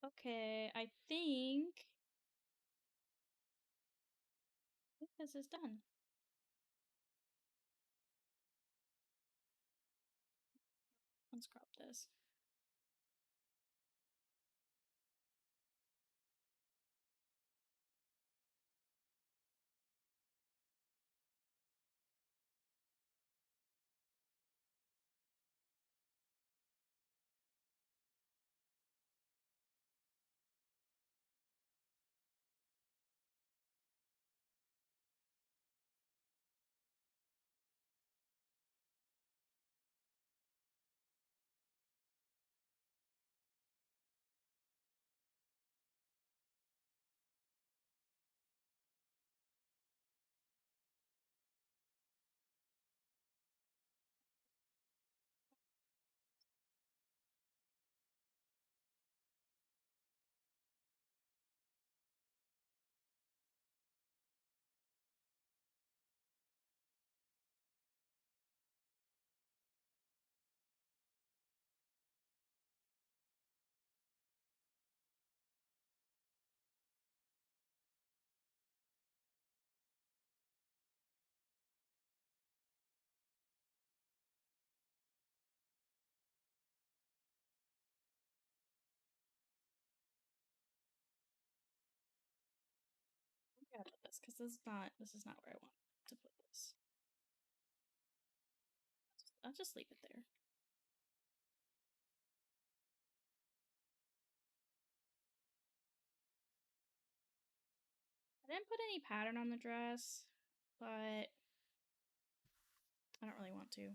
Okay, I think this is done. Let's crop this. I gotta put this because this is not where I want to put this. I'll just leave it there. I didn't put any pattern on the dress, but I don't really want to.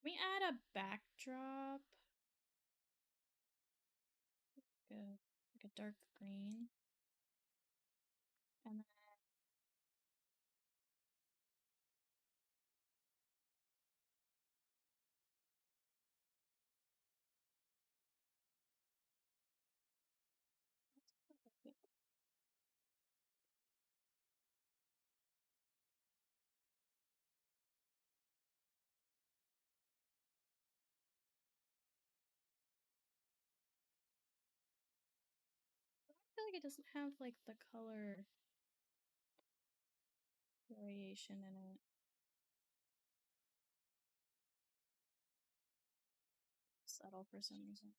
Let me add a backdrop. Like a dark green. And then I feel like it doesn't have like the color variation in it. Subtle for some reason.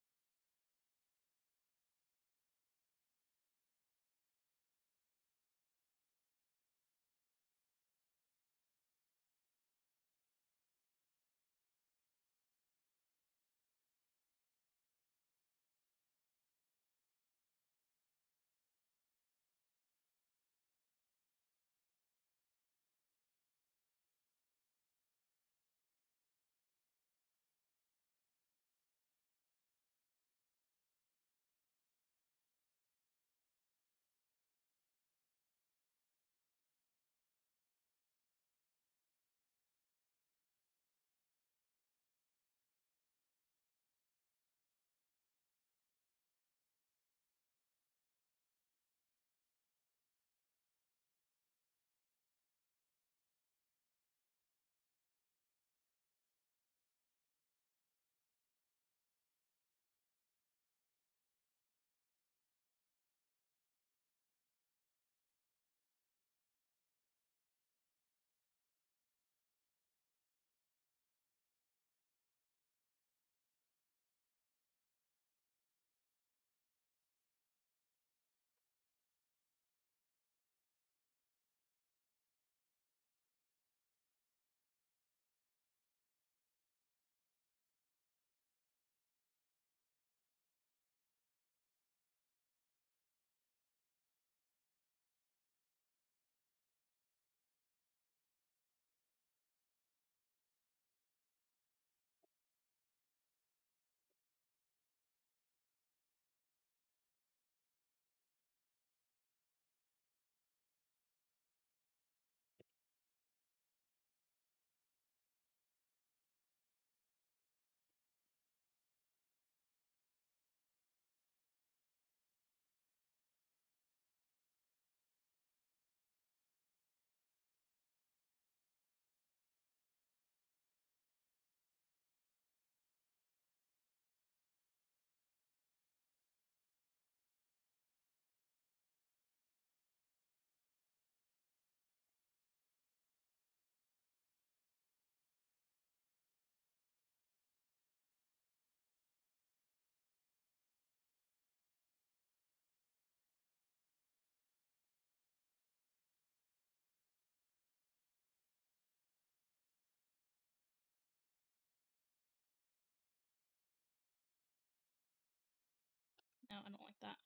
I don't like that.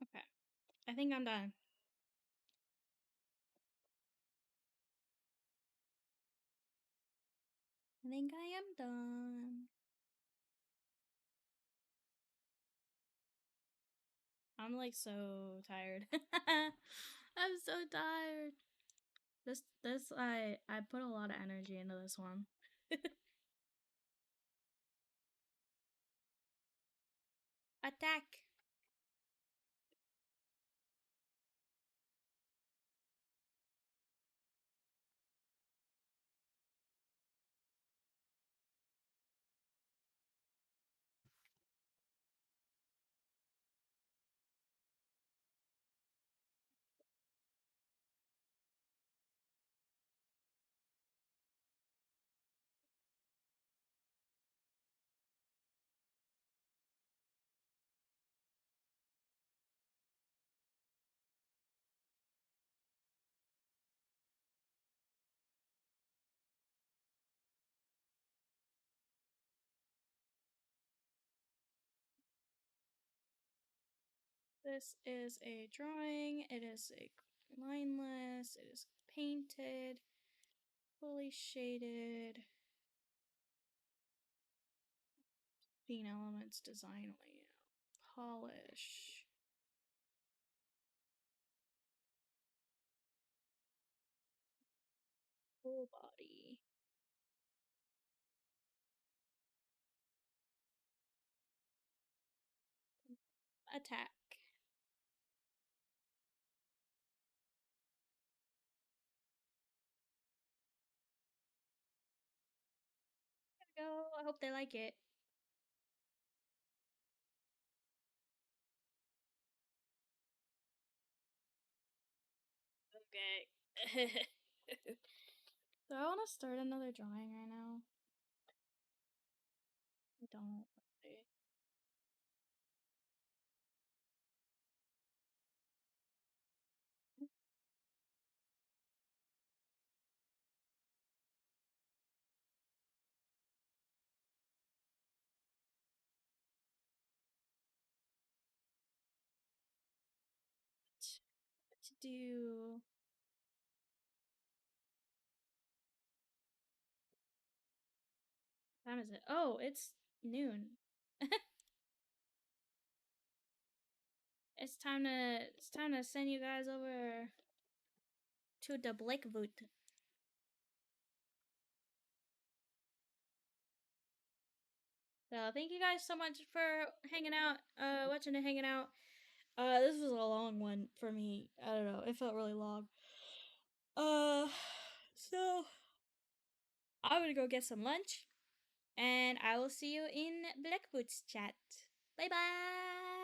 Okay. I think I'm done. I think I am done. I'm like so tired. I'm so tired. This I put a lot of energy into this one. Attack. This is a drawing. It is a lineless. It is painted, fully shaded. Scene elements, design layout, polish. Full body. Attack. There we go. I hope they like it. Okay. Do I want to start another drawing right now? I don't really. What to do? What time is it? Oh, it's noon. It's time to send you guys over to the Blackwood. So thank you guys so much for hanging out, watching and hanging out. This was a long one for me. I don't know. It felt really long. Uh, so I'm gonna go get some lunch, and I will see you in Blackwood's chat. Bye bye.